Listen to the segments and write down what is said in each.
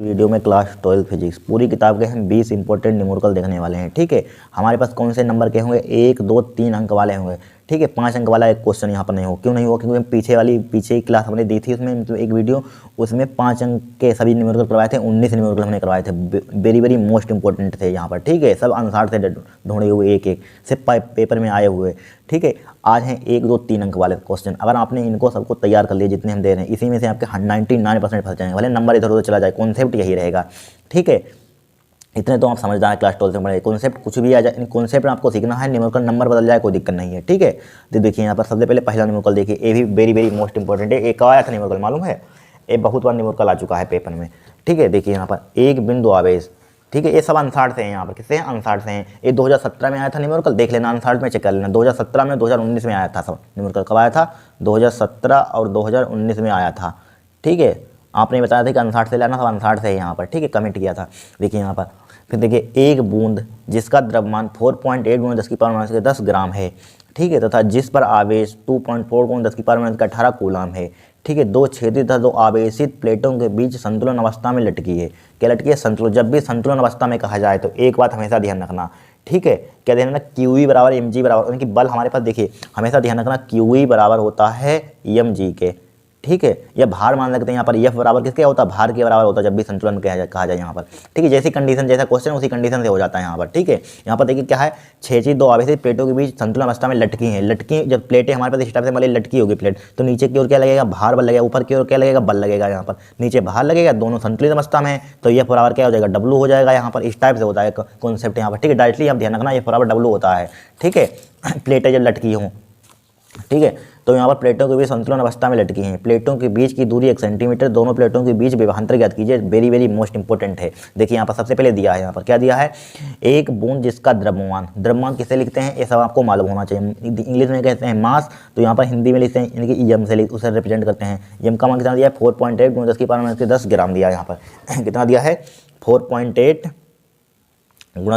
Video में class 12 physics पूरी किताब के हम 20 इंपॉर्टेंट न्यूमेरिकल देखने वाले हैं। ठीक है, हमारे पास कौन से नंबर के होंगे? 1, 2, 3 अंक वाले होंगे। ठीक है, 5 अंक वाला एक क्वेश्चन यहाँ पर नहीं हो। क्यों नहीं हो? क्योंकि पीछे की क्लास हमने दी थी, उसमें मतलब एक वीडियो, उसमें 5 अंक के सभी न्यूमेरिकल करवाए थे। 19 न्यूमेरिकल हमने करवाए थे, वेरी वेरी मोस्ट इंपॉर्टेंट थे यहाँ पर। ठीक है, सब आंसर थे ढूंढे हुए, एक एक से पेपर में आए हुए। ठीक है, आज हैं 1, 2, 3 अंक वाले क्वेश्चन। अगर आपने इनको सबको तैयार कर लिया जितने हम दे रहे हैं, इसी में से आपके 99% फंस जाएंगे। भले नंबर इधर उधर चला जाए, कॉन्सेप्ट यही रहेगा। ठीक है, इतने तो आप समझदार हैं, क्लास 12 में पढ़े। कॉन्सेप्ट कुछ भी आ जाए, कॉन्सेप्ट आपको सीखना है, न्यूमेरिकल नंबर बदल जाए कोई दिक्कत नहीं है। ठीक है, तो देखिए यहाँ पर सबसे पहले पहला न्यूमेरिकल देखिए, ये भी वेरी वेरी मोस्ट इंपॉर्टेंट है। एक आया था न्यूमेरिकल, मालूम है? ये बहुत बार न्यूमेरिकल आ चुका है पेपर में। ठीक है, देखिए यहाँ पर एक बिंदु आवेश। ठीक है, ये सब आंसर से हैं यहाँ पर। किससे हैं? आंसर से हैं। ये 2017 में आया था न्यूमेरिकल, देख लेना आंसर में, चेक कर लेना। 2017 में, 2019 में आया था सब न्यूमेरिकल। कब आया था? 2017 और 2019 में आया था। ठीक है, आपने बताया था कि आंसर से लेना, सब आंसर से है यहाँ पर। ठीक है, कमेंट किया था। देखिए यहाँ पर फिर देखिए, एक बूंद जिसका द्रव्यमान 4.8 × 10⁻⁻10 ग्राम है। ठीक है, तथा जिस पर आवेश 2.4 × 10⁻18 कूलाम है। ठीक है, दो छेदित तथा दो आवेशित प्लेटों के बीच संतुलन अवस्था में लटकी है। क्या लटकी है? संतुलन। जब भी संतुलन अवस्था में कहा जाए तो एक बात हमेशा ध्यान रखना। ठीक है, क्या ध्यान रखना? QE बराबर mg बराबर, उनकी बल हमारे पास देखिए हमेशा ध्यान रखना, QE बराबर होता है mg के। ठीक है, या भार मान सकते हैं यहाँ पर। F बराबर किसके होता है? भार के बराबर होता है जब भी संतुलन कहा जाए यहाँ पर। ठीक है, जैसी कंडीशन, जैसा क्वेश्चन उसी कंडीशन से हो जाता है यहाँ पर। ठीक है, यहाँ पर देखिए क्या है, छेदी दो आवेशित प्लेटों के बीच संतुलन अवस्था में लटकी हैं। लटकी, जब प्लेटें हमारे पास इस टाइप से मान ली लटकी होगी प्लेट, तो नीचे की ओर क्या लगेगा? भार बल लगेगा। ऊपर की ओर क्या लगेगा? बल लगेगा। यहाँ पर नीचे भार लगेगा, दोनों संतुलित अवस्था में है, तो F बराबर क्या हो जाएगा? W हो जाएगा। यहाँ पर इस टाइप से होता है कॉन्सेप्ट यहाँ पर। ठीक है, डायरेक्टली आप ध्यान रखना, F बराबर W होता है। ठीक है, प्लेटें जब लटकी हों। ठीक है, तो यहाँ पर प्लेटों के बीच संतुलन अवस्था में लटकी हैं। प्लेटों के बीच की दूरी 1 सेंटीमीटर, दोनों प्लेटों के बीच विभवांतर ज्ञात कीजिए। वेरी वेरी मोस्ट इंपॉर्टेंट है। देखिए यहाँ पर सबसे पहले दिया है, यहाँ पर क्या दिया है? एक बूंद जिसका द्रव्यमान, द्रव्यमान किसे लिखते हैं ये सब आपको मालूम होना चाहिए। इंग्लिश में कहते हैं मास, तो यहाँ पर हिंदी में लिखते हैं यानी कि एम से उसे रिप्रेजेंट करते हैं। एम का मान कितना दिया है? 4.8 × 10⁻⁻10 ग्राम दिया है यहाँ पर। कितना दिया है? 4.8 ×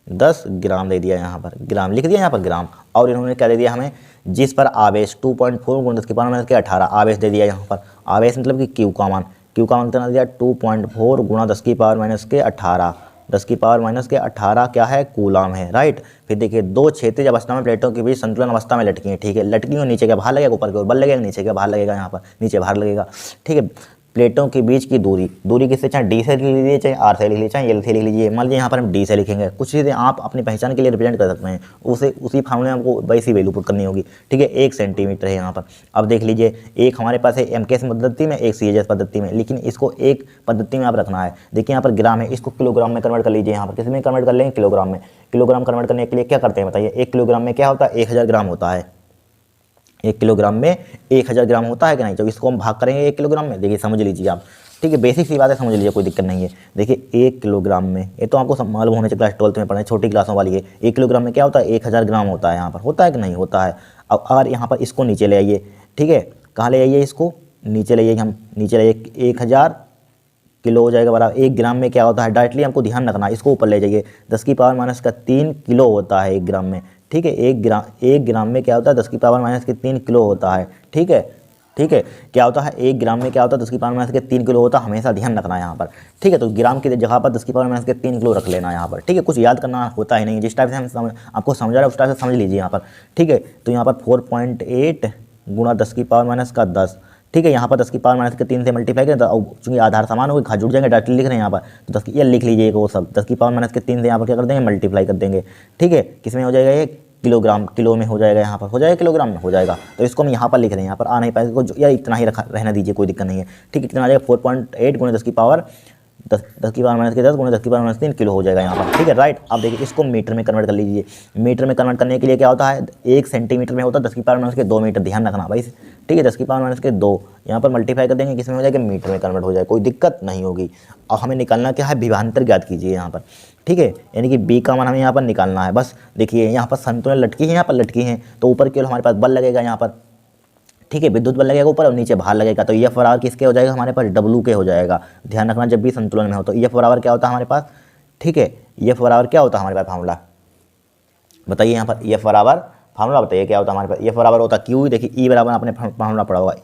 10⁻10 ग्राम दे दिया। यहाँ पर ग्राम लिख दिया, यहाँ पर ग्राम। और इन्होंने क्या दे दिया हमें? जिस पर आवेश 2.4 × 10⁻18 आवेश दे दिया। यहाँ पर आवेश मतलब कि क्यू का मान कितना दिया? 2.4 × 10⁻18 क्या है? कूलाम है। राइट। फिर देखिए, दो क्षैतिज अवस्था में प्लेटों के बीच संतुलन अवस्था में लटकी है। ठीक है, लटकी हो, नीचे का भार लगेगा, ऊपर की ओर बल लगेगा, नीचे का भार लगेगा। यहाँ पर नीचे भार लगेगा। ठीक है, प्लेटों के बीच की दूरी किससे? चाहे डी से लिख लीजिए, चाहे आर से लिख लीजिए, चाहे एल से लिख लीजिए। मान लीजिए यहाँ पर हम डी से लिखेंगे। कुछ चीज़ें आप अपनी पहचान के लिए रिप्रेजेंट कर सकते हैं, उसी फार्मूले में आपको वैसी वैल्यू पुट करनी होगी। ठीक है, 1 सेंटीमीटर है यहाँ पर। अब देख लीजिए, एक हमारे पास है MKS पद्धति में, एक CHS पद्धति में, लेकिन इसको एक पद्धति में आप रखना है। देखिए यहाँ पर ग्राम है, इसको किलोग्राम में कन्वर्ट कर लीजिए। यहाँ पर किस में कन्वर्ट कर लेंगे? किलोग्राम में। किलोग्राम कन्वर्ट करने के लिए क्या करते हैं बताइए? 1 किलोग्राम में क्या होता है? 1000 ग्राम होता है। 1 किलोग्राम में 1000 ग्राम होता है कि नहीं? जब इसको हम भाग करेंगे 1 किलोग्राम में, देखिए समझ लीजिए आप। ठीक है, बेसिक सी बात है, समझ लीजिए, कोई दिक्कत नहीं है। देखिए 1 किलोग्राम में, ये तो आपको मालूम होने चाहिए, क्लास 12 में पढ़े, छोटी क्लासों वाली है। 1 किलोग्राम में क्या होता है? 1000 ग्राम होता है। यहाँ पर होता है कि नहीं? होता है। अब अगर यहाँ पर इसको नीचे ले आइए। ठीक है, कहाँ ले आइए? इसको नीचे ले आइए, हम नीचे ले आइए, 1000 किलो हो जाएगा बराबर। 1 ग्राम में क्या होता है? डायरेक्टली हमको ध्यान रखना, इसको ऊपर ले जाइए। 10⁻³ किलो होता है 1 ग्राम में। ठीक है, 1 ग्राम में क्या होता है? 10⁻³ किलो होता है। ठीक है, ठीक है, क्या होता है? 1 ग्राम में क्या होता है? 10⁻³ किलो होता है। हमेशा ध्यान रखना है यहाँ पर। ठीक है, तो ग्राम की जगह पर 10⁻³ किलो रख लेना यहाँ पर। ठीक है, कुछ याद करना होता ही नहीं, जिस टाइप से हम आपको समझा रहे हैं उस टाइप से समझ लीजिए यहाँ पर। ठीक है, तो यहाँ पर 4.8 × 10⁻10। ठीक है, यहाँ पर 10⁻³ से मल्टीप्लाई करें तो चूँकि आधार समान होगी, जुड़ जाएंगे, डायरेक्टली लिख रहे हैं यहाँ पर, तो 10 ये लिख लीजिए वो सब। 10⁻³ से यहाँ पर क्या कर देंगे? मल्टीप्लाई कर देंगे। ठीक है, किस में हो जाएगा? ये किलोग्राम, किलो में हो जाएगा। यहाँ पर हो जाएगा, किलोग्राम में हो जाएगा। तो इसको हम यहाँ पर लिख रहे हैं, यहाँ पर आ नहीं पाएगा, या इतना ही रहना दीजिए, कोई दिक्कत नहीं है। ठीक है, कितना आ जाएगा? 4.8 × 10⁻10 किलो हो जाएगा यहाँ पर। ठीक है, राइट। अब देखिए, इसको मीटर में कन्वर्ट कर लीजिए। मीटर में कन्वर्ट करने के लिए क्या होता है? 1 सेंटीमीटर में होता है 10⁻2 मीटर। ध्यान रखना भाई। ठीक है, 10⁻2 यहाँ पर मल्टीप्लाई कर देंगे, किसमें हो जाएगा? मीटर में कन्वर्ट हो जाएगा, कोई दिक्कत नहीं होगी। और हमें निकालना क्या है? विभवांतर ज्ञात कीजिए यहाँ पर। ठीक है, यानी कि B का मान हमें यहाँ पर निकालना है। बस देखिए, यहाँ पर संतुलन लटकी है, यहाँ पर लटकी है, तो ऊपर केवल हमारे पास बल लगेगा यहाँ पर। ठीक है, विद्युत बल लगेगा ऊपर और नीचे भार लगेगा, तो F बराबर किसके हो जाएगा? हमारे पास W के हो जाएगा। ध्यान रखना, जब भी संतुलन में हो तो F बराबर क्या होता है हमारे पास? ठीक है, F बराबर क्या होता है हमारे पास फार्मूला? बताइए यहाँ पर F बराबर फार्मूला बताइए क्या होता है हमारे पास? F बराबर होता है QE। देखिए E बराबर आपने फार्मूला पढ़ा होगा,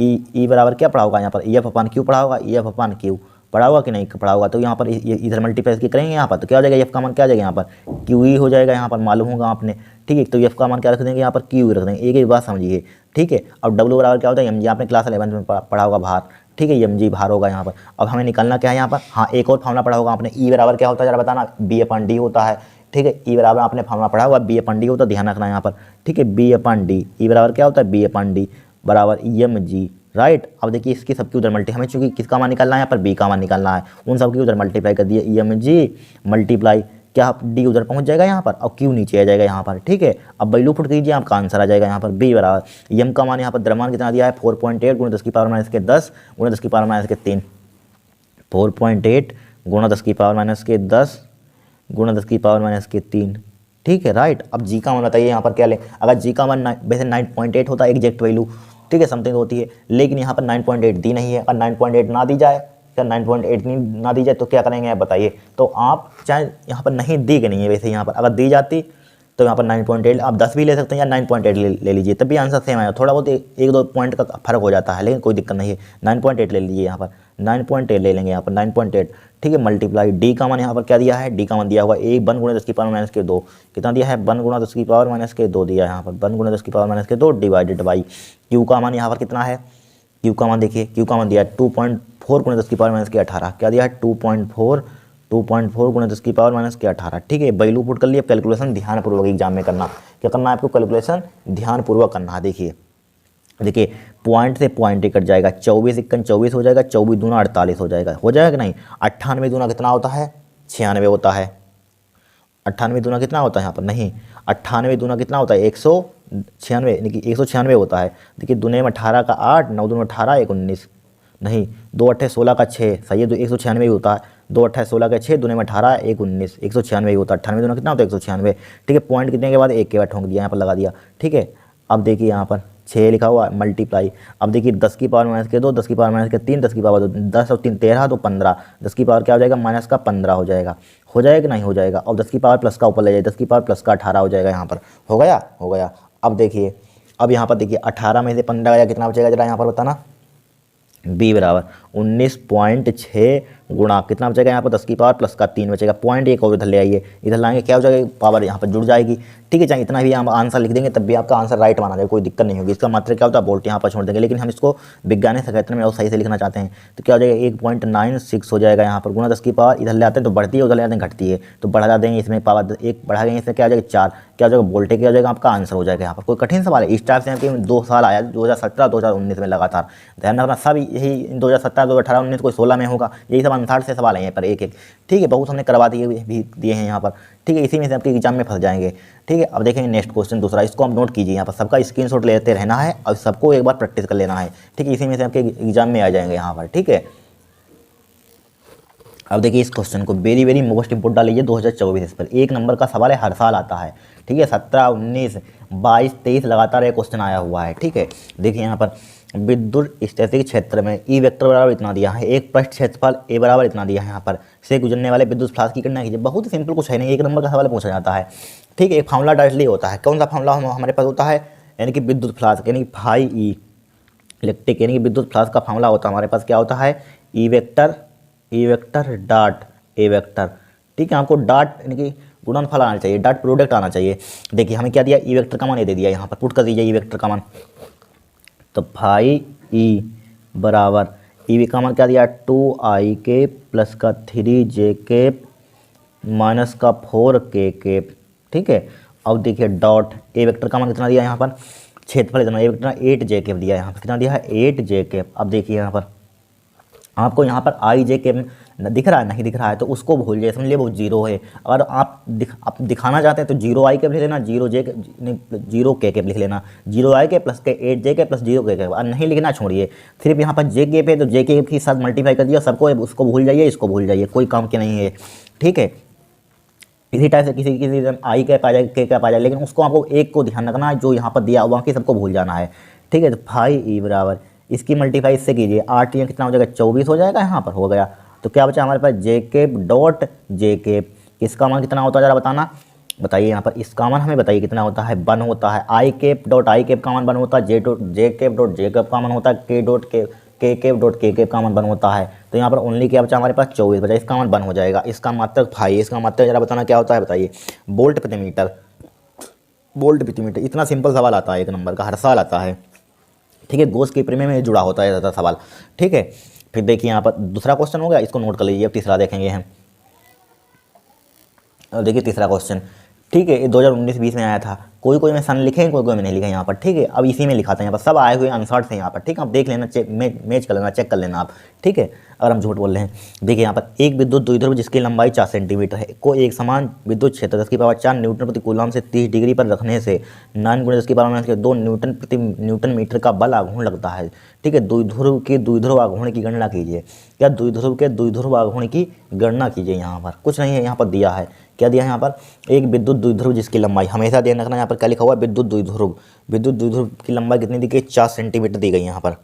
ई बराबर क्या पढ़ा होगा यहाँ पर, ई एफ अपन क्यू पढ़ा होगा, ई एफ अपन क्यू पढ़ा होगा कि नहीं पढ़ा होगा। तो यहाँ पर इधर मल्टीप्लाई की करेंगे यहाँ पर, तो क्या हो जाएगा, एफ का मान क्या आ जाएगा यहाँ पर क्यू ई हो जाएगा, यहाँ पर मालूम होगा आपने, ठीक है। तो एफ का मान क्या रख देंगे यहाँ पर क्यू रख देंगे, एक एक बात समझिए, ठीक है। अब डब्ल्यू बराबर क्या होता है, एम जी, आपने क्लास 11 में पढ़ा होगा भार, ठीक है, एम जी भार होगा यहाँ पर। अब हमें निकालना क्या है यहाँ पर, हाँ एक और फार्मूला पढ़ा होगा आपने, ई बराबर क्या होता है जरा बताना, बी अपन डी होता है, ठीक है। ई बराबर आपने फार्मूला पढ़ा होगा, बी अपन डी होता है, ध्यान रखना यहाँ पर, ठीक है। बी अपन डी, ई बराबर क्या होता है, बी अपन डी बराबर एम जी, राइट। अब देखिए इसकी सबकी उधर मल्टी, हमें चूंकि किसका मान निकालना है यहाँ पर, बी का मान निकालना है, उन सबकी उधर मल्टीप्लाई कर दिए, एम जी मल्टीप्लाई क्या डी उधर पहुंच जाएगा यहाँ पर, और क्यू नीचे आ जाएगा यहाँ पर, ठीक है। अब वैल्यू पुट कीजिए, आपका आंसर आ जाएगा यहाँ पर बी बराबर एम का मान यहाँ पर द्रव्यमान कितना दिया है 4.8 गुणा 10 की पावर माइनस के 10 गुणा 10 की पावर माइनस के 3, 4.8 गुणा 10 की पावर माइनस के 10 गुणा 10 की पावर माइनस के 3, ठीक है, राइट। अब जी का मान बताइए यहाँ पर क्या लें, अगर जी का मान वैसे 9.8 होता है एग्जैक्ट वैल्यू, ठीक है, समथिंग होती है, लेकिन यहाँ पर 9.8 दी नहीं है। अगर 9.8 ना दी जाए, क्या 9.8 ना दी जाए तो क्या करेंगे आप बताइए। तो आप चाहे यहाँ पर नहीं दी कि नहीं है, वैसे यहाँ पर अगर दी जाती तो यहाँ पर 9.8 आप 10 भी ले सकते हैं या 9.8 ले लीजिए, तब भी आंसर सेम आएगा, थोड़ा बहुत एक दो पॉइंट का फर्क हो जाता है, लेकिन कोई दिक्कत नहीं है। 9.8 ले लीजिए यहाँ पर, 9.8 ले लेंगे यहाँ पर 9.8, ठीक है। मल्टीप्लाई डी का मान यहाँ पर क्या दिया है, डी का मान दिया हुआ 1 1 गुणा 10 की पावर माइनस के 2, कितना दिया है 1 गुणा 10 की पावर माइनस के 2 दिया है यहाँ पर, 1 गुणा 10 की पावर माइनस के 2 डिवाइडेड बाई क्यू का मान यहाँ पर कितना है, क्यू का मान देखिए, क्यू का मान दिया है 2.4 गुणा 10 की पावर माइनस के 18, क्या दिया है 2.4 गुणा 10 की पावर माइनस के 18, ठीक है। वैल्यू पुट कर लिए, कैलकुलेशन ध्यानपूर्वक एग्जाम में करना, क्या करना है आपको, कैलकुलेशन ध्यानपूर्वक करना है। देखिए पॉइंट से पॉइंट ही कट जाएगा, 24 इक्कन 24 हो जाएगा, 24 दूना 48 हो जाएगा कि नहीं। 98 दूना कितना होता है 96 होता है, 98 दूना कितना होता है यहाँ पर, नहीं 98 दूना कितना होता है 196, यानी कि 196 होता है। देखिए दूने में 18 का 8, 9 दूना 18, 1 19, नहीं 2 8 16 का 6, सही है, तो 196 होता है, 2 8 16 का 6, दूने में 18, 1 19, 196 होता है। 98 दूना कितना होता है 196, ठीक है। पॉइंट कितने के बाद एक के बाद ठोंक दिया, यहाँ पर लगा दिया, ठीक है। अब देखिए यहाँ पर 6 लिखा हुआ मल्टीप्लाई, अब देखिए 10 की पावर माइनस के 2, 10 की पावर माइनस के 3, 10 की पावर 2, 10 और 3 13, तो 15, 10 की पावर क्या हो जाएगा माइनस का 15 हो जाएगा कि नहीं हो जाएगा। और 10 की पावर प्लस का ऊपर ले जाए, 10 की पावर प्लस का 18 हो जाएगा यहाँ पर, हो गया। अब देखिए, अब यहाँ पर देखिए 18 में से 15 गया, कितना बचेगा जरा यहाँ पर बताना, बी बराबर 19.6 गुणा कितना बचेगा यहाँ पर 10 की पावर प्लस का 3 बचेगा, पॉइंट एक और इधर ले आइए, इधर लाएंगे क्या हो जाएगा पावर यहाँ पर जुड़ जाएगी, ठीक है। चाहे इतना भी हम आंसर लिख देंगे तब भी आपका आंसर राइट माना जाएगा, कोई दिक्कत नहीं होगी। इसका मात्र क्या होता है बोल्ट यहाँ पर छोड़ देंगे, लेकिन हम इसको विज्ञान सहित में और सही से लिखना चाहते हैं तो क्या हो जाएगा 1.96 हो जाएगा यहाँ पर, गुणा 10 की पावर इधर ले आते हैं तो बढ़ती है, उधर ले आते हैं घटती है, तो बढ़ा देंगे इसमें पावर 1 बढ़ा देंगे, इसमें क्या हो जाएगा 4, क्या हो जाएगा वोल्टेज, क्या हो जाएगा आपका आंसर हो जाएगा यहाँ पर। कोई कठिन सवाल है, इस टाइप से आपके 2 साल आया 2017 2019 में लगातार, ध्यान रखना सब यही 2017 2018 19 कोई 16 में होगा, यही सब आंसर से सवाल है यहाँ पर एक, ठीक है। बहुत हमने करवा दिए भी दिए हैं यहाँ पर, ठीक है, इसी में से आपके एग्जाम में फंस जाएंगे, ठीक है। अब देखेंगे नेक्स्ट क्वेश्चन दूसरा, इसको आप नोट कीजिए, यहाँ पर सबका स्क्रीनशॉट लेते रहना है और सबको एक बार प्रैक्टिस कर लेना है, ठीक है, इसी में से आपके एग्जाम में आ जाएंगे यहाँ पर, ठीक है। अब देखिए इस क्वेश्चन को वेरी वेरी मोस्ट इंपोर्टेंट डालिए 2024 इस पर, 1 नंबर का सवाल है, हर साल आता है, ठीक है। 17 19 22 23 लगातार ये क्वेश्चन आया हुआ है, ठीक है। देखिए यहाँ पर विद्युत स्टैटिक क्षेत्र में ई वेक्टर बराबर इतना दिया है, एक पृष्ठ क्षेत्रफल ए बराबर इतना दिया है, यहाँ पर से गुजरने वाले विद्युत फ्लास्क की गणना कीजिए। बहुत ही सिंपल, कुछ है नहीं, 1 नंबर का सवाल पूछा जाता है, ठीक है। एक फार्मूला डायरेक्टली होता है, कौन सा फार्मूला हमारे पास होता है, यानी कि विद्युत फ्लास्क यानी कि फाई ई इलेक्ट्रिक यानी कि विद्युत फ्लास्क का फार्मूला होता है हमारे पास, क्या होता है E vector dot A vector, ठीक है। आपको डॉट यानी कि गुणनफल आना चाहिए, डॉट प्रोडक्ट आना चाहिए। देखिए हमें क्या दिया, ई वेक्टर का मान ये दे दिया, यहाँ पर पुट कर दीजिए ई वेक्टर का मान, तो फाई ई बराबर ई का मान क्या दिया 2i के प्लस का 3j के माइनस का 4k के, ठीक है। अब देखिए डॉट ए वेक्टर का मान कितना दिया यहाँ पर, क्षेत्रफल इतना, ए वेक्टर 8j के दिया यहाँ पर, कितना दिया है 8j के। अब देखिए यहाँ पर आपको यहाँ पर आई जे के दिख रहा है, नहीं दिख रहा है तो उसको भूल जाइए, समझ लिए वो 0 है। अगर आप दिखाना चाहते हैं तो 0 आई के लिख लेना, 0j के 0k के लिख लेना, 0 आई के प्लस के 8j के प्लस 0k के, और नहीं लिखना छोड़िए, सिर्फ यहाँ पर जे के पे तो जे के साथ मल्टीप्लाई कर दिया सबको, उसको भूल जाइए, इसको भूल जाइए, कोई काम के नहीं है, ठीक है। इसी टाइप से किसी आई कैप आ जाए के कैप आ जाए, लेकिन उसको आपको एक को ध्यान रखना है जो यहाँ पर दिया, बाकी सबको भूल जाना है, ठीक है। तो फाई ई बराबर इसकी मल्टीप्लाई इससे कीजिए, 8 या कितना हो जाएगा 24 हो जाएगा, यहाँ पर हो गया। तो क्या बचा हमारे पास J cap dot J cap, इसका मान कितना होता है जरा बताना, बताइए यहाँ पर इसका मान हमें बताइए कितना होता है, 1 होता है। आई कैप डॉट आई कैप का मान 1 होता है, जे कैप डॉट जे कैप का मान होता है, के कैप डॉट के कैप का मान 1 होता है। तो यहाँ पर ओनली क्या बचा हमारे पास 24 बचा, इसका मान 1 हो जाएगा। इसका मात्रक भाई, इसका मात्रक जरा बताना क्या होता है बताइए, वोल्ट प्रति मीटर। वोल्ट प्रति मीटर, इतना सिंपल सवाल आता है 1 नंबर का, हर साल आता है, ठीक है। गॉस के प्रीमियम में जुड़ा होता है ज़्यादा सवाल, ठीक है। फिर देखिए यहाँ पर दूसरा क्वेश्चन हो गया, इसको नोट कर लीजिए। अब तीसरा देखेंगे हम। अब देखिए तीसरा क्वेश्चन, ठीक है। ये 2019-20 में आया था। कोई में सन लिखे, कोई में नहीं लिखा यहाँ पर, ठीक है। अब इसी में लिखा था यहाँ पर, सब आए हुए आंसर थे यहाँ पर, ठीक है। आप देख लेना, मैच कर लेना, चेक कर लेना आप, ठीक है। अगर हम झूठ बोल रहे हैं, देखिए यहाँ पर एक विद्युत द्विध्रुव जिसकी लंबाई 4 सेंटीमीटर है को एक समान विद्युत क्षेत्र 10⁴ न्यूटन प्रति कूलम से 30 डिग्री पर रखने से 9 × 10⁻² न्यूटन प्रति न्यूटन मीटर का बल आघूर्ण लगता है, ठीक है। द्विध्रुव के द्विध्रुव आघूर्ण की गणना कीजिए। क्या द्विध्रुव के द्विध्रुव आघूर्ण की गणना कीजिए। यहाँ पर कुछ नहीं है, यहाँ पर दिया है, क्या दिया है यहाँ पर, एक विद्युत द्विध्रुव जिसकी लंबाई, हमेशा ध्यान रखना यहाँ पर क्या लिखा हुआ है, विद्युत द्विध्रुव। विद्युत द्विध्रुव की लंबाई कितनी दी गई, 4 सेंटीमीटर दी गई यहाँ पर,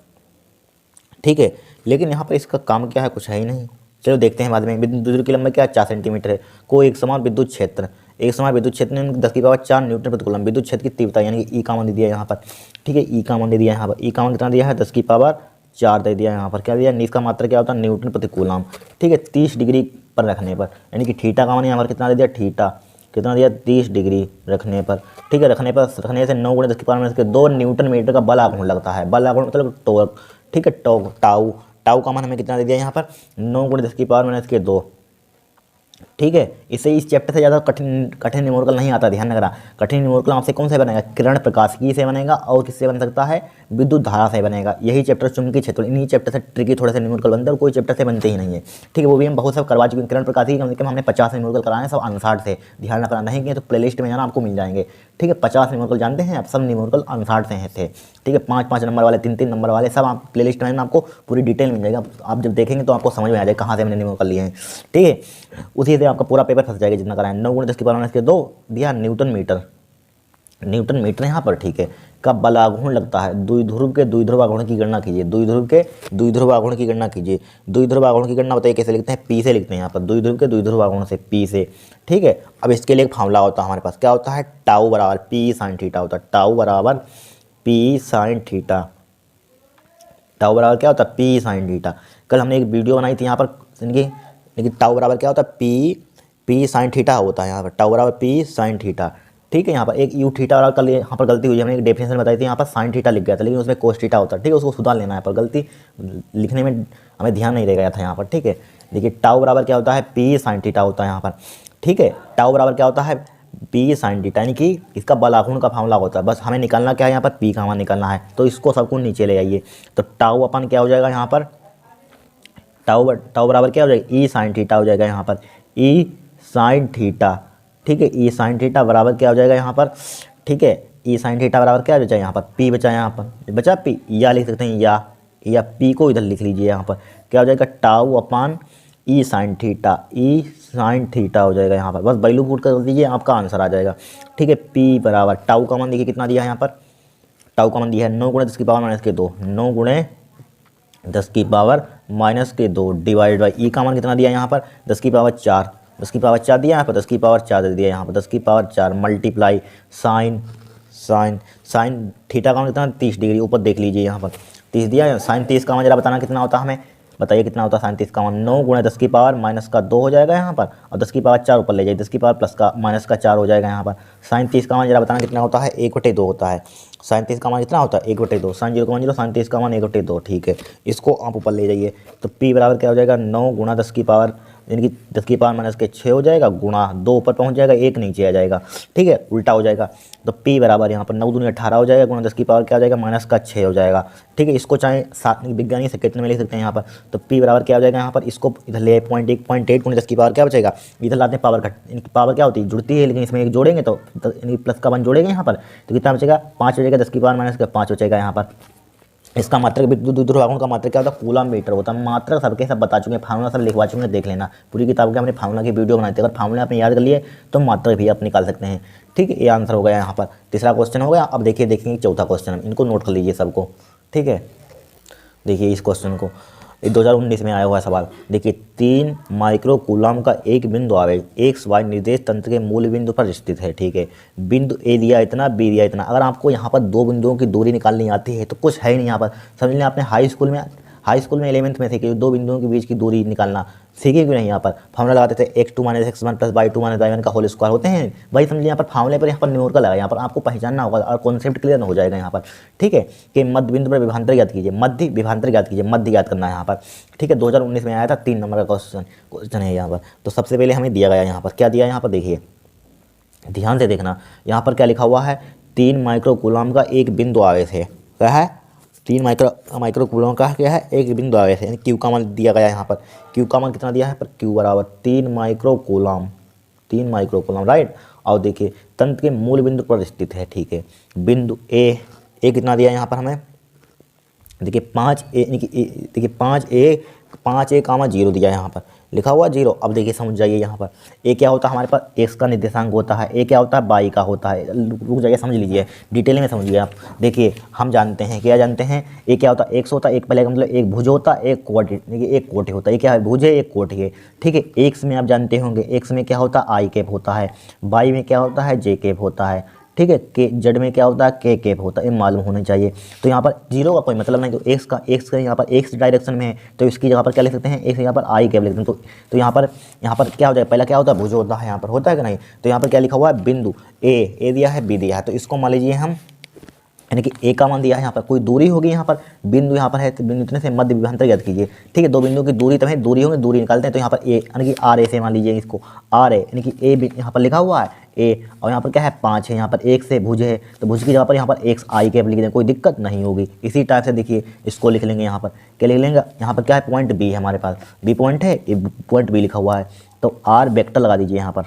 ठीक है। लेकिन यहाँ पर इसका काम क्या है, कुछ है ही नहीं। चलो देखते हैं बाद में। विद्युत द्विध्रुव की लंबाई क्या है, 4 सेंटीमीटर है। को एक समान विद्युत क्षेत्र, एक समान विद्युत क्षेत्र ने 10⁴ न्यूटन प्रति कूलम, विद्युत क्षेत्र की तीव्रता यानी कि ई का मान दे दिया यहाँ पर, ठीक है। ई का मान दे दिया यहाँ पर, ई का मान कितना दिया है, 10⁴ दे दिया यहाँ पर। क्या दिया, इसका मात्रा क्या होता है, न्यूटन प्रति कूलम, ठीक है। 30 डिग्री पर रखने पर, यानी कि थीटा का मान यहाँ पर कितना दे दिया, थीटा कितना दिया, 30 डिग्री रखने पर, ठीक है। रखने से 9 × 10⁻²2 न्यूटन मीटर का बल आघूर्ण लगता है। बल आघूर्ण मतलब टॉर्क, ठीक है। टाउ टाउ का मान हमें कितना दे दिया यहाँ पर, 9 × 10⁻²2, ठीक है। इससे इस चैप्टर से ज़्यादा कठिन न्यूमेरिकल नहीं आता, ध्यान रखना। कठिन न्यूमेरिकल आपसे कौन से बनेगा, किरण प्रकाशिकी से बनेगा, और किससे बन सकता है, विद्युत धारा से बनेगा। यही चैप्टर चुंबकीय क्षेत्र, इन्हीं चैप्टर से ट्रिकी थोड़े से न्यूमेरिकल बनते हैं, और कोई चैप्टर से बनते ही नहीं है, ठीक है। वो भी हम बहुत सब करवा चुके हैं। किरण प्रकाशिकी कम से कम हमने 50 न्यूमेरिकल कराए हैं, सब आंसर से। ध्यान रखना, नहीं किए तो प्ले लिस्ट में जाना, आपको मिल जाएंगे, ठीक है। 50 न्यूमेरिकल जानते हैं आप, सब न्यूमेरिकल आंसर से हैं थे, ठीक है। 5-5 नंबर वाले, 3-3 नंबर वाले, सब आप प्ले लिस्ट में आपको पूरी डिटेल मिल जाएगा। आप जब देखेंगे तो आपको समझ में आ जाएगा कहाँ से मैंने न्यूमेरिकल लिए हैं, ठीक है। उसी से आपका पूरा पेपर फंस जाएगा जितना कराएं। 9 × 10⁻²2 दिया न्यूटन मीटर, न्यूटन मीटर यहाँ पर, ठीक है। का बल आघूर्ण लगता है। द्विध्रुव के द्विध्रुव आघूर्ण की गणना कीजिए। द्विध्रुव के द्विध्रुव आघूर्ण की गणना कीजिए। द्विध्रुव आघूर्ण की गणना बताइए कैसे लिखते हैं, पी से लिखते हैं यहाँ पर, द्विध्रुव के द्विध्रुव आघूर्ण से, पी से, ठीक है। अब इसके लिए एक फार्मूला होता है हमारे पास, क्या होता है, टाउ बराबर पी साइन थीटा होता है। टाउ बराबर पी साइन थीटा, टाउ बराबर क्या होता है, पी साइन थीटा। कल हमने एक वीडियो बनाई थी यहाँ पर इनकी, लेकिन टाउ बराबर क्या होता है, पी साइन थीटा होता है यहाँ पर, टाउ बराबर पी साइन थीटा, ठीक है। यहाँ पर एक यू थीटा और कल यहाँ पर गलती हुई, हमने एक डेफिनेशन बताई थी, यहाँ पर साइन थीटा लिख गया था, लेकिन उसमें कोस थीटा होता है, ठीक है। उसको सुधार लेना है, पर गलती लिखने में हमें ध्यान नहीं रह गया था यहाँ पर, ठीक है। देखिए टाउ बराबर क्या होता है, पी साइन थीटा होता है यहाँ पर, ठीक है। टाउ बराबर क्या होता है, पी साइन थीटा, यानी कि इसका बल आघूर्ण का फार्मूला होता है। बस हमें निकालना क्या है, यहाँ पर पी का मान निकालना है, तो इसको सबको नीचे ले आइए। तो टाउ अपन क्या हो जाएगा यहाँ पर, टाउ बराबर क्या हो जाएगा, ई साइन थीटा हो जाएगा यहाँ पर, ई साइन थीटा, ठीक है। ई साइन थीटा बराबर क्या हो जाएगा यहाँ पर, ठीक है। ई साइन थीटा बराबर क्या बचा यहाँ पर, पी बचा यहाँ पर, बचा पी, या लिख सकते हैं या पी को इधर लिख लीजिए यहाँ पर, क्या हो जाएगा, टाउ अपान ई साइन थीटा, ई साइन थीटा हो जाएगा यहाँ पर। बस वैल्यू पुट कर दीजिए, आपका आंसर आ जाएगा, ठीक है। पी बराबर टाउ का मान देखिए कितना दिया है यहाँ पर, टाउ का मान दिया है 9 × 10⁻²2, 9 × 10⁻²2 डिवाइड बाई ई का मान कितना दिया है यहाँ पर, 10⁴ 10⁴ दिया यहाँ पर, 10⁴ दे दिया यहाँ पर, 10⁴ मल्टीप्लाई साइन थीटा का मान कितना, 30 डिग्री, ऊपर देख लीजिए यहाँ पर 30 दिया है। साइन 30 का मान जरा बताना कितना होता है, हमें बताइए कितना होता है साइन 30 का मान। 9 × 10⁻² हो जाएगा यहाँ पर, और 10⁴ ऊपर ले जाइए, 10⁻+ का 4 हो जाएगा यहाँ पर। साइन 30 का मान जरा बताना कितना होता है, 1/2 होता है। साइन 30 का मान कितना होता है, 1/2। साइन 0 का मान 0, साइन 30 का मान 1/2, ठीक है। इसको आप ऊपर ले जाइए, तो पी बराबर क्या हो जाएगा, 9 × 10⁻, यानी कि 10⁻⁻6 हो जाएगा, गुणा 2 ऊपर पहुंच जाएगा, 1 नीचे आ जाएगा, ठीक है, उल्टा हो जाएगा। तो P बराबर यहाँ पर 9 दूनी 18 हो जाएगा, गुणा 10 की पावर क्या हो जाएगा, -6 हो जाएगा, ठीक है। इसको चाहे विज्ञानी से कितने में लिख सकते हैं यहाँ पर, तो P बराबर क्या हो जाएगा यहाँ पर, इसको इधर ले 0.8 गुणा 10 की पावर क्या बचेगा, इधर लाते हैं पावर घट, इनकी पावर क्या होती है, जुड़ती है, लेकिन इसमें एक जोड़ेंगे तो यानी प्लस का 1 जोड़ेंगे यहाँ पर, तो कितना बचेगा, 5 हो जाएगा, 10 की पावर -5 हो जाएगा यहाँ पर। इसका मात्रक विद्युत द्विध्रुव आघूर्ण का मात्रक क्या होता है, कूलम मीटर होता है। मात्रक सबके सब बता चुके हैं, फार्मूला सब लिखवा चुके हैं, देख लेना पूरी किताब के हमने फार्मूला की वीडियो बनाई थी। अगर फार्मूला आपने याद कर लिए तो मात्रक भी आप निकाल सकते हैं, ठीक है। ये आंसर हो गया यहाँ पर, तीसरा क्वेश्चन हो गया। अब देखिए देखेंगे चौथा क्वेश्चन, इनको नोट कर लीजिए सबको, ठीक है। देखिए इस क्वेश्चन को, ये 2019 में आया हुआ सवाल। देखिए 3 माइक्रो कूलम का एक बिंदु आवेश एक्स वाई निर्देश तंत्र के मूल बिंदु पर स्थित है। ठीक है, बिंदु ए दिया इतना, बी दिया इतना। अगर आपको यहाँ पर दो बिंदुओं की दूरी निकालनी आती है तो कुछ है ही नहीं यहाँ पर। समझ लें आपने हाई स्कूल में 11th में थे कि दो बिंदुओं के बीच की दूरी निकालना सीखे क्यों नहीं। यहाँ पर फार्मूला लगाते थे x2 - x1 + y2 - y1 का होल स्क्वायर होते हैं। वही समझिए यहाँ पर फार्मूले पर यहाँ पर न्यूमेरिकल लगा, यहाँ पर आपको पहचानना होगा और कॉन्सेप्ट क्लियर हो जाएगा यहाँ पर। ठीक है, कि मध्य बिंदु पर विभवांतर ज्ञात कीजिए, मध्य विभवांतर ज्ञात कीजिए, मध्य ज्ञात करना है यहाँ पर। ठीक है, 2019 में आया था, 3 नंबर का क्वेश्चन है यहाँ पर। तो सबसे पहले हमें दिया गया यहाँ पर, क्या दिया यहाँ पर देखिए, ध्यान से देखना। यहाँ पर क्या लिखा हुआ है, 3 माइक्रो कूलम का एक बिंदु आवेश है। क्या है, 3 माइक्रो कूलम का क्या है, एक बिंदु आवेश है। यानी क्यू का मान दिया गया है यहाँ पर। क्यू का मान कितना दिया है पर क्यू बराबर 3 माइक्रो कूलम, राइट। और देखिए तंत्र के मूल बिंदु पर स्थित है। ठीक है, बिंदु ए कितना दिया है यहाँ पर हमें, देखिए 5a, 0 दिया है यहाँ पर, लिखा हुआ 0। अब देखिए समझ जाइए यहाँ पर ए क्या होता है, हमारे पास एक्स का निर्देशांक होता है, ए क्या होता है, बाई का होता है। रुक जाइए समझ लीजिए, डिटेल में समझिए आप। देखिए हम जानते हैं, क्या जानते हैं, ए क्या होता है, एक्स होता है, एक पहले का मतलब एक भुज होता है, एक कोटि, देखिए एक कोटि होता है। ये क्या है, भुज है, एक कोटि है। ठीक है, एक्स में आप जानते होंगे, एक्स में क्या होता है, आई कैप होता है, बाई में क्या होता है, जे कैप होता है। ठीक है, के जेड में क्या होता है, के कैप होता है, ये मालूम होना चाहिए। तो यहाँ पर 0 का कोई मतलब नहीं। तो एक्स का यहाँ पर एक्स डायरेक्शन में है तो इसकी जगह पर क्या लिख सकते हैं, एक्स यहाँ पर आई कैप लिख सकते हैं। तो यहाँ पर क्या हो जाएगा, पहला क्या होता है, भुज होता है, यहाँ पर होता है कि नहीं। तो यहाँ पर क्या लिखा हुआ है, बिंदु ए दिया है, बी दिया है। तो इसको मान लीजिए हम, यानी कि ए का मान दिया है, यहाँ पर कोई दूरी होगी, यहाँ पर बिंदु यहाँ पर है, तो बिंदु इतने से मध्य विभवांतर ज्ञात कीजिए। ठीक है, दो बिंदु की दूरी तब है, दूरी होंगे, दूरी निकालते हैं। तो यहाँ पर ए यानी कि आर ए से मान लीजिए इसको, आर ए यानी कि ए यहाँ पर लिखा हुआ है ए, और यहाँ पर क्या है 5 है, यहाँ पर एक से भुज है, तो भुज की जगह पर यहाँ पर एक्स आई कैप लिख दें, कोई दिक्कत नहीं होगी। इसी टाइप से देखिए इसको लिख लेंगे, यहाँ पर क्या लिख लेंगे, यहाँ पर क्या है, पॉइंट बी है हमारे पास, बी पॉइंट है, पॉइंट बी लिखा हुआ है। तो आर वेक्टर लगा दीजिए यहाँ पर,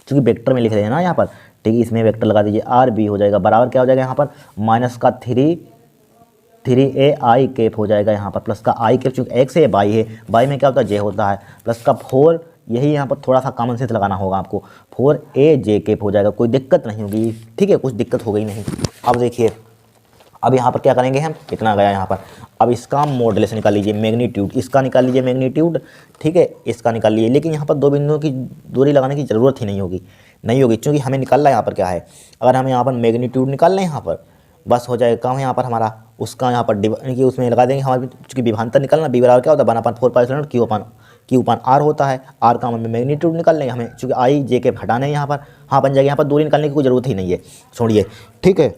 क्योंकि वेक्टर में लिख रहे हैं ना यहाँ पर। ठीक है, इसमें वेक्टर लगा दीजिए, आर बी हो जाएगा बराबर क्या हो जाएगा यहाँ पर, माइनस का 3a आई कैप हो जाएगा यहाँ पर, प्लस का आई कैप, चूँकि एक्स है, बाई है, बाई में क्या होता है, जे होता है, प्लस का 4, यही यहाँ पर थोड़ा सा कॉमन सेंस लगाना होगा आपको, 4a जे कैप हो जाएगा, कोई दिक्कत नहीं होगी। ठीक है, कुछ दिक्कत हो गई नहीं। अब देखिए, अब यहाँ पर क्या करेंगे हम, कितना गया यहाँ पर, अब इसका मॉडुलस निकाल लीजिए, मैग्नीट्यूड, इसका निकाल लीजिए मैग्नीट्यूड। ठीक है, इसका निकाल लीजिए, लेकिन यहाँ पर दो बिंदुओं की दूरी लगाने की ज़रूरत ही नहीं होगी, क्योंकि हमें निकालना यहाँ पर क्या है, अगर हम यहाँ पर मैग्नीट्यूड निकाल लें यहाँ पर, बस हो जाएगा काम यहाँ पर हमारा। उसका यहाँ पर कि उसमें लगा देंगे हमारे, चूँकि विभवांतर निकालना, बी बराबर क्या होता है, 1/4 क्यू अपान आर होता है। आर का हमें मैग्नीट्यूड निकाल लेंगे, हमें चूँकि आई जे के हटाने यहाँ पर, हाँ बन जाएगा, यहाँ पर दूरी निकालने की कोई ज़रूरत ही नहीं है, छोड़िए। ठीक है,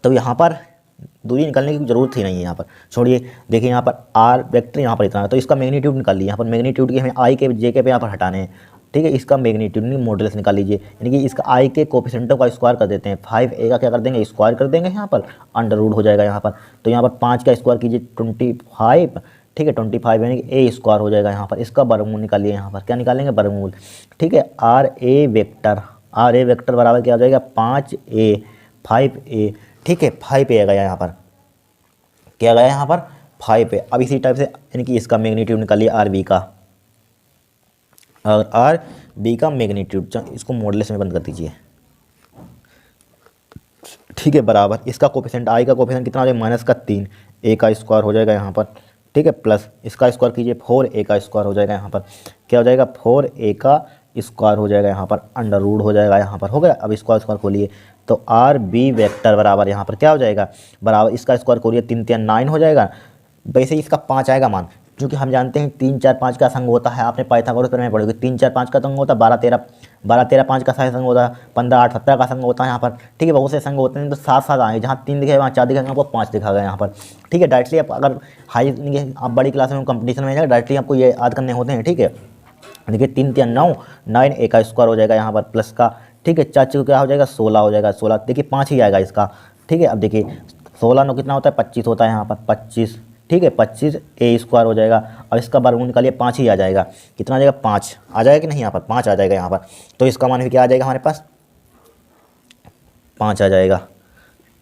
तो यहाँ पर दूरी निकालने की जरूरत ही नहीं है, यहाँ पर छोड़िए। देखिए यहाँ पर आर वेक्टर यहाँ पर इतना है, तो इसका मैग्नीट्यूड निकाल लीजिए। यहाँ पर मैग्नीट्यूड की हमें आई के जे के पे यहाँ पर हटाने हैं। ठीक है, इसका मैग्नीट्यूड मॉडुलस निकाल लीजिए, यानी कि इसका आई के कोफिशिएंटों का स्क्वायर कर देते हैं। 5a का क्या कर देंगे, स्क्वायर कर देंगे यहाँ पर, अंडर रूट हो जाएगा यहाँ पर। तो यहाँ पर 5 का स्क्वायर कीजिए 25। ठीक है, 25 यानी कि ए स्क्वायर हो जाएगा यहाँ पर। इसका वर्गमूल निकालिए, यहाँ पर क्या निकालेंगे, वर्गमूल। ठीक है, आर ए वेक्टर बराबर क्या हो जाएगा, 5a। ठीक है, 5a आ गया यहाँ पर, क्या गया यहाँ पर, 5a। अब इसी टाइप से यानी कि इसका मैग्नीट्यूड निकालिए आर बी का, और आर बी का मैग्नीट्यूड, इसको मॉडुलस में बंद कर दीजिए। ठीक है, बराबर इसका कोफिशिएंट आई का कोफिशिएंट कितना हो जाएगा, -3, ए का स्क्वायर हो जाएगा यहाँ पर। ठीक है, प्लस इसका स्क्वायर कीजिए, 4a का स्क्वायर हो जाएगा यहाँ पर, क्या हो जाएगा, 4a का स्क्वायर हो जाएगा यहाँ पर, अंडर रूट हो जाएगा यहाँ पर, हो गया। अब इसका स्क्वायर खोलिए, तो आर बी वेक्टर बराबर यहाँ पर क्या हो जाएगा, बराबर इसका स्क्वायर खोलिए, 3 3 9 हो जाएगा। वैसे ही इसका 5 आएगा मान, क्योंकि हम जानते हैं 3 4 5 का संग होता है, आपने पाइथागोरस में पढ़ोगे, 3 4 5 का संग होता है, 12 13 5 का संग होता है, 15 8 17 का संग होता है यहाँ पर। ठीक है, बहुत से संग होते हैं, तो 7 7 आए, जहाँ 3 दिखेगा वहाँ 4 दिखेगा, आपको 5 दिखा गया यहाँ पर। ठीक है, डायरेक्टली आप अगर आप बड़ी क्लास में कंपटीशन में जाएगा, डायरेक्टली आपको ये याद करने होते हैं। ठीक है, देखिए 3 3 9 9, ए का स्क्वायर हो जाएगा यहाँ पर, प्लस का, ठीक है, 4 को क्या हो जाएगा, 16 हो जाएगा, 16। देखिए 5 ही आएगा इसका। ठीक है, अब देखिए 16 9 कितना होता है, 25 होता है यहाँ पर, 25। ठीक है, 25 ए स्क्वायर हो जाएगा, और इसका वर्गमूल निकालिए, 5 ही आ जाएगा। कितना आ जाएगा, 5 आ जाएगा कि नहीं, यहाँ पर 5 आ जाएगा यहाँ पर। तो इसका मान भी क्या आ जाएगा हमारे पास, 5 आ जाएगा।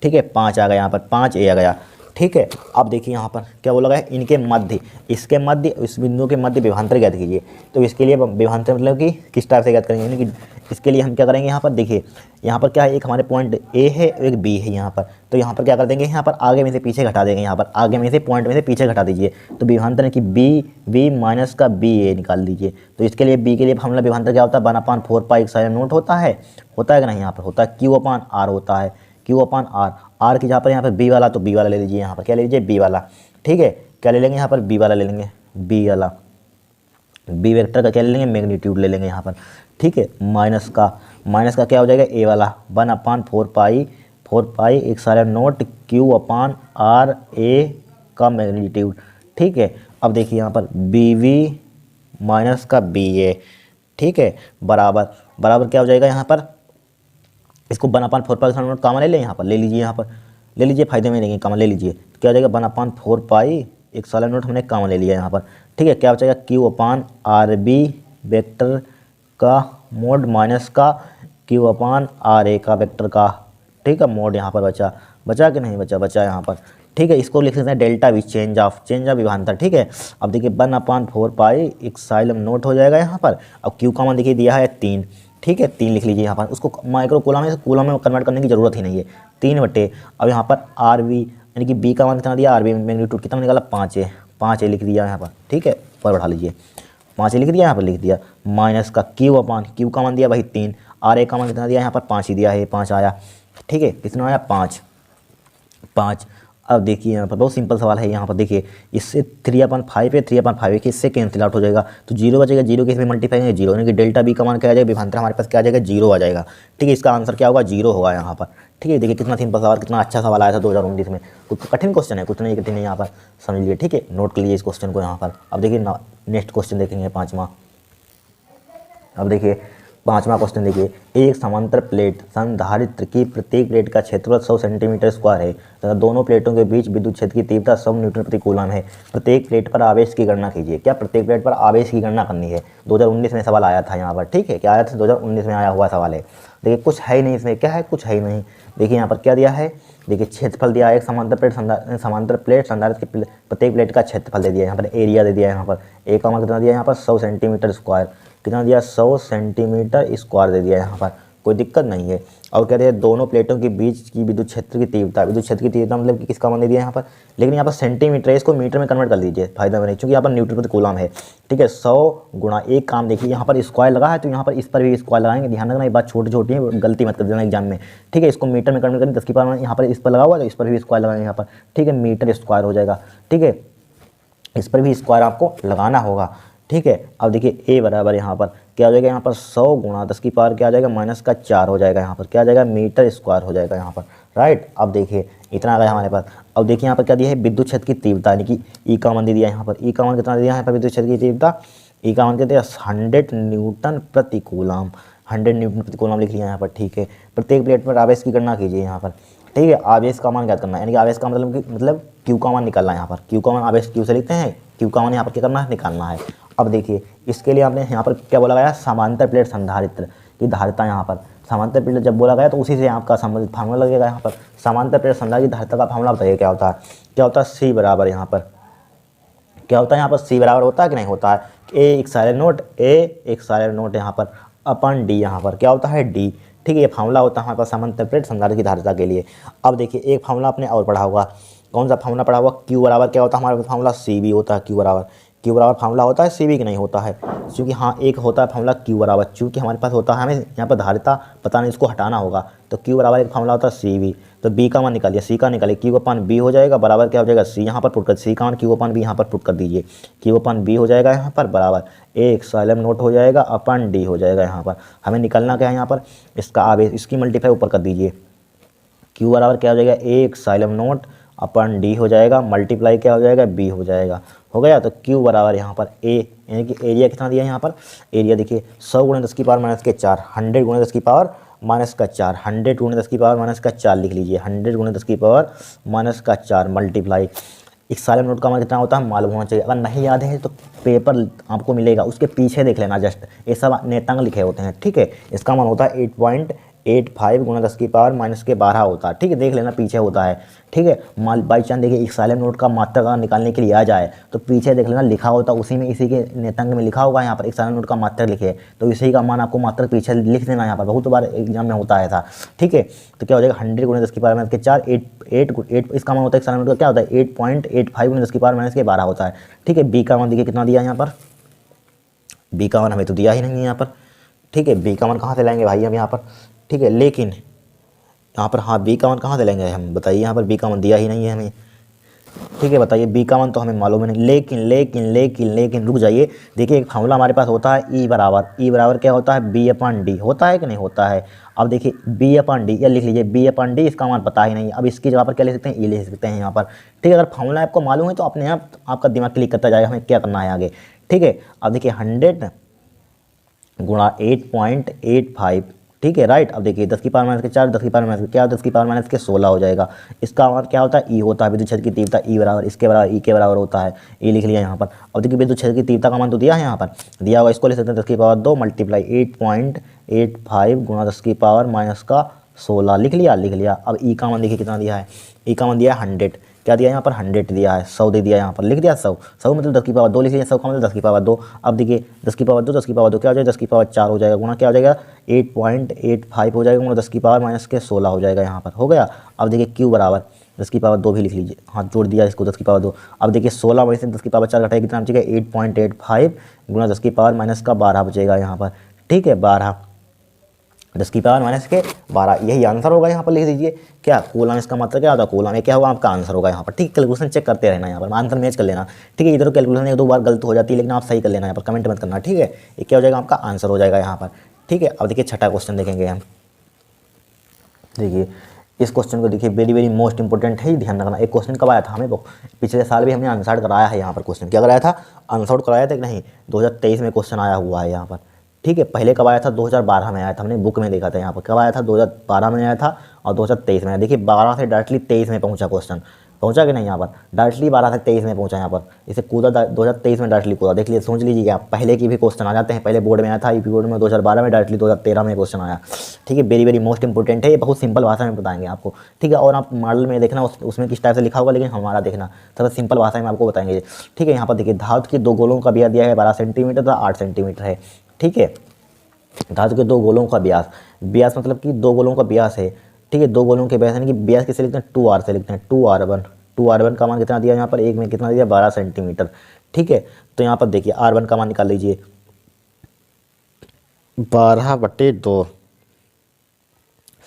ठीक है, 5 आ गया यहाँ पर, 5 ए आ गया। ठीक है, अब देखिए यहाँ पर क्या बोला गया, इनके मध्य, इसके मध्य, इस बिंदु के मध्य विभवांतर ज्ञात कीजिए। तो इसके लिए विभवांतर मतलब कि किस टाइप से ज्ञात करेंगे, यानी कि इसके लिए हम क्या करेंगे, यहाँ पर देखिए यहाँ पर क्या है, एक हमारे पॉइंट ए है एक बी है यहाँ पर, तो यहाँ पर क्या कर देंगे, यहाँ पर आगे में से पीछे घटा देंगे, यहाँ पर आगे में से पॉइंट में से पीछे घटा दीजिए। तो विभवांतर की बी माइनस का बी ए निकाल दीजिए। तो इसके लिए बी के लिए फॉर्मूला विभवांतर क्या होता है, 1/4 पाई एप्सिलॉन नॉट होता है कि नहीं, यहाँ पर होता है Q/R होता है, Q/R। आर की जहाँ पर यहाँ पर बी वाला, तो बी वाला ले लीजिए, यहाँ पर क्या ले लीजिए, बी वाला। ठीक है, क्या ले लेंगे यहाँ पर, बी वाला ले लेंगे, बी वाला, बी वेक्टर का क्या ले लेंगे, मैग्नीट्यूड ले लेंगे यहाँ पर। ठीक है, माइनस का क्या हो जाएगा, ए वाला 1/4 पाई एप्सिलॉन नॉट Q/R ए का मैग्नीट्यूड। ठीक है, अब देखिए यहाँ पर बी वी माइनस का बी ए। ठीक है, बराबर क्या हो जाएगा, यहाँ पर इसको 1/4 पाई एप्सिलॉन नॉट कॉमन ले लें, यहाँ पर ले लीजिए, यहाँ पर ले लीजिए, फायदे में नहीं कॉमन ले लीजिए, तो क्या हो जाएगा 1/4 पाई एप्सिलॉन नॉट हमने कॉमन ले लिया यहाँ पर। ठीक है, क्या बचेगा, Q/R बी वेक्टर का मोड माइनस का Q/R ए का वेक्टर का, ठीक है, मोड यहाँ पर बचा कि नहीं बचा यहाँ पर। ठीक है, इसको लिख सकते हैं डेल्टा वी, चेंज ऑफ विभवांतर। ठीक है, अब देखिए 1/4 पाई एप्सिलॉन नॉट हो जाएगा यहाँ पर। अब Q का मान देखिए दिया है 3, ठीक है, 3 लिख लीजिए यहाँ पर, उसको माइक्रो कूलम में कन्वर्ट करने की जरूरत ही नहीं है, 3/, अब यहाँ पर आर वी यानी कि बी का मान कितना दिया, आर बी मैग्नीट्यूड कितना निकाला, 5 है लिख दिया यहाँ पर। ठीक है, ऊपर बढ़ा लीजिए, 5 लिख दिया यहाँ पर, लिख दिया माइनस का Q का मान दिया भाई 3, आर ए का मान कितना दिया यहाँ पर, 5 ही दिया है, 5 आया। ठीक है, कितना आया, 5। अब देखिए यहाँ पर बहुत सिंपल सवाल है, यहाँ पर देखिए इससे 3/5 है, 3/5 है कि इससे कैंसिल आउट हो जाएगा, तो 0 बचेगा, 0 के इसमें मल्टीप्लाई करेंगे 0, यानी कि डेल्टा बी का मान क्या आ जाएगा, विभवांतर हमारे पास क्या आ जाएगा, 0 आ जाएगा। ठीक है, इसका आंसर क्या होगा, 0 होगा यहाँ पर। ठीक है, देखिए कितना सिंपल सवाल, कितना अच्छा सवाल आया था 2019 में। कुछ कठिन क्वेश्चन है, कुछ नहीं कठिन है, यहाँ पर समझ लीजिए। ठीक है, नोट कर लीजिए इस क्वेश्चन को यहाँ पर। अब देखिए नेक्स्ट क्वेश्चन देखेंगे 5वां। अब देखिए 5वां क्वेश्चन देखिए, एक समांतर प्लेट संधारित्र की प्रत्येक प्लेट का क्षेत्रफल 100 सेंटीमीटर स्क्वायर है तथा दोनों प्लेटों के बीच विद्युत क्षेत्र की तीव्रता 100 न्यूटन प्रति कूलम है। प्रत्येक प्लेट पर आवेश की गणना कीजिए। क्या प्रत्येक प्लेट पर आवेश की गणना करनी है, 2019 में सवाल आया था यहाँ पर। ठीक है, क्या आया था, 2019 में आया हुआ सवाल है। देखिए कुछ है ही नहीं इसमें, क्या है, कुछ है ही नहीं। देखिए यहाँ पर क्या दिया है, देखिए क्षेत्रफल दिया है, एक समांतर प्लेट संधारित्र की प्रत्येक प्लेट का क्षेत्रफल दे दिया, यहाँ पर एरिया दे दिया है, यहाँ पर ए का मान कितना दिया, यहाँ पर 100 सेंटीमीटर स्क्वायर, कितना दिया, 100 सेंटीमीटर स्क्वायर दे दिया यहाँ पर, कोई दिक्कत नहीं है। और कह रहे हैं दोनों प्लेटों के बीच की विद्युत क्षेत्र की तीव्रता, मतलब कि किसका मान दे दिया यहाँ पर, लेकिन यहाँ पर सेंटीमीटर है, इसको मीटर में कन्वर्ट कर लीजिए, फायदा में नहीं, क्योंकि यहाँ पर न्यूटन प्रति कूलम है। ठीक है, 100 गुणा एक काम देखिए, यहाँ पर स्क्वायर लगा है तो यहाँ पर इस पर भी स्क्वायर लगाएंगे, ध्यान रखना, ये बात छोटी है, गलती मत कर देना एग्जाम में। ठीक है, इसको मीटर में कन्वर्ट करें, 10 की पावर यहाँ पर इस पर लगा हुआ है तो इस पर भी स्क्वायर लगाएंगे यहाँ पर। ठीक है, मीटर स्क्वायर हो जाएगा। ठीक है, इस पर भी स्क्वायर आपको लगाना होगा। ठीक है, अब देखिए ए बराबर यहाँ पर क्या हो जाएगा, यहाँ पर 100 गुणा 10 की पावर क्या आ जाएगा, -4 हो जाएगा, यहाँ पर क्या आ जाएगा, मीटर स्क्वायर हो जाएगा यहाँ पर। राइट, अब देखिए इतना आ गया हमारे पास। अब देखिए यहाँ पर क्या दिया है, विद्युत क्षेत्र की तीव्रता, यानी कि ई का मान दे दिया यहाँ पर, ई का मान कितना दिया यहाँ पर, विद्युत क्षेत्र की तीव्रता, ई का मान क्या दिया, 100 न्यूटन प्रति कूलम, 100 न्यूटन प्रति कूलम लिख लिया यहाँ पर। ठीक है, प्रत्येक प्लेट पर आवेश की गणना कीजिए यहाँ पर। ठीक है, आवेश का मान क्या करना है, यानी कि आवेश का मतलब Q का मान निकालना है यहाँ पर। Q का मान आवेश Q से लिखते हैं, Q का मान यहाँ पर क्या करना है, निकालना है। अब देखिए इसके लिए आपने यहाँ पर क्या बोला गया, समांतर प्लेट संधारित्र की धारिता, यहाँ पर समांतर प्लेट जब बोला गया तो उसी से आपका संबंधित फार्मूला लगेगा यहाँ पर। समांतर प्लेट संधारित्र की धारिता का फार्मूला बताइए क्या होता है, C बराबर यहाँ पर क्या होता है, यहाँ पर C बराबर होता है कि नहीं होता है, ए एप्सिलॉन नॉट यहाँ पर अपन डी, यहाँ पर क्या होता है, डी। ठीक है, ये फार्मूला होता है हमारे पास समांतर प्लेट संधारित्र की धारिता के लिए। अब देखिए एक फार्मूला आपने और पढ़ा होगा, कौन सा फार्मूला पढ़ा हुआ, Q बराबर क्या होता है हमारे पास फार्मूला, CB होता है। Q बराबर फार्मूला होता है, CB की नहीं होता है, क्योंकि हाँ एक होता है फार्मूला Q बराबर, चूँकि हमारे पास होता है, हमें यहाँ पर धारिता पता नहीं, इसको हटाना होगा, तो Q बराबर एक फार्मूला होता है CB। तो B का मान निकालिए, C का निकालिए, Q/B हो जाएगा, बराबर क्या हो जाएगा, C यहाँ पर पुट कर, C का मान Q/B यहाँ पर पुट कर दीजिए, Q/B हो जाएगा यहाँ पर, बराबर ए एप्सिलॉन नॉट हो जाएगा अपन डी हो जाएगा यहाँ पर। हमें निकालना क्या है यहाँ पर, इसका आवेश, इसकी मल्टीप्लाई ऊपर कर दीजिए, Q बराबर क्या हो जाएगा, A epsilon not upon D हो जाएगा, मल्टीप्लाई क्या हो जाएगा, B हो जाएगा, हो गया। तो Q बराबर यहाँ पर A, यानी कि एरिया कितना दिया है यहाँ पर, एरिया देखिए 100 गुणा 10 की पावर -4, 100 गुणा 10 की पावर -4, 100 गुणा 10 की पावर -4 लिख लीजिए, 100 गुणा 10 की पावर -4 मल्टीप्लाई एप्सिलॉन नॉट का मान कितना होता है मालूम होना चाहिए। अगर नहीं याद है तो पेपर आपको मिलेगा, उसके पीछे देख लेना, जस्ट ये सब नेतांग लिखे होते हैं। ठीक है, इसका मान होता है 85 गुणा 10 की पावर माइनस के 12 होता है। ठीक है, देख लेना पीछे होता है। ठीक है, बाई चांस देखिए एक साइलेंट नोट का मात्रक अगर निकालने के लिए आ जाए तो पीछे देख लेना लिखा होता उसी में, इसी के नेतांक में लिखा होगा यहाँ पर एक साइलेंट नोट का मात्रक लिखे, तो इसी का मान आपको मात्रक पीछे लिख देना। यहाँ पर बहुत बार एग्जाम में होता है था। ठीक है, तो क्या हो जाएगा 100 गुणा 10 की पावर माइनस के 4, 8 इसका मान होता है एक साइलेंट नोट का क्या होता है 8.85 गुणा 10 की पावर माइनस के 12 होता है। ठीक है, बी का मान देखिए कितना दिया यहाँ पर, बी का मान हमें तो दिया ही नहीं है यहाँ पर। ठीक है, बी का मान कहाँ से लाएंगे भाई हम यहाँ पर। ठीक है, लेकिन यहाँ पर हाँ बी का मान कहाँ से लेंगे हम, बताइए। यहाँ पर बी का मान दिया ही नहीं है हमें। ठीक है, बताइए, बी का मान तो हमें मालूम है नहीं। लेकिन लेकिन लेकिन लेकिन रुक जाइए, देखिए एक फार्मूला हमारे पास होता है ई बराबर क्या होता है बी अपॉन डी, होता है कि नहीं होता है। अब देखिए बी अपॉन डी, या लिख लीजिए बी अपॉन डी, इसका मान पता ही नहीं। अब इसकी जगह पर क्या लिख सकते हैं, ई लिख सकते हैं यहाँ पर। ठीक है, अगर फार्मूला आपको मालूम है तो अपने आप आपका दिमाग क्लिक करता जाएगा हमें क्या करना है आगे। ठीक है, अब देखिए 100 गुणा 8.85। ठीक है, राइट। अब देखिए 10 की पावर माइनस के 4, 10 की पावर माइनस के क्या, 10 की पावर माइनस के 16 हो जाएगा। इसका मान क्या होता है ई होता है, विद्युत क्षेत्र की तीव्रता ई बराबर इसके बराबर, ई के बराबर होता है, ई लिख लिया यहाँ पर। अब देखिए विद्युत क्षेत्र की तीव्रता का मान तो दिया है यहाँ पर, दिया हुआ, इसको ले सकते हैं 10 की पावर 2 मल्टीप्लाई 8.85 गुणा 10 की पावर माइनस का 16, लिख लिया। अब ई का मान देखिए कितना दिया है, ई का मान दिया है 100, क्या दिया यहाँ पर 100 दिया है, 100 दे दिया यहाँ पर, लिख दिया 100 मतलब 10 की पावर 2 लिख लिया, 100 का मतलब 10 की पावर 2। अब देखिए 10 की पावर 2 10 की पावर 2 क्या हो जाएगा 10 की पावर 4 हो जाएगा, गुणा क्या हो जाएगा 8.85 हो जाएगा, गुणा 10 की पावर माइनस के 16 हो जाएगा यहाँ पर, हो गया। अब देखिए क्यू बराबर 10 की पावर 2 भी लिख लीजिए, हाँ जोड़ दिया इसको 10 की पावर 2। अब देखिए 16 में से 10 की पावर 4 घटाएगा कितना बचेगा 8.85 गुणा 10 की पावर माइनस का 12 बचेगा यहाँ पर। ठीक है, 12 10 की पावर माइनस के 12, यही आंसर होगा यहाँ पर, लिख दीजिए। क्या कूलम, इसका मतलब क्या होता है कूलम में, क्या होगा आपका आंसर होगा यहाँ पर। ठीक है, कैलकुलेशन चेक करते रहना यहाँ पर, आंसर मैच कर लेना। ठीक है, इधर कैलकुलेशन एक दो बार गलत हो जाती है लेकिन आप सही कर लेना यहाँ पर, कमेंट मत करना। ठीक है, ये क्या हो जाएगा आपका आंसर हो जाएगा यहाँ पर। ठीक है, अब देखिए छठा क्वेश्चन देखेंगे हम। देखिए इस क्वेश्चन को देखिए वेरी मोस्ट इंपॉर्टेंट है, ध्यान रखना। एक क्वेश्चन कब आया था हमें, पिछले साल भी हमने आंसर कराया है यहाँ पर। क्वेश्चन क्या कराया था, आंसर कराया था कि नहीं, 2023 में क्वेश्चन आया हुआ है यहाँ पर। ठीक है, पहले कब आया था 2012 में आया था, हमने बुक में देखा था यहाँ पर। कब आया था 2012 में आया था और 2023 में आया। देखिए 12 से डायरेक्टली 23 में पहुंचा क्वेश्चन, पहुंचा कि नहीं यहाँ पर, डायरेक्टली 12 से 23 में पहुंचा यहाँ पर। इसे कूदा 2023 में डायरेक्टली कूदा, देख लीजिए, सोच लीजिए आप, पहले की भी क्वेश्चन आ जाते हैं। पहले बोर्ड में आया था यूपी बोर्ड में 2012 में, डायरेक्टली 2013 में क्वेश्चन आया। ठीक है, वेरी मोस्ट इंपॉर्टेंट है, ये बहुत सिंपल भाषा में बताएंगे आपको। ठीक है, और आप मॉडल में देखना उसमें किस टाइप से लिखा होगा, लेकिन हमारा देखना सबसे सिंपल भाषा में आपको बताएंगे। ठीक है, यहाँ पर देखिए धातु के दो गोलों का व्यास दिया है 12 सेंटीमीटर तथा 8 सेंटीमीटर है। ठीक है, धातु के दो गोलों का व्यास मतलब कि दो गोलों का व्यास है। ठीक है, दो गोलों के व्यास यानी कि व्यास किसे लिखते हैं 2r से लिखते हैं, 2r1 का मान कितना दिया यहाँ पर, एक में कितना दिया 12 सेंटीमीटर। ठीक है, तो यहाँ पर देखिए r1 का मान निकाल लीजिए 12/2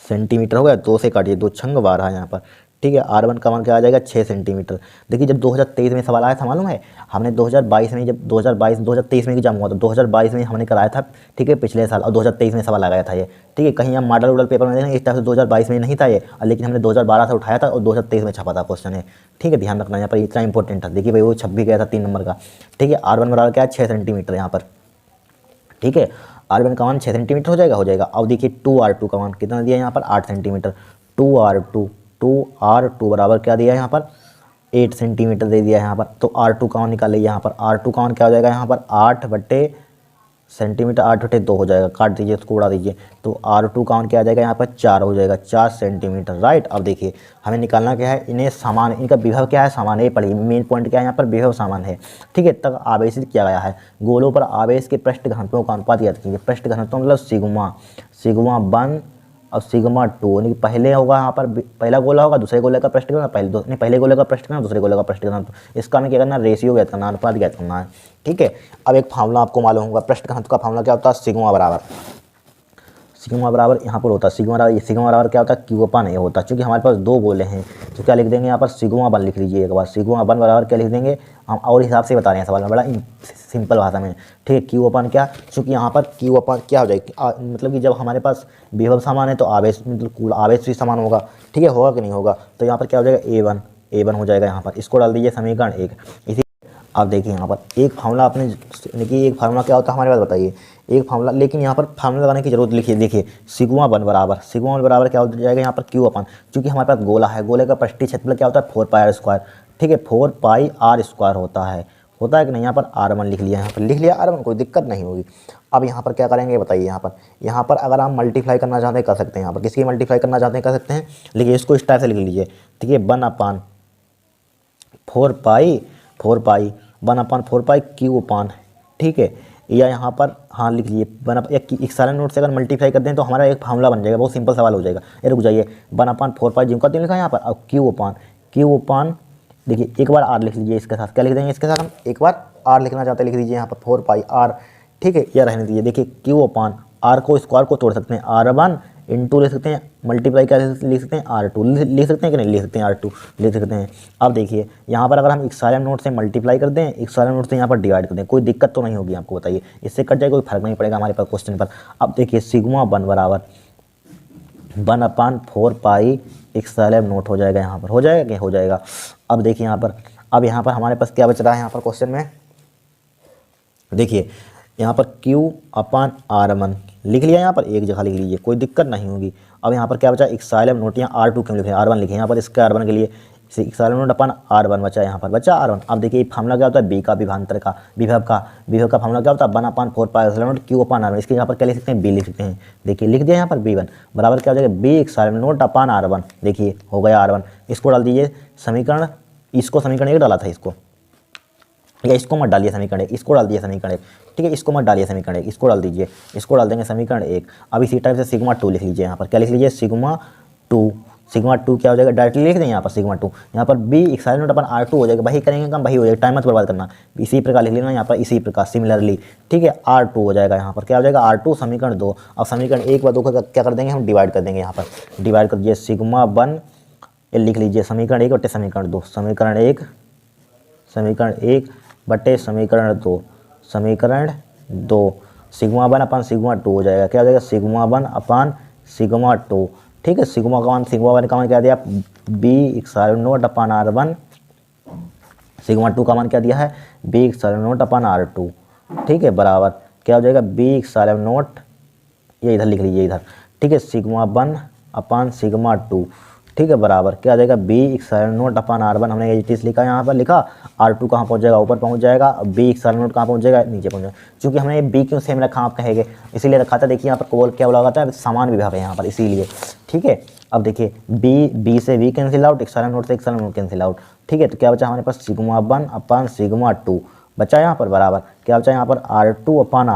सेंटीमीटर हो गया, 2 से काटिए 2 छंग 12 यहाँ पर। ठीक है, r1 का मान क्या आ जाएगा 6 सेंटीमीटर। देखिए जब 2023 में सवाल आया था मालूम है, हमने 2022 में, जब 2023 में एग्जाम हुआ था, 2022 में हमने कराया था। ठीक है, पिछले साल, और 2023 में सवाल आ गया था ये। ठीक है, कहीं हम मॉडल पेपर में देखेंगे इस टाइप से 2022 में नहीं था ये, लेकिन हमने 2012 से उठाया था और 2023 में छपा था क्वेश्चन है। ठीक है, ध्यान रखना यहाँ पर, इतना इंपॉर्टेंट था। देखिए भाई वो छप भी गया था 3 नंबर का। ठीक है, r1 बराबर क्या है 6 सेंटीमीटर यहाँ पर। ठीक है, r1 का मान 6 सेंटीमीटर हो जाएगा। अब देखिए 2r2 का मान कितना दिया यहाँ पर 8 सेंटीमीटर। 2r2 बराबर क्या दिया यहाँ पर 8 सेंटीमीटर दे दिया यहाँ पर। तो r2 का मान निकालिए यहाँ पर, r2 का मान क्या हो जाएगा यहाँ पर 8/2 हो जाएगा, काट दीजिए उसको, उड़ा दीजिए। तो r2 का मान क्या आ जाएगा यहाँ पर 4 हो जाएगा, 4 सेंटीमीटर, राइट। अब देखिए हमें निकालना क्या है, इन्हें समान, इनका विभव क्या है समान है, पढ़िए मेन पॉइंट क्या है यहाँ पर, विभव समान है। ठीक है, तक आवेशित किया गया है गोलों पर आवेश के पृष्ठ घनत्वों का अनुपात याद कीजिए। पृष्ठ घनत्व मतलब सिग्मा 1 और सिग्मा 2, यानी कि पहले होगा यहाँ पर, पहला गोला होगा दूसरे गोले का पृष्ठ घनत्व, पहले गोले का पृष्ठ घनत्व दूसरे गोले का पृष्ठ घनत्व। इसका हमें क्या करना है, रेशियो ज्ञात करना, अनुपात ज्ञात करना है। ठीक है, अब एक फार्मूला आपको मालूम होगा, पृष्ठ घनत्व का फार्मूला क्या होता है, सिग्मा बराबर यहाँ पर होता है, सिग्मा बराबर क्या होता है Q/A ये होता है। चूँकि हमारे पास दो गोले हैं तो क्या लिख देंगे यहाँ पर सिग्मा 1 लिख लीजिए एक बार, सिग्मा 1 बराबर क्या लिख देंगे हम, और हिसाब से बता रहे हैं सवाल में, बड़ा सिंपल भाषा में। ठीक है, Q/A क्या, चूँकि यहाँ पर Q/A क्या हो जाएगा, मतलब कि जब हमारे पास विभव समान है तो आवेश मतलब कुल आवेश भी समान होगा। ठीक है, होगा कि नहीं होगा, तो यहाँ पर क्या हो जाएगा A1 हो जाएगा यहाँ पर। इसको डाल दीजिए समीकरण 1। इसी आप देखिए यहाँ पर एक फार्मूला आपने, यानी कि एक फार्मूला क्या होता है हमारे पास बताइए, एक फार्मूला, लेकिन यहाँ पर फार्मूला लगाने की जरूरत लिखिए। देखिए सिग्मा 1 बराबर क्या हो जाएगा यहाँ पर Q/, चूँकि हमारे पास गोला है, गोले का पृष्ठीय क्षेत्रफल क्या होता है 4πr²। ठीक है, 4πr² होता है, होता है कि नहीं। यहाँ पर R1 लिख लिया, यहाँ पर लिख लिया R1, कोई दिक्कत नहीं होगी। अब यहाँ पर क्या करेंगे बताइए। यहाँ पर अगर हम मल्टीप्लाई करना चाहते हैं कर सकते हैं, यहाँ पर किसकी मल्टीप्लाई करना चाहते हैं कर सकते हैं। लिखिए इसको इस टाइप से लिख लीजिए, ठीक है, 1/4 पाई क्यू अपान, ठीक है, या यहाँ पर हाँ लिख लीजिए एक सारे नोट से अगर मल्टीप्लाई कर दें तो हमारा एक फार्मूला बन जाएगा, बहुत सिंपल सवाल हो जाएगा। ये रुक जाइए, 1/4 जिनका तीन लिखा है यहाँ पर। अब क्यू अपान देखिए एक बार R लिख लीजिए, इसके साथ क्या लिख देंगे, इसके साथ हम एक बार R लिखना चाहते हैं, लिख दीजिए यहाँ पर 4πr, ठीक है, यह रहने दीजिए। देखिए क्यू अपान R को स्क्वायर को तोड़ सकते हैं, R1 इंटू लिख सकते हैं, मल्टीप्लाई क्या लिख सकते हैं, R2 लिख सकते हैं कि नहीं लिख सकते हैं, R2 लिख सकते हैं। अब देखिए यहाँ पर अगर हम इक्साइलम नोट से मल्टीप्लाई कर दें, इक्साइलम नोट से यहाँ पर डिवाइड कर दें, कोई दिक्कत तो नहीं होगी आपको, बताइए, इससे कट जाए कोई फर्क नहीं पड़ेगा हमारे पास क्वेश्चन पर। अब देखिए सिग्मा 1 बराबर 1/4 इक्साइलम नोट हो जाएगा, यहाँ पर हो जाएगा क्या, हो जाएगा। अब देखिए यहाँ पर हमारे पास क्या बच रहा है यहाँ पर क्वेश्चन में, देखिए यहाँ पर Q/R1 लिख लिया, यहाँ पर एक जगह लिख लीजिए, कोई दिक्कत नहीं होगी। अब यहाँ पर क्या बचा, इक्साइलम नोट, यहाँ R2 क्यों लिखे, R1 लिखे, यहाँ पर इसके R1 के लिए इक्साइलम नोट अपन R1 बचा, यहाँ पर बचा R1। अब देखिए फार्मूला क्या होता है, बी का विभवांतर का विभव का फार्मूला क्या होता है, 1/4 इक्साइलम नोट Q/R1। इसके यहाँ पर क्या लिख सकते हैं, बी लिख सकते हैं। देखिए लिख दिया यहाँ पर B1 बराबर क्या हो जाएगा, बी इक्साइलम नोट अपन R1। देखिए हो गया R1, इसको डाल दीजिए समीकरण, इसको समीकरण एक डाला था, इसको या इसको मत डालिए समीकरण एक, इसको डाल दिया समीकरण एक, ठीक है, इसको मत डालिए समीकरण एक, इसको डाल दीजिए, इसको डाल देंगे समीकरण एक। अब इसी टाइप से सिग्मा 2 लिख लीजिए, यहाँ पर क्या लिख लीजिए, सिग्मा 2 क्या हो जाएगा, डायरेक्टली लिख दें यहाँ पर सिग्मा 2, यहाँ पर बी इक्साइलम नोट अपन R2 हो जाएगा, वही करेंगे कम वही हो जाएगा, टाइम मत बर्बाद करना, इसी प्रकार लिख लेना यहाँ पर, इसी प्रकार सिमिलरली, ठीक है, R2 हो जाएगा, यहाँ पर क्या हो जाएगा R2 समीकरण 2। अब समीकरण 1 व 2 का क्या कर देंगे हम, डिवाइड कर देंगे, यहाँ पर डिवाइड कर दीजिए, सिग्मा 1 लिख लीजिए समीकरण 1 बटे समीकरण 2, समीकरण 1 बटे समीकरण 2 सिग्मा 1 अपन सिग्मा 2 हो जाएगा, क्या हो जाएगा, सिग्मा 1 अपन सिग्मा 2, ठीक है, सिग्मा 1 का मान क्या दिया, बी इक्साइलम नोट अपन R1, सिग्मा 2 का मान क्या दिया है, बी इक्साइलम नोट अपन R2, ठीक है, बराबर क्या हो जाएगा, बी इक्साइलम नोट, ये इधर लिख लीजिए इधर, ठीक है, सिग्मा 1 अपन सिग्मा 2, ठीक है, बराबर क्या आ जाएगा, बी इक्साइलम नोट अपन R1, हमने ये चीज़ लिखा, यहाँ पर लिखा, R2 कहाँ पहुँच जाएगा, ऊपर पहुँच जाएगा, बी इक्साइलम नोट कहाँ पहुँच जाएगा, नीचे पहुँच जाएगा। क्योंकि हमने ये बी क्यों सेम रखा आप कहेंगे, इसीलिए रखा था, देखिए यहाँ पर कोल क्या बोला जाता है, समान विभव है यहाँ पर, इसीलिए, ठीक है। अब देखिए बी से बी कैंसिल आउट, इक्साइलम नोट से इक्साइलम नोट कैंसिल आउट, ठीक है, तो क्या बचा हमारे पास, सिग्मा 1 अपन सिग्मा 2 बचा यहाँ पर, बराबर क्या बचा यहाँ पर, R2 अपन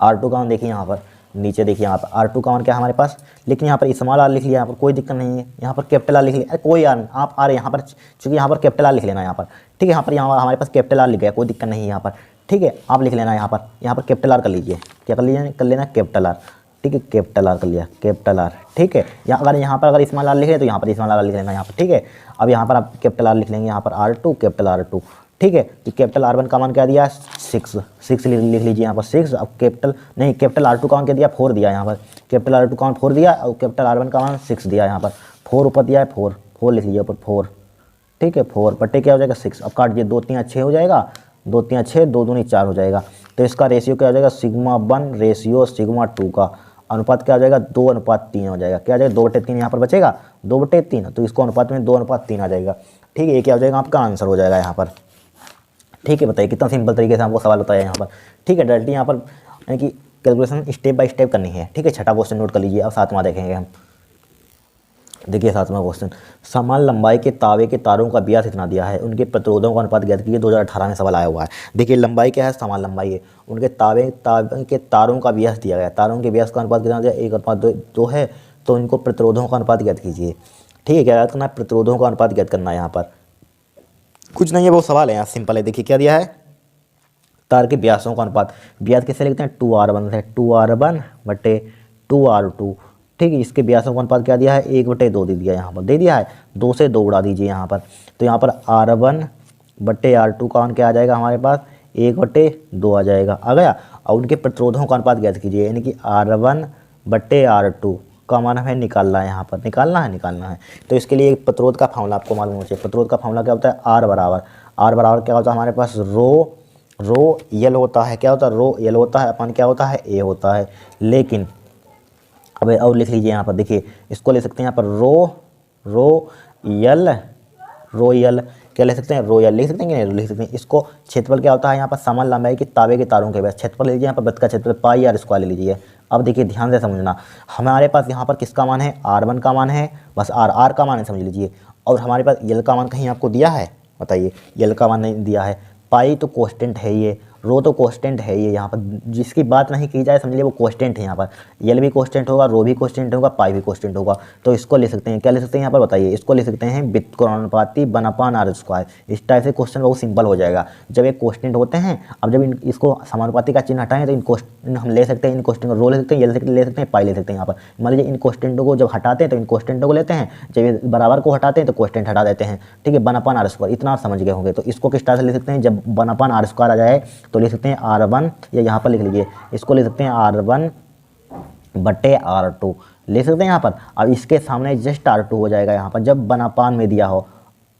R2 का मान देखिए यहाँ पर नीचे, देखिए यहाँ पर R2 का मान क्या है हमारे पास, लेकिन यहाँ पर स्मॉल r लिख लिया, यहाँ पर कोई दिक्कत नहीं है, यहाँ पर कैपिटल R लिख लिया, कोई R आप R यहाँ पर, चूँकि यहाँ पर कैपिटल R लिख लेना यहाँ पर, ठीक है, यहाँ हमारे पास कैपिटल R लिख गया, कोई दिक्कत नहीं है यहाँ पर, ठीक है, आप लिख लेना यहाँ पर कैपिटल R कर लीजिए, क्या कर लेना कैपिटल R, ठीक है, कैपिटल R कर लिया, कैपिटल R, ठीक है, यहाँ पर अगर स्मॉल r लिख लें तो यहाँ पर स्मॉल r लिख लेना यहाँ पर, ठीक है। अब यहाँ पर आप कैपिटल R लिख लेंगे, यहाँ पर R2 कैपिटल R2, ठीक है, तो कैपिटल R1 का मान क्या दिया, 6 लिख लीजिए यहाँ पर 6। अब कैपिटल R2 का मान क्या दिया, 4 दिया, यहाँ पर कैपिटल R2 का मान 4 दिया, और कैपिटल R1 का मान 6 दिया, यहाँ पर 4 ऊपर दिया है, 4 लिख लीजिए ऊपर 4, ठीक है, 4 बटे क्या हो जाएगा 6। अब काट दिए, 2 3 6 हो जाएगा, 2 3 6, 2 दूनी 4 हो जाएगा। तो इसका रेशियो क्या हो जाएगा, सिग्मा 1 रेशियो सिग्मा 2 का अनुपात क्या हो जाएगा, 2:3 हो जाएगा, क्या हो जाएगा 2/3 यहाँ पर बचेगा, 2/3, तो इसको अनुपात में 2:3 आ जाएगा, ठीक है, ये क्या हो जाएगा आपका आंसर हो जाएगा यहाँ पर, ठीक है। बताइए कितना सिंपल तरीके से आपको सवाल बताया यहाँ पर, ठीक है, डायरेक्टली यहाँ पर यानी कि कैलकुलेशन स्टेप बाय स्टेप करनी है, ठीक है। छठा क्वेश्चन नोट कर लीजिए, अब सातवां देखेंगे हम। देखिए सातवां क्वेश्चन, समान लंबाई के तावे के तारों का व्यास इतना दिया है, उनके प्रतिरोधों का अनुपात ज्ञात कीजिए। 2018 में सवाल आया हुआ है। देखिए लंबाई क्या है, समान लंबाई है, उनके तावे के तारों का व्यास दिया गया, तारों के व्यास का अनुपात कितना दिया, 1:2 है, तो इनको प्रतिरोधों का अनुपात ज्ञात कीजिए, ठीक है। क्या याद करना है, प्रतिरोधों का अनुपात ज्ञात करना है, यहाँ पर कुछ नहीं है, वो सवाल है यहाँ सिंपल है। देखिए क्या दिया है, तार के व्यासों का अनुपात, व्यास कैसे लिखते हैं, 2r1 है, 2r1 बटे 2r2, ठीक है। इसके व्यासों का अनुपात क्या दिया है, 1/2 दे दिया, यहाँ पर दे दिया है, 2 से 2 उड़ा दीजिए यहाँ पर, तो यहाँ पर r1 बटे r2 का मान क्या आ जाएगा हमारे पास, 1/2 आ जाएगा, आ गया। और उनके प्रतिरोधों का अनुपात ज्ञात कीजिए, यानी कि r1 बटे r2 का मान हमें निकालना है, यहाँ पर निकालना है। तो इसके लिए प्रतिरोध का फार्मूला आपको मालूम होना चाहिए। प्रतिरोध का फार्मूला क्या होता है, R बराबर क्या होता है हमारे पास, रो यल होता है, क्या होता है, रो यल होता है, अपन क्या होता है, ए होता है। लेकिन अब और लिख लीजिए यहाँ पर, देखिए इसको ले सकते हैं यहाँ पर रो यल रोयल, क्या लिख सकते हैं, रोयल लिख सकते हैं कि नहीं लिख सकते हैं। इसको क्षेत्रफल क्या होता है यहाँ पर, समान लंबाई की तावे के तारों के बीच क्षेत्रफल लीजिए, यहाँ पर वृत्त का क्षेत्रफल पाई आर स्क्वायर ले लीजिए। अब देखिए ध्यान से समझना, हमारे पास यहाँ पर किसका मान है, R1 का मान है, बस आर का मान है समझ लीजिए। और हमारे पास यल का मान कहीं आपको दिया है, बताइए, यल का मान नहीं दिया है। पाई तो कांस्टेंट है ये, रो तो कांस्टेंट है ये, यहाँ पर जिसकी बात नहीं की जाए समझ लीजिए वो कांस्टेंट है। यहाँ पर यल भी कांस्टेंट होगा, रो भी कांस्टेंट होगा, पाई भी कांस्टेंट होगा। तो इसको ले सकते हैं, क्या ले सकते हैं यहाँ पर बताइए, इसको ले सकते हैं व्युत्क्रमानुपाती 1/r²। इस टाइप से क्वेश्चन बहुत सिंपल हो जाएगा जब ये कांस्टेंट होते हैं। अब जब इसको समानुपाती का चिन्ह हटाएं तो इन हम ले सकते हैं, इन क्वेश्चन को रो ले सकते हैं, यल ले सकते हैं, पाई ले सकते हैं। यहाँ पर मान लीजिए इन क्वेश्चनों को जब हटाते हैं तो इन क्वेश्चनों को लेते हैं, जब ये बराबर को हटाते हैं तो क्वेश्चन हटा देते हैं, ठीक है, 1/r²। इतना आप समझ गए होंगे। तो इसको किस तरह से ले सकते हैं, जब 1/r² आ जाए तो ले सकते हैं R1, या यहाँ पर लिख लीजिए, इसको ले सकते हैं R1/R2 ले सकते हैं यहाँ पर। अब इसके सामने जस्ट R2 हो जाएगा यहाँ पर, जब 1/, में दिया हो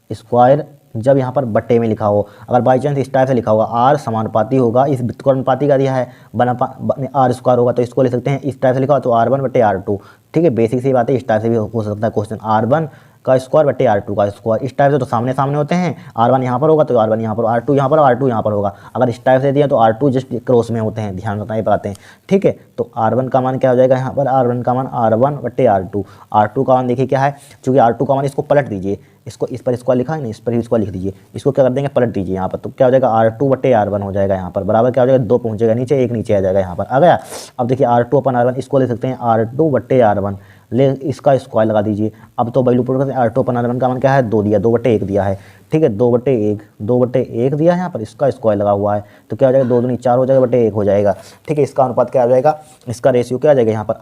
स्क्वायर, जब यहाँ पर बट्टे में लिखा हो। अगर बाई चांस इस टाइप से लिखा होगा, R समानुपाती होगा, इस व्युत्क्रमानुपाती का दिया है, R² होगा, तो इसको ले सकते हैं इस टाइप से लिखा हो तो R1/R2, ठीक है, बेसिक सी बात है। इस टाइप से भी हो सकता है क्वेश्चन, R1 का स्क्वायर बटे R2 का स्क्वायर। इस टाइप से तो सामने सामने होते हैं, R1 यहाँ पर होगा तो R1 यहाँ पर, R2 यहाँ पर, R2 यहाँ पर होगा। अगर इस टाइप से दिया तो R2 जस्ट क्रॉस में होते हैं, ध्यान रखना ये बातें, ठीक है। तो R1 का मान क्या हो जाएगा यहाँ पर, R1 का मान R1/R2। R2 का मान देखिए क्या है, चूँकि R2 का मान, इसको पलट दीजिए, इसको इस पर स्क्वायर लिखा है ना, इस पर इसको लिख दीजिए, इसको क्या कर देंगे, पलट दीजिए यहाँ पर। तो क्या हो जाएगा, R2/R1 हो जाएगा यहाँ पर, बराबर क्या हो जाएगा, 2 पहुँचेगा नीचे, 1 नीचे आ जाएगा यहाँ पर, आ गया। अब देखिए R2/R1, इसको ले सकते हैं R2/R1, ले इसका स्क्वायर लगा दीजिए। अब तो वैल्यू पुट करते हैं, R2/R1 का मान क्या है, 2 दिया, 2/1 दिया है, ठीक है, 2/1 दिया है यहाँ पर, इसका स्क्वायर लगा हुआ है। तो क्या हो जाएगा, 2 दूनी 4 हो जाएगा, 1 हो जाएगा, ठीक है। इसका अनुपात क्या आ जाएगा, इसका रेशियो क्या आ जाएगा यहाँ पर,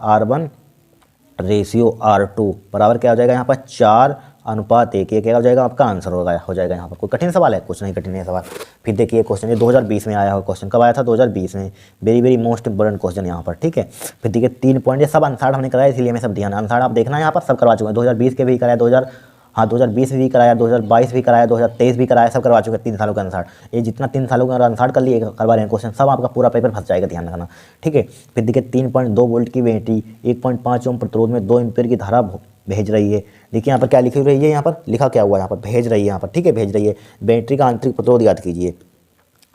R1/R2 बराबर क्या हो जाएगा यहाँ पर, 4:1। ये क्या हो जाएगा, आपका आंसर हो जाएगा यहाँ पर। कोई कठिन सवाल है, कुछ नहीं कठिन है सवाल। फिर देखिए क्वेश्चन, ये 2020 में आया हुआ क्वेश्चन, कब आया था, 2020 में, वेरी मोस्ट इंपोर्टेंट क्वेश्चन यहाँ पर, ठीक है। फिर देखिए 3 पॉइंट, ये सब आंसर हमने कराया, इसलिए मैं सब ध्यान, आंसर आप देखना यहाँ पर सब करवा चुके हैं। 2020 के भी कराया, 2020 भी कराया, 2022 भी कराया, 2023 भी कराया, सब करवा चुके हैं 3 सालों के अनुसार। ये जितना 3 सालों के अनुसार कर लिए करवा रहे हैं क्वेश्चन, सब आपका पूरा पेपर फंस जाएगा, ध्यान रखना, ठीक है। फिर देखिए 3.2 वोल्ट की बैटरी 1.5 ओम प्रतिरोध में 2 एम्पीयर की धारा भेज रही है। देखिए यहाँ पर क्या लिखी रही है, यहाँ पर लिखा क्या हुआ है, यहाँ पर भेज रही है, यहाँ पर, ठीक है, भेज रही है। बैटरी का आंतरिक प्रतिरोध याद कीजिए,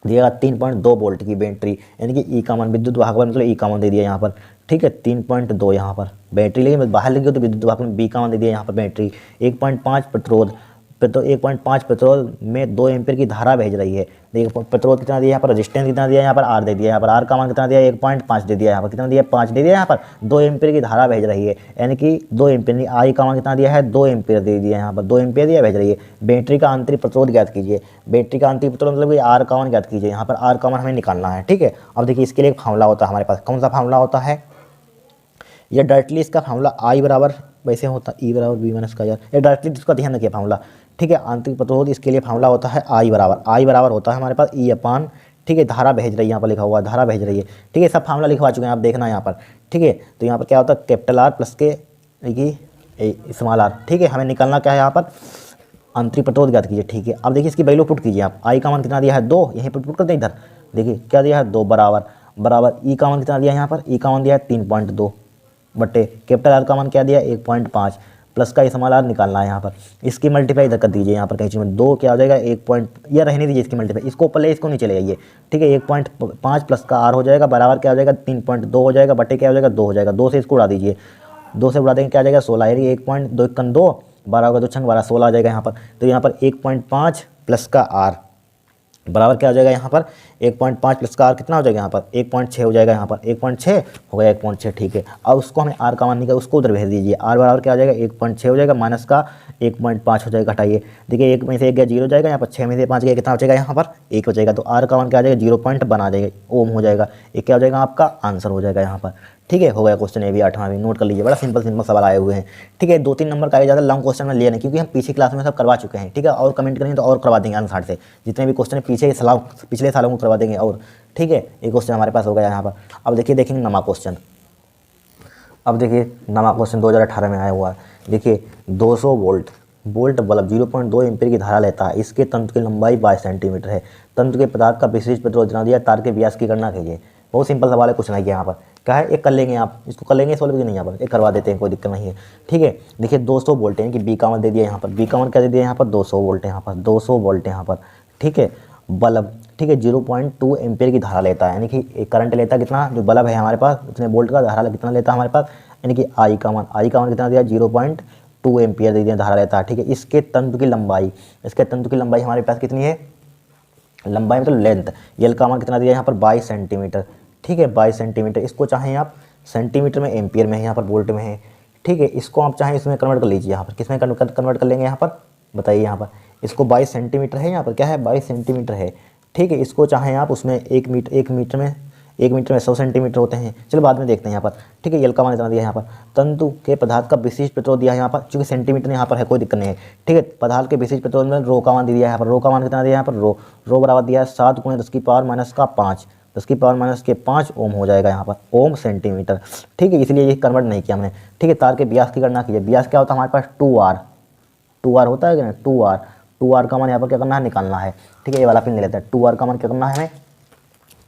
दिएगा 3.2 वोल्ट की बैटरी, यानी कि ई का मान, विद्युत वाहक मतलब ई का मान दे दिया यहाँ पर, ठीक है, 3.2 यहाँ पर बैटरी, लेकिन बाहर लिखिए तो विद्युत वाहक में बी का मान दे दिया यहाँ पर बैटरी। 1.5 प्रतिरोध, 1.5 प्रतिरोध में 2 एम्पीयर की धारा भेज रही है। देखिए प्रतिरोध कितना दिया यहाँ पर, रेजिस्टेंस कितना दिया यहाँ पर, आर दे दिया यहाँ पर, आर का मान कितना दिया, 1.5 दे दिया यहाँ पर, कितना दिया, 5 दे दिया यहाँ पर, 2 एम्पीयर की धारा भेज रही है, यानी कि 2 एम्पीयर, आई का मान कितना दिया है, 2 एम्पीयर दे दिया यहाँ पर, 2 एम्पीयर दिया, भेज रही है। बैटरी का आंतरिक प्रतिरोध ज्ञात कीजिए, बैटरी का आंतरिक प्रतिरोध मतलब कि आर का मान ज्ञात कीजिए, यहाँ पर आर का मान हमें निकालना है, ठीक है। अब देखिए इसके लिए एक फार्मूला होता है हमारे पास, कौन सा फार्मूला होता है, यह डायरेक्टली इसका फार्मूला आई बराबर वैसे होता है, ई बराबर बी माइनस का, यार ये डायरेक्टली इसका ध्यान रखिए फार्मूला, ठीक है। आंतरिक प्रतिरोध, इसके लिए फार्मूला होता है आई बराबर होता है हमारे पास ई अपान, ठीक है, धारा भेज रही है, यहाँ पर लिखा हुआ है धारा भेज रही है, ठीक है। सब फार्मूला लिखवा चुके हैं आप, देखना यहाँ पर, ठीक है। तो यहाँ पर क्या होता है, कैपिटल आर प्लस के स्मॉल आर, ठीक है। हमें निकालना क्या है यहाँ पर, आंतरिक प्रतिरोध ज्ञात कीजिए, ठीक है। अब देखिए इसकी वैल्यू पुट कीजिए आप, आई का मान कितना दिया है, 2, यहीं पर पुट करते हैं इधर, देखिए क्या दिया है, 2 बराबर ई का मान कितना दिया है यहाँ पर, ई का मान दिया है 3.2 बटे कैपिटल आर का मान क्या दिया है 1.5, प्लस का स्मॉल आर निकालना है यहाँ पर। इसकी मल्टीप्लाई इधर कर दीजिए, यहाँ पर कहीं चीज़ में 2 क्या हो जाएगा 1 पॉइंट, यह रहने दीजिए इसकी मल्टीप्लाई, इसको ऊपर ले इसको नीचे ले आइए, ठीक है। 1.5 प्लस का आर हो जाएगा, बराबर क्या हो जाएगा 3.2 हो जाएगा, बटे क्या हो जाएगा 2 हो जाएगा, 2 से इसको उड़ा दीजिए, 2 से उड़ा देंगे क्या आ जाएगा 16, यानी 1.2 1 2 12 होगा, 2 छंग 12, 16 आ जाएगा यहाँ पर। तो यहाँ पर 1.5 प्लस का आर बराबर क्या हो जाएगा यहाँ पर 1.5 प्लस का आर कितना हो जाएगा यहाँ पर 1.6 हो जाएगा, यहाँ पर 1.6 हो गया 1.6, ठीक है। अब उसको हमें आर का मान निकाल, उसको उधर भेज दीजिए, आर बराबर क्या हो जाएगा 1.6 हो जाएगा, माइनस का 1.5 हो जाएगा, हटाइए, देखिए 1 में से 1 गया 0 हो जाएगा, यहाँ पर 6 में से 5 गया कितना हो जाएगा यहाँ पर 1 हो जाएगा। तो आर का मान क्या हो जाएगा 0 बना जाएगा, ओम हो जाएगा, ये क्या हो जाएगा आपका आंसर हो जाएगा यहाँ पर, ठीक है। हो गया क्वेश्चन, ये भी 8वां भी नोट कर लीजिए, बड़ा सिंपल सवाल आए हुए हैं, ठीक है। 2-3 नंबर का ज़्यादा लॉन्ग क्वेश्चन में लिए नहीं, क्योंकि हम पीछे क्लास में सब करवा चुके हैं, ठीक है। और कमेंट करेंगे तो और करवा देंगे आंसर से, जितने भी क्वेश्चन पिछले सालों को करवा देंगे और, ठीक है। ये क्वेश्चन हमारे पास हो गया यहाँ पर। अब देखिए देखेंगे नमा क्वेश्चन, अब देखिए नमा क्वेश्चन 2018 में आया हुआ है। देखिए 200 वोल्ट बल्ब 0.2 एम्पीयर की धारा लेता है, इसके तंतु की लंबाई 22 सेंटीमीटर है, तंतु के पदार्थ का विशिष्ट प्रतिरोध जना दिया, तार के व्यास की गणना कीजिए। बहुत सिंपल सवाल है, कुछ नहीं किया यहाँ पर। क्या है, एक कर लेंगे आप, इसको कर लेंगे सोल्व, नहीं यहाँ पर एक करवा देते हैं, कोई दिक्कत नहीं है। ठीक है, देखिए 200 वोल्ट है कि बी का मान दे दिया यहाँ पर, बी का मान क्या दे दिया यहाँ पर 200 वोल्ट है यहाँ पर, 200 वोल्ट है यहाँ पर। ठीक है, बल्ब, ठीक है 0.2 एम्पियर की धारा लेता है, यानी कि एक करंट लेता है कितना, जो बल्ब है हमारे पास उतने वोल्ट का धारा कितना लेता है हमारे पास, यानी कि आई का मान कितना दिया 0.2 एम्पियर दे दिया धारा लेता है। ठीक है, इसके तंतु की लंबाई, इसके तंतु की लंबाई हमारे पास कितनी है, लंबाई मतलब लेंथ, यल का मान कितना दिया यहाँ पर 22 सेंटीमीटर। ठीक है, 22 सेंटीमीटर, इसको चाहें आप सेंटीमीटर में, एम्पियर में है, यहाँ पर वोल्ट में है। ठीक है, इसको आप चाहें इसमें कन्वर्ट कर लीजिए, यहाँ पर किसमें कन्वर्ट कर लेंगे यहाँ पर बताइए, यहाँ पर इसको 22 सेंटीमीटर है, यहाँ पर क्या है 22 सेंटीमीटर है। ठीक है, इसको चाहें आप उसमें 1 मीटर में 100 सेंटीमीटर होते हैं, चलो बाद में देखते हैं यहाँ पर। ठीक है, यल का मान इतना दिया यहाँ पर, तंतु के पदार्थ का विशिष्ट प्रतिरोध दिया है यहाँ पर, चूंकि सेंटीमीटर यहाँ पर है कोई दिक्कत नहीं है। ठीक है, पदार्थ के विशिष्ट प्रतिरोध में रो का मान दिया है यहाँ पर, रो का मान कितना दिया है यहाँ पर, रो बराबर दिया है 7 × 10 की पावर माइनस का 5, 10 की पावर माइनस के 5 ओम हो जाएगा यहाँ पर, ओम सेंटीमीटर। ठीक है, इसलिए ये कन्वर्ट नहीं किया हमने। ठीक है, तार के व्यास की गणना कीजिए, व्यास क्या होता है हमारे पास 2R होता है कि नहीं, 2R का मान यहाँ पर क्या करना है, निकालना है। ठीक है, ये वाला पिन ले लेते हैं, 2R का मान क्या करना है हमें,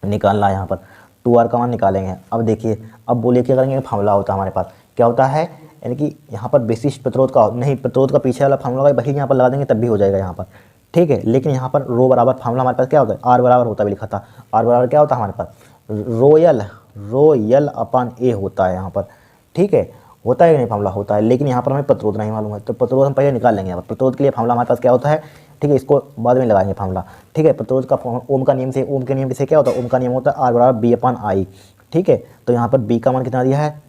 निकालना है यहाँ पर, 2R का मान निकालेंगे। अब देखिए, अब बोलिए क्या करेंगे, फार्मूला होता है हमारे पास, क्या होता है, यानी कि यहाँ पर विशिष्ट प्रतिरोध का नहीं, प्रतिरोध का पीछे वाला फार्मूला वही यहाँ पर लगा देंगे तब भी हो जाएगा यहाँ पर। ठीक है, लेकिन यहाँ पर रो बराबर फार्मूला हमारे पास क्या होता है, आर बराबर होता है, लिखा था आर बराबर क्या होता है हमारे पास, रो यल अपन ए होता है यहाँ पर। ठीक है, होता है कि नहीं फार्मूला, होता है, लेकिन यहाँ पर हमें प्रतिरोध नहीं मालूम है, तो प्रतिरोध हम पहले निकाल लेंगे यहाँ पर। प्रतिरोध के लिए फार्मूला हमारे पास क्या होता है, ठीक है, इसको बाद में लगाएंगे फार्मूला। ठीक है, प्रतिरोध का ओम का नियम से, ओम के नियम से क्या होता है, ओम का नियम होता है आर बराबर B/I। ठीक है, तो यहाँ पर बी का मान कितना दिया है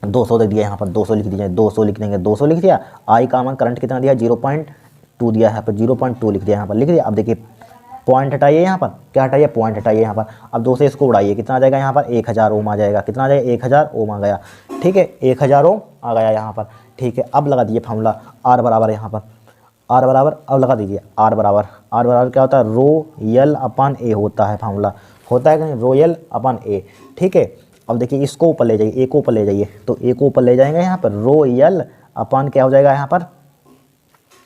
200 दे दिया, यहाँ पर 200 लिख दीजिए, 200 लिख देंगे, 200 लिख दिया। आई का मान करंट कितना दिया 0.2 दिया है, यहाँ पर 0.2 लिख दिया, यहाँ पर लिख दिया। अब देखिए पॉइंट हटाइए, यहाँ पर क्या हटाइए, पॉइंट हटाइए यहाँ पर। अब 2 से इसको उड़ाइए, कितना आ जाएगा यहाँ पर 1000 ओम आ जाएगा, कितना आ जाएगा 1000 ओम आ गया। ठीक है, 1000 ओम आ गया यहाँ पर। ठीक है, अब लगा दीजिए फार्मूला आर बराबर, यहाँ पर आर बराबर, अब लगा दीजिए आर बराबर क्या होता है, रो_L/A होता है फार्मूला, होता है कि नहीं, रो_L/A। ठीक है, अब देखिए इसको ऊपर ले जाइए, ए को ऊपर ले जाइए, तो ए को ऊपर ले जाएंगे यहाँ पर, रो_L/ क्या हो जाएगा यहाँ पर,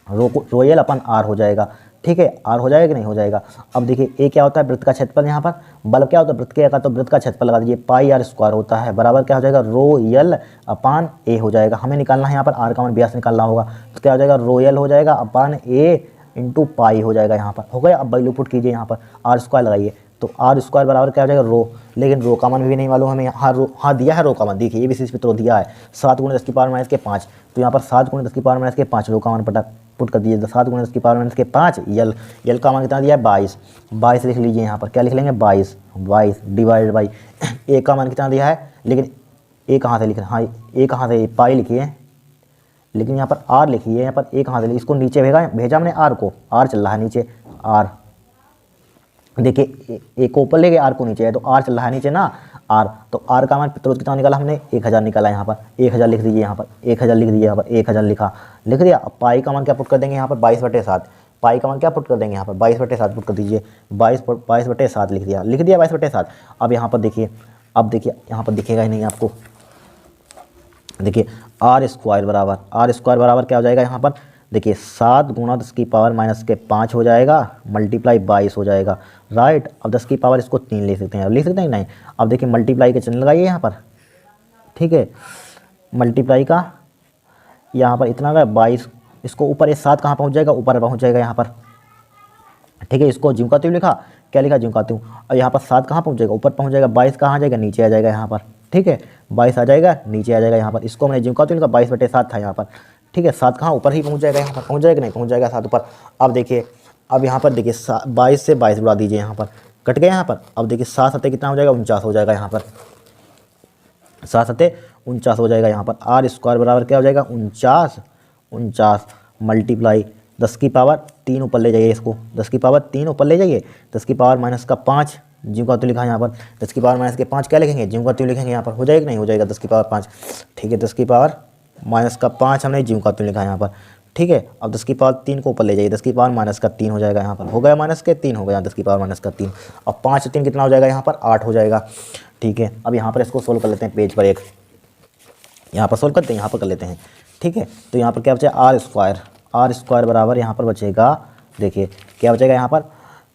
रो_L/R हो जाएगा। ठीक है, आर हो जाएगा कि नहीं हो जाएगा। अब देखिए ए क्या होता है, वृत्त का क्षेत्रफल, यहाँ पर बल्ब क्या होता है, वृत्त के आकार, तो वृत्त का क्षेत्रफल लगा दीजिए, πr² होता है, बराबर क्या हो जाएगा, रो_L/A हो जाएगा। हमें निकालना है यहाँ पर आर का मान, व्यास निकालना होगा, तो क्या हो जाएगा, रो_L हो जाएगा /A × पाई हो जाएगा यहाँ पर, हो गया। अब वैल्यू पुट कीजिए यहाँ पर, r² लगाइए, तो r² बराबर क्या हो जाएगा रो, लेकिन रो का मान भी नहीं मालूम हमें, हाँ दिया है रो का मान, देखिए ये विशेष प्रतिरोध दिया है 7 × 10 की पावर माइनस के 5, तो यहाँ पर 7 × 10 की पावर माइनस के 5 रो का मान पुट कर दीजिए, 7 × 10 की पावर माइनस के 5, यल का मान कितना दिया है 22 लिख लीजिए यहाँ पर, क्या लिख लेंगे 22 डिवाइडेड बाई ए का मान कितना दिया है, लेकिन ए कहाँ से लिख रहे हैं, हाँ ए कहाँ से, पाई लिखिए, लेकिन यहाँ पर आर लिखिए, यहाँ पर ए कहाँ से, इसको नीचे भेजा हमने आर को, आर चल रहा है नीचे, आर देखिए ए को ऊपर ले गए, आर को नीचे है, तो आर चल रहा है नीचे ना, आर, तो आर का मान प्रतिरोध कितना निकाला हमने 1000 निकाला, यहाँ पर 1000 लिख दीजिए, यहाँ पर 1000 लिख दीजिए, यहाँ पर 1000 लिख दिया। अब पाई का मान क्या पुट कर देंगे यहाँ पर 22/7, पाई का मान क्या पुट कर देंगे यहाँ पर 22/7 पुट कर दीजिए, 22/7 लिख दिया 22/7। अब यहाँ पर देखिए, अब देखिए यहाँ पर दिखेगा ही नहीं आपको, देखिए r² बराबर क्या हो जाएगा यहाँ पर, देखिए 7 × 10 की पावर माइनस के 5 हो जाएगा, मल्टीप्लाई 22 हो जाएगा, राइट। अब 10 की पावर इसको 3 लिख सकते हैं, अब लिख सकते हैं नहीं। अब देखिए मल्टीप्लाई के चिन्ह लगाइए यहाँ पर, ठीक है, मल्टीप्लाई का यहाँ पर इतना का 22, इसको ऊपर ये 7 कहाँ पहुँच जाएगा, ऊपर पहुँच जाएगा यहाँ पर। ठीक है, इसको ज्यों लिखा, क्या लिखा ज्यों, और यहाँ पर 7 कहाँ पहुँच जाएगा, ऊपर पहुँच जाएगा, 22 कहाँ आ जाएगा, नीचे आ जाएगा यहाँ पर। ठीक है, 22 आ जाएगा, नीचे आ जाएगा यहाँ पर, इसको मैंने ज्यों लिखा 22/7 था यहाँ पर। ठीक है, 7 कहाँ ऊपर ही पहुँच जाएगा, यहाँ पर पहुँच जाएगा नहीं, पहुँच जाएगा 7 ऊपर। अब देखिए, अब यहाँ पर देखिए 22 से 22 बढ़ा दीजिए, यहाँ पर कट गया यहाँ पर। अब देखिए 7 7 कितना हो जाएगा, 49 हो जाएगा यहाँ पर, 7 7 49 हो जाएगा यहाँ पर। r² बराबर क्या हो जाएगा 49 मल्टीप्लाई 10 की पावर 3 ऊपर ले जाइए, इसको 10 की पावर 3 ऊपर ले जाइए, 10 की पावर माइनस का 5 ज्यों का त्यों लिखा यहाँ पर, 10 की पावर माइनस के 5 क्या लिखेंगे, ज्यों का त्यों लिखेंगे यहाँ पर, हो जाएगा नहीं हो जाएगा 10 की पावर 5। ठीक है, 10 की पावर माइनस का 5 हमने ज्यों का त्यों लिखा यहाँ पर। ठीक है, अब 10 की पावर 3 को ऊपर ले जाइए, 10 की पावर माइनस का 3 हो जाएगा यहाँ पर, हो गया माइनस के 3 हो गया, 10 की पावर माइनस का 3। अब 5 से 3 कितना हो जाएगा यहाँ पर, 8 हो जाएगा। ठीक है, अब यहाँ पर इसको सोल्व कर लेते हैं, पेज पर एक यहाँ पर सोल्व करते हैं, यहाँ पर कर लेते हैं। ठीक है, तो यहाँ पर क्या बचेगा, r² बराबर यहाँ पर बचेगा, देखिए क्या बचेगा यहाँ पर,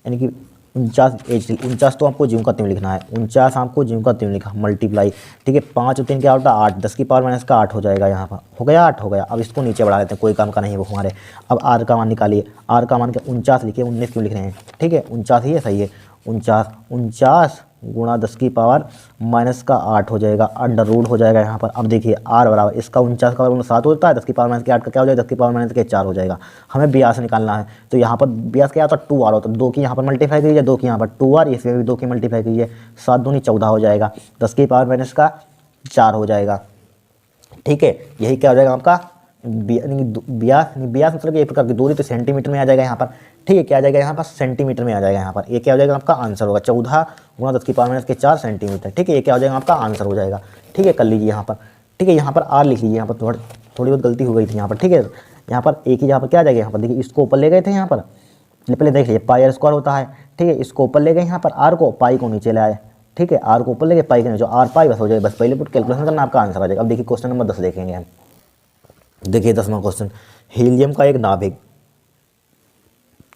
यानी कि 49 तो आपको ज्यों का त्यों लिखना है, 49 आपको ज्यों का त्यों लिखा मल्टीप्लाई, ठीक है 5 और 3 क्या होता है 8, 10 की पावर माइनस का 8 हो जाएगा, यहाँ पर हो गया 8 हो गया। अब इसको नीचे बढ़ा लेते हैं, कोई काम का नहीं है वो हमारे। अब आर का मान निकालिए, आर का मान क्या 49 लिखिए, 19 क्यों लिख रहे हैं, ठीक है 49 ही है, सही है 49 गुणा 10 की पावर माइनस का 8 हो जाएगा, अंडर रूट हो जाएगा यहाँ पर। अब देखिए आर बराबर इसका 49 का वर्गमूल 7 होता है, 10 की पावर माइनस के 8 का क्या हो जाएगा, 10 की पावर माइनस के 4 हो जाएगा। हमें ब्यास निकालना है, तो यहाँ पर ब्यास क्या होता है 2r होता है, 2 की यहाँ पर मल्टीप्लाई कीजिए, 2 की यहाँ पर 2r, इसमें भी 2 की मल्टीप्लाई कीजिए, 7 दूनी 14 हो जाएगा, 10 की पावर माइनस का 4 हो जाएगा, ठीक है। यही क्या हो जाएगा आपका ब्यास मतलब एक प्रकार की दूरी, तो सेंटीमीटर में आ जाएगा यहाँ पर, ठीक है क्या आ जाएगा यहाँ पर सेंटीमीटर में आ जाएगा यहाँ पर। ये क्या हो जाएगा आपका आंसर होगा 14 गुणा 10 की पावर माइनस के 4 सेंटीमीटर, ठीक है ये क्या हो जाएगा आपका आंसर हो जाएगा, ठीक है कर लीजिए यहाँ पर, ठीक है यहाँ पर आर लिख लीजिए, यहाँ पर थोड़ी बहुत गलती हो गई थी यहाँ पर, ठीक है यहाँ पर एक ही यहाँ पर क्या आ जाएगा, यहाँ पर देखिए इसको ऊपर ले गए थे यहाँ पर, पहले देख लीजिए पाई आर स्क्वायर होता है, ठीक है इसको ऊपर ले गए यहाँ पर आर को, पाई को नीचे ले आए, ठीक है आर को ऊपर ले गए पाई के नीचे, आर पाई बस हो जाएगा, बस पहले पुट कैलकुलेशन करना आपका आंसर आ जाएगा। अब देखिए क्वेश्चन नंबर 10 देखेंगे हम, देखिए 10वां क्वेश्चन, हीलियम का एक नाभिक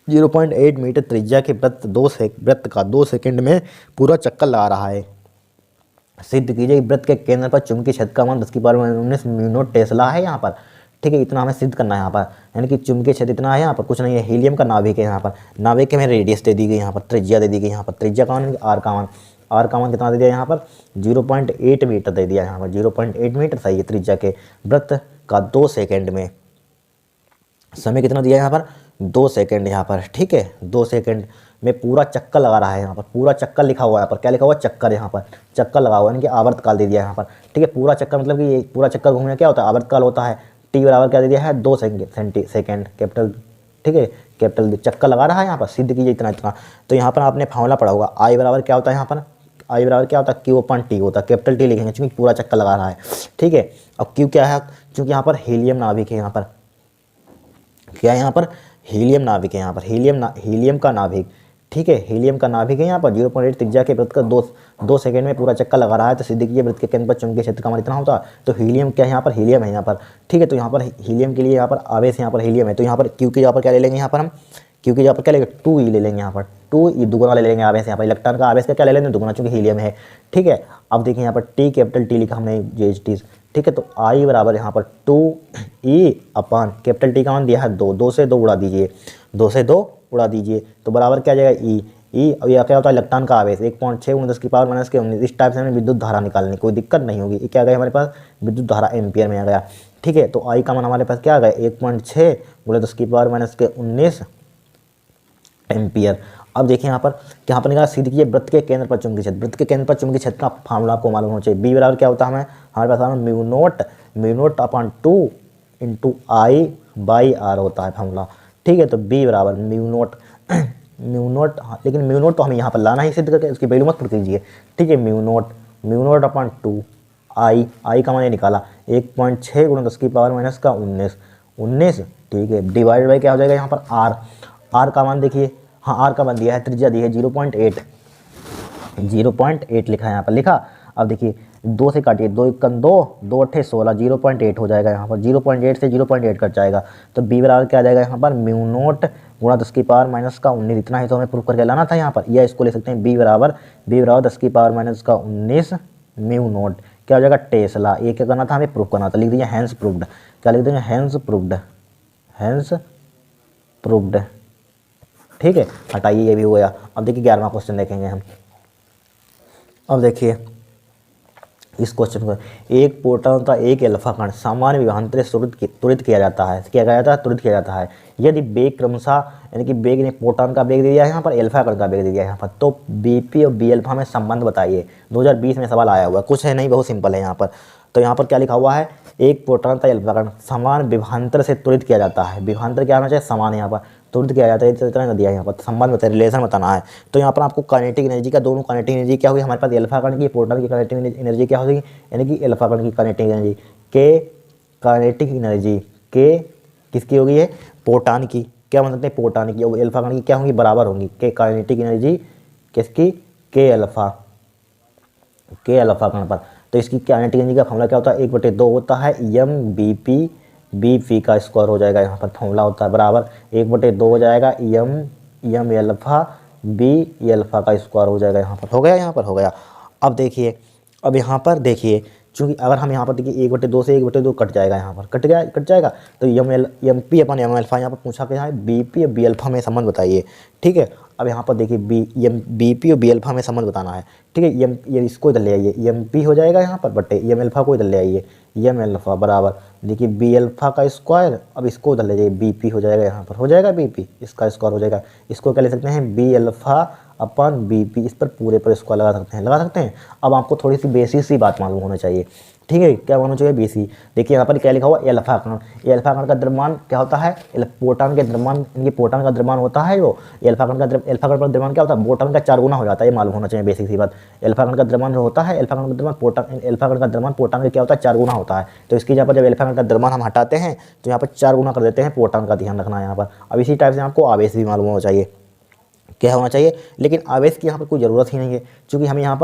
0.8 मीटर त्रिज्या के वृत्त का 2 सेकंड में पूरा चक्कर लगा रहा है। सिद्ध कीजिए वृत्त के केंद्र पर चुंबकीय क्षेत्र का मान 10 की पावर 19 म्यू टेस्ला है यहाँ पर, ठीक है इतना हमें सिद्ध करना है यहाँ पर, यानी कि चुंबकीय क्षेत्र इतना है यहाँ पर, कुछ नहीं है, हीलियम का नाभिक है यहाँ पर, नाभिक के हमें रेडियस दे दी गई यहाँ पर, त्रिज्या दे दी गई यहाँ पर, त्रिज्या का मान आर का मान, आर का मान कितना दे दिया यहाँ पर 0.8 मीटर दे दिया यहाँ पर, 0.8 मीटर सही है, त्रिज्या के वृत्त का 2 सेकेंड में, समय कितना दिया यहाँ पर 2 सेकेंड यहाँ पर, ठीक है 2 सेकेंड में पूरा चक्कर लगा रहा है यहाँ पर, पूरा चक्कर लिखा हुआ है यहाँ पर, क्या लिखा हुआ है चक्कर, यहाँ पर चक्कर लगा हुआ है, यानी कि आवर्तकाल दे दिया है यहाँ पर, ठीक है पूरा चक्कर मतलब कि ये पूरा चक्कर घूमने क्या होता है आवर्तकाल होता है, टी बराबर क्या दे दिया है 2 सेकेंड कैपिटल, ठीक है कैपिटल चक्कर लगा रहा है यहाँ पर, सिद्ध कीजिए इतना इतना। तो यहाँ पर आपने फार्मूला पढ़ा होगा, आई बराबर क्या होता है यहाँ पर, आई बराबर क्या होता है क्यू अपन टी होता है, कैपिटल टी लिखेंगे क्योंकि पूरा चक्कर लगा रहा है, ठीक है। अब क्यू क्या है, क्योंकि यहाँ पर हीलियम नाभिक है, यहाँ पर क्या है यहाँ पर हीलियम नाभिक है, यहाँ पर हीलियम का नाभिक, ठीक है हीलियम का नाभिक है यहाँ पर, 0.8 त्रिज्या के वृत्त का 2 सेकंड में पूरा चक्कर लगा रहा है, तो सिद्ध कीजिए वृत्त के केंद्र पर चुंबकीय क्षेत्र का मान इतना होता है। तो हीलियम क्या है यहाँ पर, हीलियम है यहाँ पर, ठीक है तो यहाँ पर हीलियम के लिए यहाँ पर आवेश यहाँ पर हीलियम है, तो यहाँ पर क्यू के यहाँ पर क्या ले लेंगे यहाँ पर हम, क्योंकि यहाँ पर क्या लेंगे 2e ले लेंगे यहाँ पर, 2e दुगुना ले लेंगे आवेश, यहाँ पर इलेक्ट्रॉन का आवेश का क्या ले लेंगे दुगुना, चूंकि हीलियम है, ठीक है। अब देखिए यहाँ पर टी कैपिटल टी लिखा हमने JHT, ठीक है तो आई बराबर यहाँ पर 2e अपन कैपिटल टी का मान दिया है 2, 2 से 2 उड़ा दीजिए, 2 से 2 उड़ा दीजिए, तो बराबर क्या आ जाएगा ई, अब यह क्या होता है इलेक्ट्रॉन का आवेश 1.6 × 10 की पावर माइनस के 19, इस टाइप से हमें विद्युत धारा निकालनी, कोई दिक्कत नहीं होगी। ये क्या आ गया हमारे पास विद्युत धारा एम्पियर में आ गया, ठीक है। तो आई का मान हमारे पास क्या आ गया 1.6 × 10 की पावर माइनस के 19 एम्पियर। अब देखिए यहाँ पर निकाला, सीधी कीजिए वृत्त के केंद्र पर चुंबकीय क्षेत्र, वृत्त के केंद्र पर चुंबकीय क्षेत्र का फार्मूला आपको मालूम होना चाहिए। बी बराबर क्या होता है हमारे पास म्यू नोट अपन 2 × I/R होता है फार्मूला, ठीक है। तो बी बराबर म्यू नोट लेकिन म्यू नोट तो हमें यहाँ पर लाना ही सिद्ध करके, उसकी वैल्यू मत पुट कीजिए, ठीक है। म्यू नोट अपन 2 I का मान ये निकाला 1.6 × 10 की पावर माइनस का 19, ठीक है, डिवाइड बाई क्या हो जाएगा यहाँ पर R का मान देखिए, हाँ आर का मान दिया है, त्रिज्या दी है 0.8 लिखा है यहाँ पर लिखा। अब देखिए 2 से काटिए, 2 × 2 2 × 16 0.8 हो जाएगा यहाँ पर, 0.8 से 0.8 कट जाएगा, तो बी बराबर क्या आ जाएगा यहाँ पर म्यू नोट गुणा 10 की पावर माइनस का 19, इतना ही तो हमें प्रूफ करके लाना था यहाँ पर, या इसको ले सकते हैं बी बराबर 10 की पावर माइनस का 19 म्यू नोट क्या हो जाएगा टेस्ला। ये क्या करना था हमें प्रूफ करना था, लिख दीजिए हैंस प्रूफ्ड, क्या लिख देंगे हैंस प्रूफ्ड, ठीक है हटाइए ये भी हो गया। अब देखिए 11वां क्वेश्चन देखेंगे हम। अब देखिए इस क्वेश्चन को, एक प्रोटॉन का एक अल्फा कण सामान्य विभवांतर से त्वरित किया जाता है, त्वरित किया जाता है यदि बेग क्रमशः, यानी कि बेग ने प्रोटॉन का बेग दे दिया है यहाँ पर, अल्फा कण का बेग दे दिया है यहाँ पर, तो बीपी और बी अल्फा में संबंध बताइए। 2020 में सवाल आया हुआ है, कुछ है नहीं बहुत सिंपल है यहाँ पर। तो यहाँ पर क्या लिखा हुआ है, एक प्रोटॉन का अल्फा कण समान विभवांतर से त्वरित किया जाता है, विभवांतर क्या होना चाहिए समान, यहाँ पर त्वरित किया जाता है, इतना दिया है यहाँ पर, संबंध बताया रिलेशन बताना है। तो यहाँ पर आपको काइनेटिक एनर्जी का, दोनों काइनेटिक एनर्जी क्या होगी हमारे पास, अल्फा कण की प्रोटॉन की काइनेटिक एनर्जी क्या होगी, यानी कि अल्फा कण की काइनेटिक एनर्जी के किसकी होगी है प्रोटॉन की, क्या मतलब है प्रोटॉन की, और अल्फा कण की क्या होंगी बराबर होंगी, के काइनेटिक एनर्जी किसकी के अल्फा कण पर। तो इसकी काइनेटिक एनर्जी का फॉर्मूला क्या होता है 1/2 होता है bp का स्क्वायर हो जाएगा यहाँ पर, फॉर्मूला होता है बराबर 1/2 हो जाएगा m अल्फा बी ये अल्फ़ा का स्क्वायर हो जाएगा यहाँ पर, हो गया, यहाँ पर हो गया। अब देखिए, अब यहाँ पर देखिए, चूँकि अगर हम यहाँ पर देखिए 1/2 से 1/2 कट जाएगा, यहाँ पर कट जाएगा, तो एम पी अपन एम अल्फ़ा यहाँ पर पूछा गया है, बी पी और बी अल्फ़ा में संबंध बताइए, ठीक है। अब यहाँ पर देखिए बी पी और बी अल्फ़ा में संबंध बताना है, ठीक है। ये इसको इधर ले आइए, एम पी हो जाएगा यहाँ पर बटे एम अल्फ़ा को इधर ले आइए, एम अल्फ़ा बराबर देखिए बी अल्फ़ा का स्क्वायर, अब इसको उधर ले जाइए, बी पी हो जाएगा यहाँ पर, हो जाएगा बी पी, इसका स्क्वायर हो जाएगा। इसको क्या ले सकते हैं, बी अल्फ़ा अपन बी पी, इस पर पूरे पर स्क्वायर लगा सकते हैं, लगा सकते हैं। अब आपको थोड़ी सी बेसिक सी बात मालूम होना चाहिए, ठीक है। क्या होना चाहिए, बेसी। देखिए यहाँ पर क्या लिखा हुआ, अल्फ़ा कण, ये अल्फ़ा कण का द्रव्यमान क्या होता है, प्रोटॉन के द्रव्यमान, इनके प्रोटॉन का द्रव्यमान होता है वो, अल्फ़ा कण का अल्फ़ा कण पर द्रव्यमान क्या होता है, प्रोटॉन का 4 गुना हो जाता है, ये मालूम होना चाहिए, बेसिक सी बात। अल्फ़ा कण का द्रव्यमान जो होता है, अल्फ़ा कण का द्रव्यमान प्रोटॉन, अल्फ़ा कण का द्रव्यमान प्रोटॉन का क्या होता है, 4 गुना होता है। तो इसकी जगह पर जब अल्फ़ा कण का द्रव्यमान हम हटाते हैं तो यहाँ पर 4 गुना कर देते हैं प्रोटॉन का, ध्यान रखना है यहाँ पर। अब इसी टाइप से आपको आवेश भी मालूम होना चाहिए, क्या होना चाहिए, लेकिन आवेश की यहाँ पर कोई ज़रूरत ही नहीं है, क्योंकि हमें यहाँ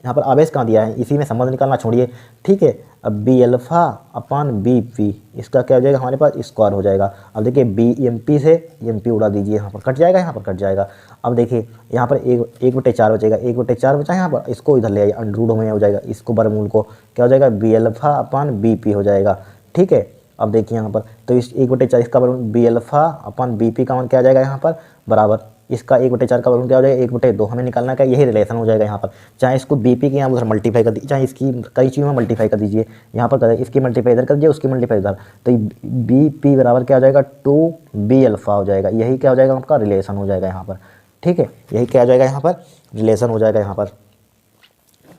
पर आवेश कहाँ दिया है, इसी में संबंध निकालना छोड़िए, ठीक है। अब बी अल्फ़ा अपन बी पी, इसका क्या हो जाएगा हमारे पास, स्क्वायर हो जाएगा। अब देखिए बी एम पी से एम पी उड़ा दीजिए, यहाँ पर कट जाएगा, यहाँ पर कट जाएगा। अब देखिए यहाँ पर 1/4 बचेगा, 1/4 बचा यहाँ पर, इसको इधर ले आइए, अंडर में हो जाएगा, इसको बरमूल को क्या हो जाएगा, बी अल्फ़ा अपन बी पी हो जाएगा, ठीक है। अब देखिए यहाँ पर तो इस 1/4 इसका बरमूल बी अल्फ़ा अपन बी पी का मान क्या आ जाएगा यहाँ पर, बराबर इसका 1/4 का वर्गमूल क्या हो जाएगा, 1/2 हमें निकालना है, यही रिलेशन हो जाएगा यहाँ पर। चाहे इसको बीपी के यहाँ उधर मल्टीप्लाई कर दीजिए, चाहे इसकी कई चीज़ों में मल्टीप्लाई कर दीजिए, यहाँ पर इसकी मल्टीप्लाई इधर कर दीजिए, उसकी मल्टीप्लाई इधर, तो बी पी बराबर क्या हो जाएगा, 2 बी अल्फ़ा हो जाएगा। यही क्या हो जाएगा, आपका रिलेशन हो जाएगा यहाँ पर, ठीक है। यही क्या हो जाएगा यहाँ पर, रिलेशन हो जाएगा यहाँ पर,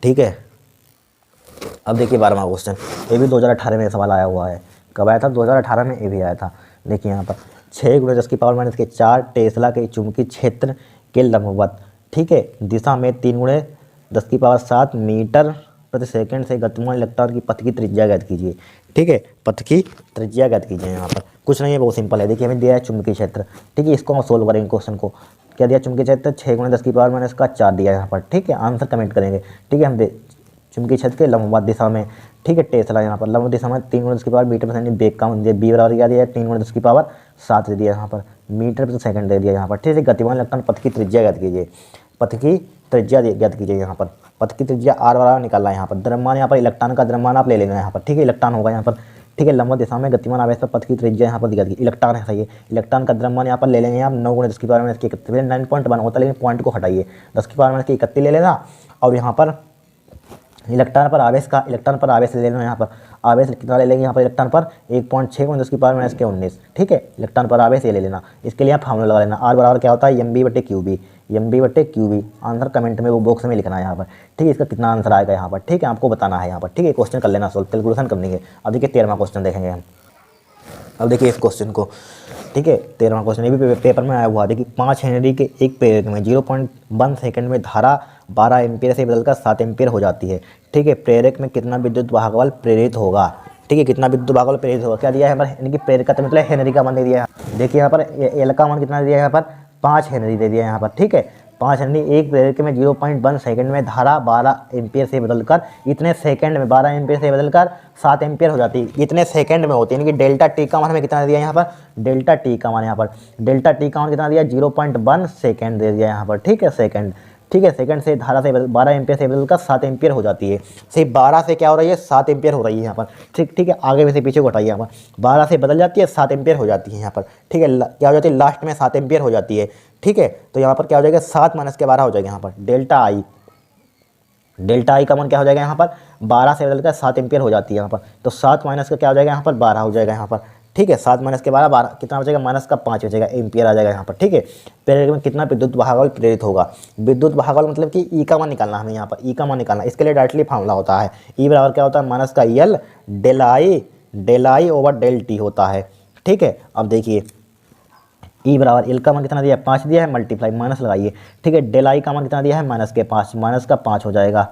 ठीक है। अब देखिए 12वां क्वेश्चन, ये भी 2018 में सवाल आया हुआ है। कब आया था, 2018 में ये भी आया था। देखिए यहाँ पर 6 × 10⁻⁴ टेस्ला के चुंबकीय क्षेत्र के लंबवत, ठीक है, दिशा में 3 × 10⁷ मीटर प्रति सेकंड से गतिमान इलेक्ट्रॉन की पथ की त्रिज्या ज्ञात कीजिए, ठीक है। पथ की त्रिज्या ज्ञात कीजिए, यहाँ पर कुछ नहीं है, बहुत सिंपल है। देखिए हमें दिया है चुंबकीय क्षेत्र, ठीक है, इसको हम सोल्व करेंगे क्वेश्चन को। क्या दिया, चुंबकीय क्षेत्र 6 × 10⁻⁴ दिया यहाँ पर, ठीक है। आंसर कमेंट करेंगे, ठीक है। हम चुंबकीय क्षेत्र के लंबवत दिशा में, ठीक है, टेस्ला यहाँ पर लंबवत दिशा में 3 × 10⁻⁷ मीटर प्रति सेकंड, बेग का मान दिया, बी बराबर क्या दिया है, 3 × 10⁻⁷ दे दिया यहाँ पर, मीटर प्रति सेकंड दे दिया यहाँ पर, ठीक है। गतिमान इलेक्ट्रॉन पथ की त्रिज्या ज्ञात कीजिए, पथ की त्रिज्या ज्ञात कीजिए यहाँ पर, पथ की त्रिज्या आर बराबर निकालना है यहाँ पर। द्रव्यमान यहाँ पर इलेक्ट्रॉन का द्रव्यमान आप ले लेना यहाँ पर, ठीक है, इलेक्ट्रॉन होगा यहाँ पर, ठीक है। लंबवत दिशा में गतिमान आवेश पर पथ की त्रिज्या यहाँ पर ज्ञात कीजिए, इलेक्ट्रॉन है, सही है। इलेक्ट्रॉन का द्रव्यमान यहाँ पर ले लेंगे आप 9 × 10⁻⁻⁰ 9.1 होता है, लेकिन पॉइंट को हटाइए, 10⁻⁻31 ले लेना। और यहाँ पर इलेक्ट्रॉन पर आवेश ले लेना, यहाँ पर आवेश कितना ले लेंगे यहाँ पर, इलेक्ट्रॉन पर 1.6 × 10⁻⁻⁹, ठीक है। इलेक्ट्रॉन पर आवेश ये ले लेना, इसके लिए आप फार्मूला लगा लेना, आर बराबर क्या होता है, mb/qb, mb/qb। आंसर कमेंट में वो बॉक्स में लिखना है यहाँ पर, ठीक है। इसका कितना आंसर आएगा यहाँ पर, ठीक है, आपको बताना है यहाँ पर, ठीक है। क्वेश्चन कर लेना सोल्व, कैलकुलेशन करनी है। अब देखिए 13वां क्वेश्चन देखेंगे हम। अब देखिए इस क्वेश्चन को, ठीक है, 13वां क्वेश्चन ये भी पेपर में आया हुआ है। देखिए 5 हेनरी के एक प्रेरक में 0.1 सेकंड में धारा 12 एम्पीयर से बदलकर 7 एम्पीयर हो जाती है, ठीक है। प्रेरक में कितना विद्युत भागबल प्रेरित होगा, ठीक है, कितना विद्युत भागबल प्रेरित होगा, क्या दिया है यहाँ पर, यानी कि प्रेरक का मतलब हेनरी का मान दे दिया है। देखिए यहाँ पर एल का मान कितना दिया है, यहाँ पर 5 हेनरी दे दिया है यहाँ पर, ठीक है। 5 हेनरी एक प्रेरक में 0.1 सेकंड में धारा 12 एम्पीयर से बदलकर इतने सेकंड में 12 एम्पीयर से बदलकर 7 एम्पीयर हो जाती है, इतने सेकंड में होती है। यानी कि डेल्टा टी का मान हमें कितना दिया यहाँ पर, डेल्टा टी का मान यहाँ पर, डेल्टा टी का मान कितना दिया, 0.1 सेकंड दे दिया यहाँ पर, ठीक है, सेकंड, ठीक है। सेकंड से धारा से 12 एम्पीयर से बदलकर 7 एम्पीयर हो जाती है। सिर्फ 12 से क्या हो रही है, 7 एम्पीयर हो रही है यहाँ पर, ठीक, ठीक है। आगे में से पीछे को हटाइए, यहाँ पर 12 से बदल जाती है, 7 एम्पीयर हो जाती है यहाँ पर, ठीक है। क्या हो जाती है, लास्ट में 7 एम्पीयर हो जाती है, ठीक है। तो यहाँ पर क्या हो जाएगा, 7 - 12 हो जाएगा यहाँ पर, डेल्टा आई का मान क्या हो जाएगा यहाँ पर, 12 से बदलकर 7 एम्पीयर हो जाती है यहाँ पर। तो 7 माइनस का क्या हो जाएगा यहाँ पर, 12 हो जाएगा यहाँ पर, ठीक है। 7 - 12 कितना बचेगा, -5 बचेगा, एम्पीयर आ जाएगा यहाँ पर, ठीक है। प्रेरक में कितना विद्युत भागबल प्रेरित होगा, विद्युत भागबल मतलब कि ई का मान निकालना हमें यहाँ पर, ई का मान निकालना। इसके लिए डायरेक्टली फार्मूला होता है, ई बराबर क्या होता है, माइनस का L del I over del T होता है, ठीक है। अब देखिए ई बराबर एल का मान कितना दिया है, 5 दिया है, मल्टीप्लाई माइनस लगाइए, ठीक है। डेल आई का मान कितना दिया है, -5 हो जाएगा,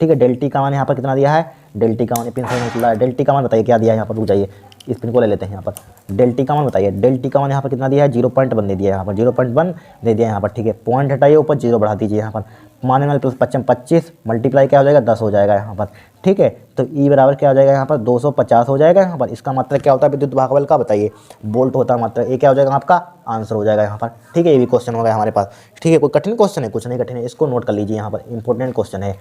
ठीक है। डेल टी का मान यहाँ पर कितना दिया है, डेल टी का मान पिन से निकला है, डेल टी का मान बताइए क्या दिया है यहाँ पर, रुक जाइए, इस पिन को ले लेते हैं यहाँ पर। डेल टी का मान बताइए, डेल टी का मान यहाँ पर कितना दिया है 0.1 दे दिया है यहाँ पर, 0.1 दे दिया है यहाँ पर, ठीक है। पॉइंट हटाइए, ऊपर 0 बढ़ा दीजिए यहाँ पर। मान वाले प्लस 25 मल्टीप्लाई क्या हो जाएगा 10 हो जाएगा यहाँ पर, ठीक है। तो ई बराबर क्या हो जाएगा यहाँ पर 250 हो जाएगा यहाँ पर। इसका मात्रक क्या होता है विद्युत भागबल का बताइए, वोल्ट होता है मात्रक। ये क्या हो जाएगा आपका आंसर हो जाएगा यहाँ पर, ठीक है। ये भी क्वेश्चन हो गया हमारे पास, ठीक है। कोई कठिन क्वेश्चन है? कुछ नहीं कठिन है, इसको नोट कर लीजिए यहाँ पर, इंपॉर्टेंट क्वेश्चन है।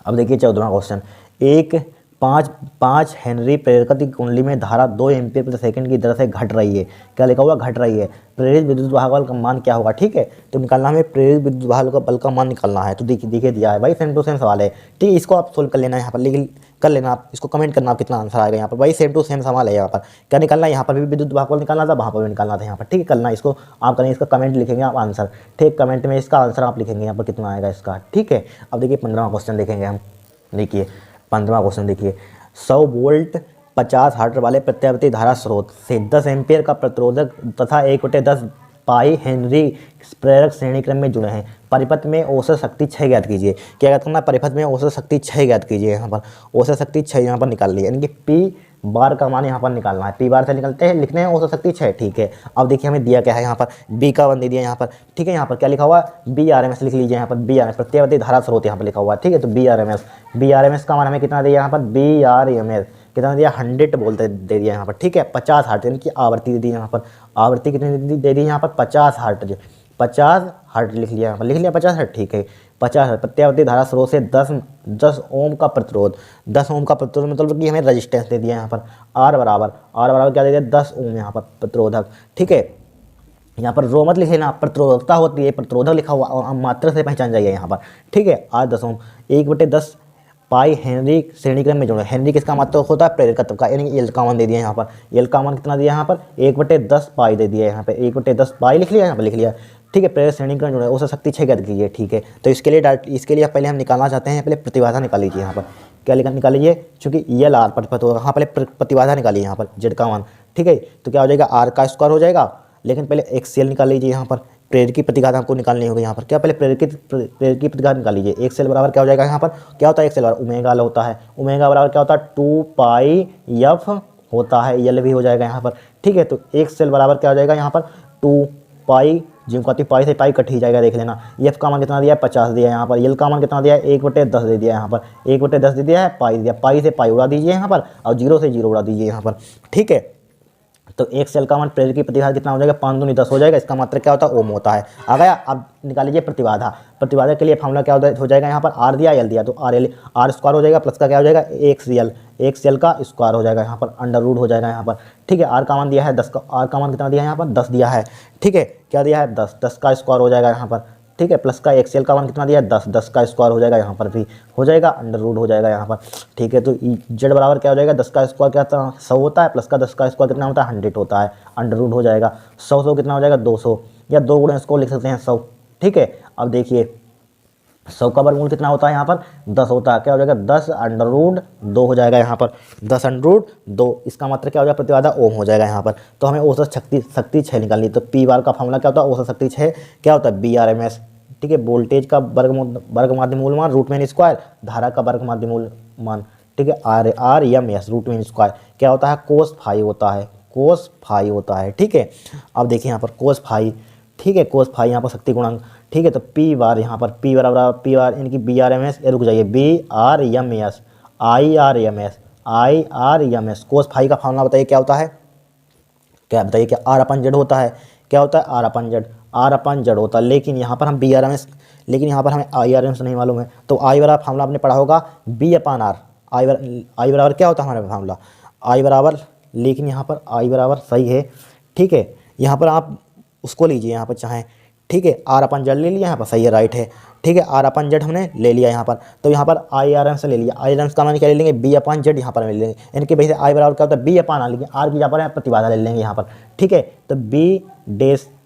अब देखिए 14वां क्वेश्चन, एक 5 हेनरी प्रेरक की कुंडली में धारा 2 एम्पीयर प्रति सेकंड की दर से घट रही है। क्या लिखा हुआ? घट रही है। प्रेरित विद्युत भागबल का मान क्या होगा, ठीक है। तो निकालना हमें प्रेरित विद्युत भागबल का मान निकालना है। तो देखिए दिया है भाई, सेम टू सेम सवाल है, ठीक है। इसको आप सोल्व कर लेना यहाँ पर, लेकिन कर लेना आप, इसको कमेंट करना आप कितना आंसर आएगा यहाँ पर। भाई सेम टू सेम सवाल है यहाँ पर। क्या निकालना है? यहाँ पर भी विद्युत भागबल निकालना था, वहाँ पर भी निकालना था यहाँ पर, ठीक है। करना इसको आप करेंगे, इसका कमेंट लिखेंगे आप आंसर, ठीक। कमेंट में इसका आंसर आप लिखेंगे यहाँ पर कितना आएगा इसका, ठीक है। अब देखिए 15वां क्वेश्चन देखेंगे हम। देखिए 15वां क्वेश्चन देखिए, 100 वोल्ट 50 हर्ट्ज वाले प्रत्यावर्ती धारा स्रोत से 10 एम्पीयर का प्रतिरोधक तथा 1/10 पाई हेनरी प्रेरक श्रेणी क्रम में जुड़े हैं। परिपथ में औसत शक्ति 6 ज्ञात कीजिए। क्या ज्ञात करना? परिपथ में औसत शक्ति 6 ज्ञात कीजिए। यहाँ पर औसत शक्ति 6 यहाँ पर निकाल ली, यानी कि पी बार का मान यहाँ पर निकालना है। पी बार से निकलते हैं, लिखने हैं औसत शक्ति 6, ठीक है। अब देखिए हमें दिया क्या है यहाँ पर, बी का वन दे दिया यहाँ पर, ठीक है। यहाँ पर क्या लिखा हुआ? BRMS लिख लीजिए यहाँ पर, BRMS प्रत्यावर्ती धारा स्रोत यहाँ पर लिखा हुआ है, ठीक है। तो BRMS का मान हमें कितना दिया यहाँ पर? BRMS कितना दिया? 100 वोल्ट दे दिया यहाँ पर, ठीक है। 50 हर्ट्ज यानी कि आवृत्ति दे दी यहाँ पर। आवृत्ति कितनी दे दी यहाँ पर? 50 हर्ट्ज। 50 हर्ट्ज लिख लिया यहाँ पर, लिख लिया 50 हर्ट्ज, ठीक है। 50 हर्ट्ज प्रत्यावर्ती धारा स्रोत से 10 ओम का प्रतिरोध, 10 ओम का प्रतिरोध मतलब कि हमें रजिस्टेंस दे दिया यहाँ पर। आर बराबर क्या दे दिया? 10 ओम यहाँ पर प्रतिरोधक, ठीक है। यहाँ पर रो मत लिखे ना, प्रतिरोधकता होती है, प्रतिरोधक लिखा हुआ, मात्रा से पहचान जाइए यहाँ पर, ठीक है। आर 10 ओम 1/10 पाई हेनरी श्रेणी क्रम में जोड़े। हेनरी किसका मात्रक होता है? प्रेरकत्व का, यानी एल का मान दे दिया यहाँ पर। एल का मान कितना दिया यहाँ पर? 1/10 पाई दे दिया यहाँ पे, 1/10 पाई लिख लिया यहाँ पर, लिख लिया, ठीक है। प्रेरक श्रेणी क्रम जोड़े, औसत शक्ति 6 ज्ञात कीजिए, ठीक है। तो इसके लिए पहले हम निकालना चाहते हैं, पहले प्रतिबाधा निकाल लीजिए यहाँ पर। क्या निकाल लीजिए? चूंकि EL आर परिपथ होगा, हाँ पहले प्रतिबाधा निकालिए यहाँ पर, जेड का मान, ठीक है। तो क्या हो जाएगा? आर का स्क्वायर हो जाएगा, लेकिन पहले XL निकाल लीजिए यहाँ पर। प्रेरक की प्रतिघात हमको निकालनी होगी यहाँ पर। क्या? पहले प्रेरक की प्रतिघात निकाल लीजिए। XL बराबर क्या हो जाएगा यहाँ पर? क्या होता है XL बराबर? ओमेगा होता है। ओमेगा बराबर क्या होता है? 2 पाई F होता है, L भी हो जाएगा यहाँ पर, ठीक है। तो XL बराबर क्या हो जाएगा यहाँ पर? 2 पाई, जिनको आती पाई से पाई कट ही जाएगा, देख लेना। F का मान कितना दिया है? 50 दिया है यहाँ पर। L का मान कितना दिया है? 1/10 दे दिया है यहाँ पर, 1/10 दे दिया है, पाई दिया, पाई से पाई उड़ा दीजिए यहाँ पर, और 0 से 0 उड़ा दीजिए यहाँ पर, ठीक है। तो XL का मान प्रेरक की प्रतिबाधा कितना हो जाएगा? 5 दूनी 10 हो जाएगा। इसका मात्रक क्या होता है? ओम होता है। आ गया। अब निकाल लीजिए प्रतिबाधा। प्रतिबाधा के लिए फॉर्मूला क्या हो जाएगा यहाँ पर? आर दिया, एल दिया, तो आर स्क्वायर हो जाएगा, प्लस का क्या हो जाएगा? XL का स्क्वायर हो जाएगा यहाँ पर, अंडर रूट हो जाएगा यहाँ पर, ठीक है। आर का मान दिया है 10 का, आर का मान कितना दिया है यहाँ पर? 10 दिया है, ठीक है। क्या दिया है? 10 का स्क्वायर हो जाएगा यहाँ पर, ठीक है। प्लस का XL का मान कितना दिया है? 10 का स्क्वायर हो जाएगा यहाँ पर, भी हो जाएगा, अंडर रूट हो जाएगा यहाँ पर, ठीक है। तो जेड बराबर क्या हो जाएगा? 10 का स्क्वायर क्या 100 होता है, प्लस का 10 का स्क्वायर कितना होता है? 100 होता है, अंडर रूट हो जाएगा। 100 कितना हो जाएगा? 200, या 2 गुणे इसको लिख सकते हैं 100, ठीक है। अब देखिए 100 का वर्गमूल कितना होता है यहाँ पर? 10 होता है। क्या हो जाएगा? 10 अंडर रूट 2 हो जाएगा यहाँ पर, 10 अंडर रूट 2। इसका मतलब क्या हो जाएगा? प्रतिबाधा ओम हो जाएगा यहाँ पर। तो हमें औसत शक्ति 6 निकालनी। तो पी बार का फॉर्मूला क्या होता है? औसत शक्ति 6 क्या होता है? BRMS, ठीक है। वोल्टेज का वर्ग माध्य मूल मान रूट मीन स्क्वायर, धारा का वर्ग माध्य मूल मान, ठीक है। RMS रूट मीन स्क्वायर क्या होता है? कोस फाई होता है, कोस फाई होता है, ठीक है। अब देखिए यहाँ पर कोस फाई, ठीक है, कोस फाई यहाँ पर शक्ति गुणांक, ठीक है। तो पी बार यहाँ पर पी बराबर पी बार यानी कि BRMS, रुक जाइए, BRMS IRMS कोस फाई का फॉर्मूला बताइए क्या होता है? क्या बताइए? क्या R/Z होता है? क्या होता है? R/Z होता है। लेकिन यहाँ पर हम BRMS, लेकिन यहाँ पर हमें IRMS नहीं मालूम है। तो I बराबर फॉर्मूला आपने पढ़ा होगा B/R। I बराबर क्या होता है हमारा फॉर्मूला? I बराबर, लेकिन यहाँ पर I बराबर सही है, ठीक है। यहाँ पर आप उसको लीजिए यहाँ पर चाहें, ठीक है। R/Z ले लिया यहाँ पर, सही है, राइट है, ठीक है। R/Z हमने ले लिया यहाँ पर। तो यहाँ पर IRMS ले लिया, IRMS का मान क्या ले लेंगे? B/Z यहाँ पर ले लेंगे, यानी कि भैया I बराबर क्या होता है? B/R, लेकिन R की यहाँ पर प्रतिबाधा ले लेंगे यहाँ पर, ठीक है। तो B'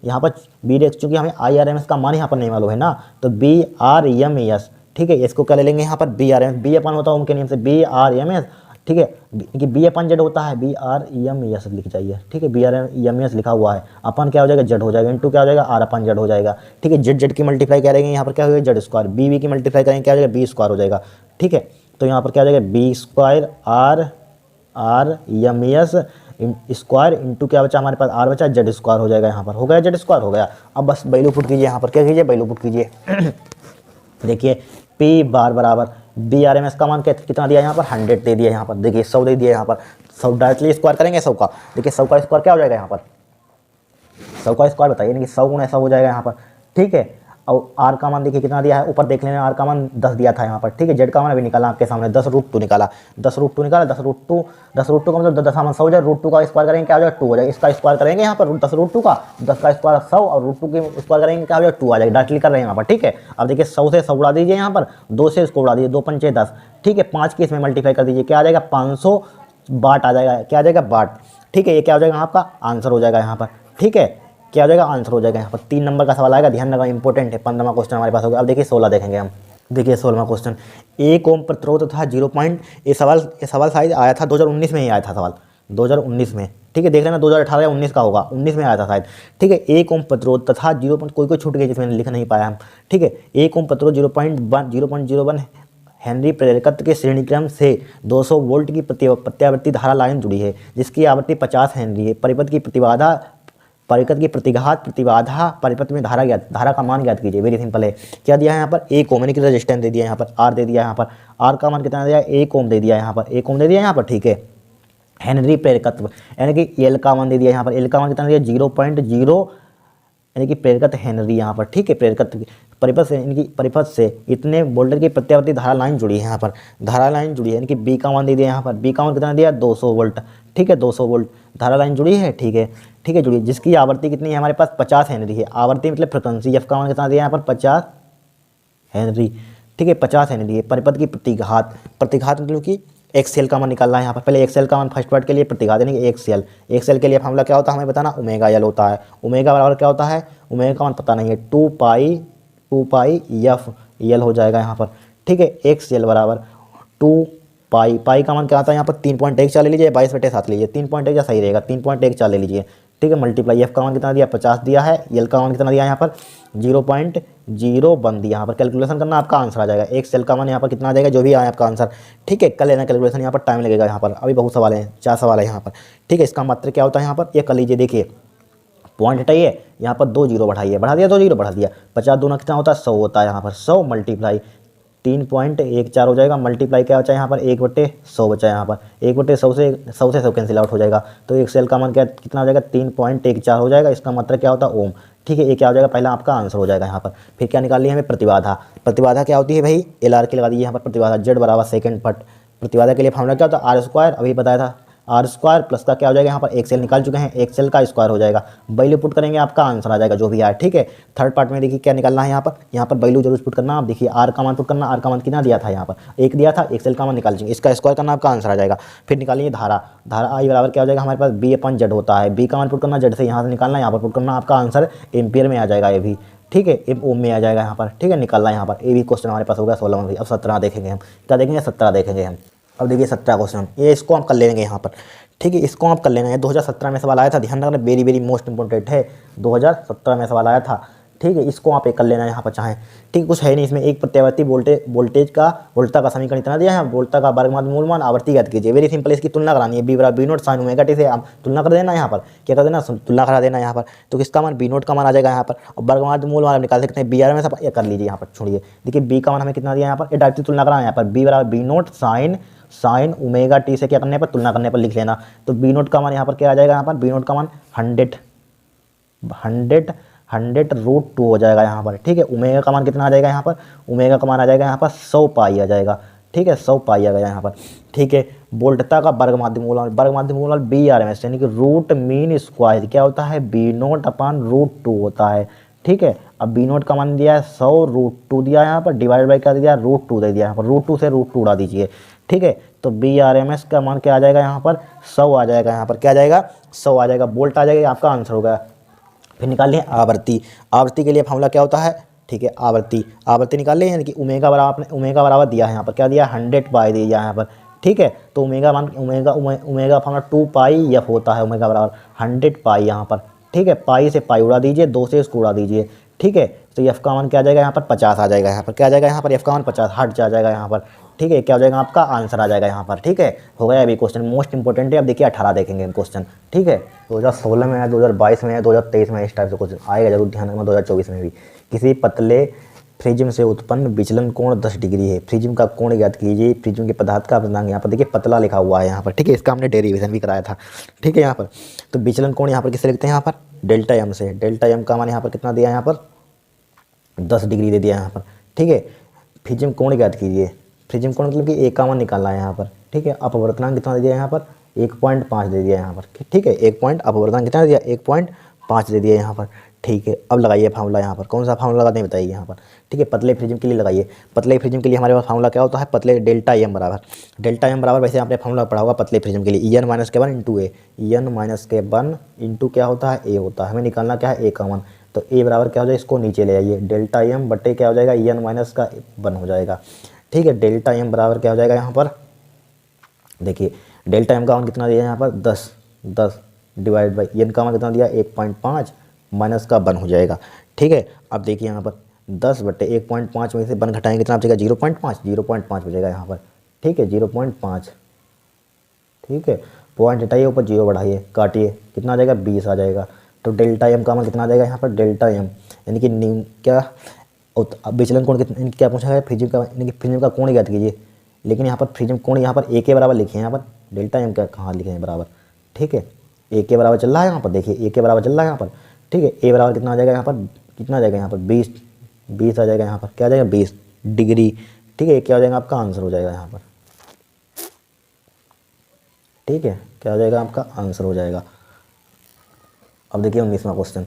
यहाँ पर B' चूँकि हमें IRMS का मान यहाँ पर नहीं मालूम है ना, तो BRMS, ठीक है। इसको क्या ले लेंगे यहाँ पर? BRMS, B/, होता है ओम के नियम से, BRMS, ठीक है। कि B/Z होता है, BREMS लिख जाइए, ठीक है। BREMS लिखा हुआ है, अपन क्या हो जाएगा? Z हो जाएगा, इंटू क्या हो जाएगा? R/Z हो जाएगा, ठीक है। Z की मल्टीप्लाई करेंगे यहाँ पर क्या हो जाएगा? Z square. B की मल्टीप्लाई करेंगे क्या हो जाएगा? B स्क्वायर हो जाएगा, ठीक है। तो यहाँ पर क्या हो जाएगा? B square R M S square into क्या बचा हमारे पास, आर बचा, जेड स्क्वायर हो जाएगा यहाँ पर, हो गया जेड स्क्वायर हो गया। अब बस वैल्यू पुट कीजिए यहाँ पर, क्या कीजिए वैल्यू पुट कीजिए देखिए पी बार बराबर बी आर एम एस का मान कितना दिया यहाँ पर 100 दे दिया यहाँ पर, देखिए 100 दे दिया यहाँ पर, 100 डायरेक्टली स्क्वायर करेंगे 100 का, देखिए 100 का स्क्वायर क्या हो जाएगा यहाँ पर, 100 का स्क्वायर बताइए ना कि 100 गुना 100 हो जाएगा यहाँ पर, ठीक है। और आर का मान देखिए कितना दिया है, ऊपर देख लेना, आर का मान 10 दिया था यहाँ पर, ठीक है। जेड का मान अभी निकाला आपके सामने, 10√2 निकाला, 10√2 निकाला, 10√2 का मतलब 10 मान 100 हो जाए, √2 का स्क्वायर करेंगे क्या हो जाएगा 2 हो जाएगा, इसका स्क्वायर करेंगे यहाँ पर 10√2 का, 10 का स्क्वायर 100 और √2 के स्क्वायर करेंगे क्या हो जाएगा 2 आ जाएगा, डायरेक्टली कर रहे हैं यहाँ पर, ठीक है। अब देखिए 100 से 100 उड़ा दीजिए यहाँ पर, 2 से इसको उड़ा दीजिए, 2 पंचे 10, ठीक है। 5 के इसमें मल्टीप्लाई कर दीजिए, क्या आ जाएगा 500 बाट आ जाएगा, क्या आ जाएगा बाट, ठीक है। ये क्या हो जाएगा आपका आंसर हो जाएगा यहाँ पर, ठीक है, क्या हो जाएगा आंसर हो जाएगा यहाँ पर। 3 नंबर का सवाल आएगा, ध्यान रखना इंपॉर्टेंट है। 15वां क्वेश्चन हमारे पास होगा। अब देखिए 16 देखेंगे हम, देखिए 16वां क्वेश्चन, 1 ओम प्रतिरोध तथा 0 पॉइंट, ये सवाल शायद आया था 2019 में ही आया था सवाल, 2019 में, ठीक है। देख लेना 2018 या 19 का होगा, 19 में आया था शायद, ठीक है। 1 ओम प्रतिरोध तथा 0 पॉइंट, कोई छूट गई जिसमें लिख नहीं पाया हम, ठीक है। 1 ओम प्रतिरोध 0.01 हेनरी प्रेरकत्व के श्रेणी क्रम से 200 वोल्ट की प्रत्यावर्ती धारा लाइन जुड़ी है, जिसकी आवृत्ति 50 हेनरी है। परिपथ की प्रतिबाधा, परिपथ की प्रतिबाधा परिपथ में धारा का मान ज्ञात कीजिए। वेरी सिंपल है, क्या दिया है यहाँ पर 1 ओम, यानी कि रेजिस्टेंस दे दिया यहाँ पर, आर दे दिया यहाँ पर, आर का मान कितना दिया 1 ओम दे दिया यहाँ पर, 1 ओम दे दिया यहाँ पर, ठीक है। हेनरी प्रेरकत्व यानी कि एल का मान दे दिया यहाँ पर, एल का मान कितना दिया 0.0 यानी कि प्रेरकत्व हेनरी यहाँ पर, ठीक है। प्रेरकत्व परिपथ से, यानी कि परिपथ से इतने वोल्ट की प्रत्यावर्ती धारा लाइन जुड़ी है यहाँ पर, धारा लाइन जुड़ी है, यानी कि बी का मान दे दिया यहाँ पर, बी का मान कितना दिया 200 वोल्ट, ठीक है। 200 वोल्ट धारा लाइन जुड़ी है, ठीक है, ठीक है जुड़ी, जिसकी आवृत्ति कितनी है हमारे पास 50 हेनरी है। आवृत्ति मतलब फ्रिक्वेंसी, एफ का मान कितना दिया यहाँ पर 50 हेनरी, ठीक है, 50 हेनरी है। परिपथ की प्रतिघात मतलब कि एक्सेल का मान निकालना है यहाँ पर। पहले एक्सेल का मान फर्स्ट पार्ट के लिए प्रतिघात यानी कि एक्सेल के लिए फॉर्मूला क्या होता है हमें बताना, ओमेगा एल होता है। ओमेगा बराबर क्या होता है, ओमेगा का मान पता नहीं है, 2 पाई एफ एल हो जाएगा यहाँ पर, ठीक है। एक्सेल बराबर 2 पाई का मान क्या आता है यहाँ पर 3.14 ले लीजिए, 22/7 लीजिए, 3.1 या सही रहेगा, 3.14 ले लीजिए, ठीक है। मल्टीप्लाई एफ का मान कितना दिया 50 दिया है, एल का मान कितना दिया यहाँ पर 0.01 दिया, यहाँ पर कैलकुलेशन करना, आपका आंसर आ जाएगा। एक सेल का मान यहाँ पर कितना आ जाएगा, जो भी आया आपका आंसर, ठीक है। कर लेना कैलकुलेशन, यहाँ पर टाइम लगेगा, यहाँ पर अभी बहुत सवाल हैं, 4 सवाल है यहाँ पर, ठीक है। इसका मात्र क्या होता है यहाँ पर, ये कर लीजिए, देखिए पॉइंट हटाइए, यहाँ पर 2 जीरो बढ़ाइए, बढ़ा दिया 2 जीरो बढ़ा दिया, 50 दूना कितना होता है 100 होता है यहाँ पर, 100 मल्टीप्लाई 3.14 हो जाएगा, मल्टीप्लाई क्या बचा यहाँ पर 1/100 बचा यहाँ पर, 1/100 से 100 कैंसिल आउट हो जाएगा, तो एक सेल का मान क्या कितना हो जाएगा 3.14 हो जाएगा। इसका मतलब क्या होता है ओम, ठीक है। ये क्या हो जाएगा, पहला आपका आंसर हो जाएगा यहाँ पर। फिर क्या निकाल लिया हमें प्रतिबाधा, प्रतिबाधा क्या होती है भाई, LR के लगा दीजिए यहाँ पर प्रतिबाधा, जेड बराबर सेकंड पट, प्रतिबाधा के लिए फॉर्मूला क्या होता है आर स्क्वायर, अभी बताया था, आर स्क्वायर प्लस का क्या हो जाएगा यहाँ पर एक सेल निकाल चुके हैं, एक सेल का स्क्वायर हो जाएगा, वैल्यू पुट करेंगे आपका आंसर आ जाएगा जो भी आए, ठीक है। थर्ड पार्ट में देखिए क्या निकालना है यहाँ पर वैल्यू जरूर पुट करना, आप देखिए आर का मान पुट करना, आर का मान कितना दिया था यहाँ पर 1 दिया था, एक सेल का मान निकाल लीजिए, इसका स्क्वायर करना आपका आंसर आ जाएगा। फिर निकालिए धारा आई बराबर क्या हो जाएगा हमारे पास B/Z होता है, बी का मान पुट करना, जेड से यहाँ से निकालना, यहाँ पर पुट करना, आपका आंसर एम्पियर में आ जाएगा ये भी, ठीक है, ओम में आ जाएगा यहाँ पर, ठीक है। निकालना यहाँ पर ये भी क्वेश्चन हमारे पास होगा 16 में भी। अब 17 देखेंगे हम, क्या देखेंगे 17 देखेंगे हम। अब देखिए 17 क्वेश्चन, ये इसको हम कर लेंगे यहाँ पर, ठीक है, इसको आप कर लेना है। 2017 में सवाल आया था, ध्यान रखना, वेरी वेरी मोस्ट इंपॉर्टेंट है, 2017 में सवाल आया था, ठीक है। इसको आप एक कर लेना यहाँ पर चाहें, ठीक है, कुछ है नहीं इसमें। एक प्रत्यावर्ती वोल्टेज का वोल्टता का समीकरण इतना दिया है, वोल्टता का वर्गमूल मूलमान आवृत्ति ज्ञात कीजिए। वेरी सिंपल, इसकी तुलना करानी है, बी बराबर B0 sin ओमेगा टी से आप तुलना कर देना यहाँ पर, क्या कर देना तुलना करा देना यहाँ पर, तो किसका मान B0 का मान आ जाएगा यहाँ पर, और वर्गमूल मूलमान आप निकाल सकते हैं BR में, सब ये कर लीजिए यहाँ पर, छोड़िए। देखिए बी का मान हमें कितना दिया यहाँ पर, ये डायरेक्टली तुलना कराना यहाँ पर, बी बराबर B0 sin ओमेगा टी से क्या करने पर तुलना करने पर लिख लेना, तो B0 का मान यहाँ पर क्या आ जाएगा, यहाँ पर B0 का मान 100√2 हो जाएगा यहाँ पर, ठीक है। ओमेगा का मान कितना आ जाएगा यहाँ पर, ओमेगा का मान आ जाएगा यहाँ पर 100 पाई आ जाएगा, ठीक है, 100 पाई आ गया यहाँ पर, ठीक है। वोल्टता का वर्ग माध्य मूलमान BRMS यानी कि रूट मीन स्क्वायर क्या होता है B0/√2 होता है, ठीक है। अब B0 का मान दिया है 100√2 दिया है यहाँ पर, डिवाइड बाई क्या दिया है √2 दे दिया यहाँ पर, √2 से √2 उड़ा दीजिए, ठीक है। तो BRMS का मान क्या आ जाएगा यहाँ पर 100 आ जाएगा, यहाँ पर क्या आ जाएगा 100 आ जाएगा, वोल्ट आ जाएगा, आपका आंसर होगा। फिर निकाल लें आवृत्ति के लिए फॉर्मूला क्या होता है, ठीक है, आवृत्ति निकाल लें, यानी कि ओमेगा बराबर दिया है यहाँ पर, क्या दिया 100 पाई दिया है यहाँ पर, ठीक है। तो ओमेगा फॉर्मूला 2 पाई एफ होता है, ओमेगा बराबर 100 पाई यहाँ पर, ठीक है। पाई से पाई उड़ा दीजिए, 2 से इसको उड़ा दीजिए, ठीक है। तो एफ का मान क्या आ जाएगा यहाँ पर 50 आ जाएगा। यहाँ पर क्या आ जाएगा, यहाँ पर एफ का मान 50 हट आ जाएगा यहाँ पर। ठीक है, क्या हो जाएगा आपका आंसर आ जाएगा यहाँ पर। ठीक है, हो गया अभी क्वेश्चन मोस्ट इंपॉर्टेंट है। अब देखिए 18 देखेंगे क्वेश्चन। ठीक है, 2016 में है, 2022 में है, 2023 में इस टाइप से कुछ आएगा जरूर, ध्यान रखना 2024 में भी। किसी पतले प्रिज्म से उत्पन्न विचलन कोण 10 डिग्री है, प्रिज्म का कोण ज्ञात कीजिए। प्रिज्म के पदार्थ का अपनांग, यहाँ पर देखिए पतला लिखा हुआ है यहाँ पर। ठीक है, इसका हमने डेरिवेशन भी कराया था। ठीक है, यहाँ पर तो विचलन कोण यहाँ पर किससे लिखते हैं, यहाँ पर डेल्टा एम से। डेल्टा एम का मान यहाँ पर कितना दिया, यहाँ पर 10 डिग्री दे दिया यहाँ पर। ठीक है, प्रिज्म कोण ज्ञात कीजिए। प्रिज्म कोण मतलब कि ए का मान निकालना है यहाँ पर। ठीक है, अपवर्तनांक कितना दे दिया यहाँ पर 1.5 दे दिया यहाँ पर। ठीक है, 1 पॉइंट अपवर्तनांक कितना दे दिया 1.5 दे दिया यहाँ पर। ठीक है, अब लगाइए फार्मूला यहाँ पर। कौन सा फार्मूला लगाते हैं बताइए यहाँ पर। ठीक है, पतले प्रिज्म के लिए लगाइए। पतले प्रिज्म के लिए हमारे पास फार्मूला क्या होता है, पतले डेल्टा एम बराबर। डेल्टा एम बराबर वैसे आपने फार्मूला पढ़ा होगा पतले प्रिज्म के लिए, EN - के 1 इंटू ए। EN - के 1 इंटू क्या होता है, ए होता है। हमें निकालना क्या है, ए का मान। तो ए बराबर क्या हो जाएगा, इसको नीचे ले आइए, डेल्टा एम बटे क्या हो जाएगा, EN - का 1 हो जाएगा। ठीक है, डेल्टा एम बराबर क्या हो जाएगा यहाँ पर, देखिए डेल्टा एम का मान कितना दिया यहाँ पर 10 डिवाइड बाई एन का मान कितना दिया 1.5 माइनस का 1 हो जाएगा। ठीक है, अब देखिए यहाँ पर 10 बटे 1.5 में से 1 घटाएंगे कितना बचेगा 0.5 बचेगा यहाँ पर। ठीक है, 0.5। ठीक है, पॉइंट हटाइए, ऊपर 0 बढ़ाइए, काटिए, कितना आ जाएगा 20 आ जाएगा। तो डेल्टा एम का मान कितना आ जाएगा यहाँ पर, डेल्टा एम यानी कि क्या विचलन कोण कितना, क्या पूछा है प्रिज्म का, यानी कि प्रिज्म का कोण ज्ञात कीजिए। लेकिन यहाँ पर प्रिज्म कोण यहाँ पर ए के बराबर लिखे हैं, यहाँ पर डेल्टा एम का कहाँ लिखे हैं बराबर। ठीक है, ए के बराबर चल रहा है यहाँ पर, देखिए ए के बराबर चल रहा है यहाँ पर। ठीक है, ए बराबर कितना आ जाएगा यहाँ पर, कितना आ जाएगा यहाँ पर 20 आ जाएगा यहाँ पर, क्या आ जाएगा 20 डिग्री। ठीक है, क्या हो जाएगा आपका आंसर हो जाएगा यहाँ पर। ठीक है, क्या हो जाएगा आपका आंसर हो जाएगा। अब देखिए 19वां क्वेश्चन।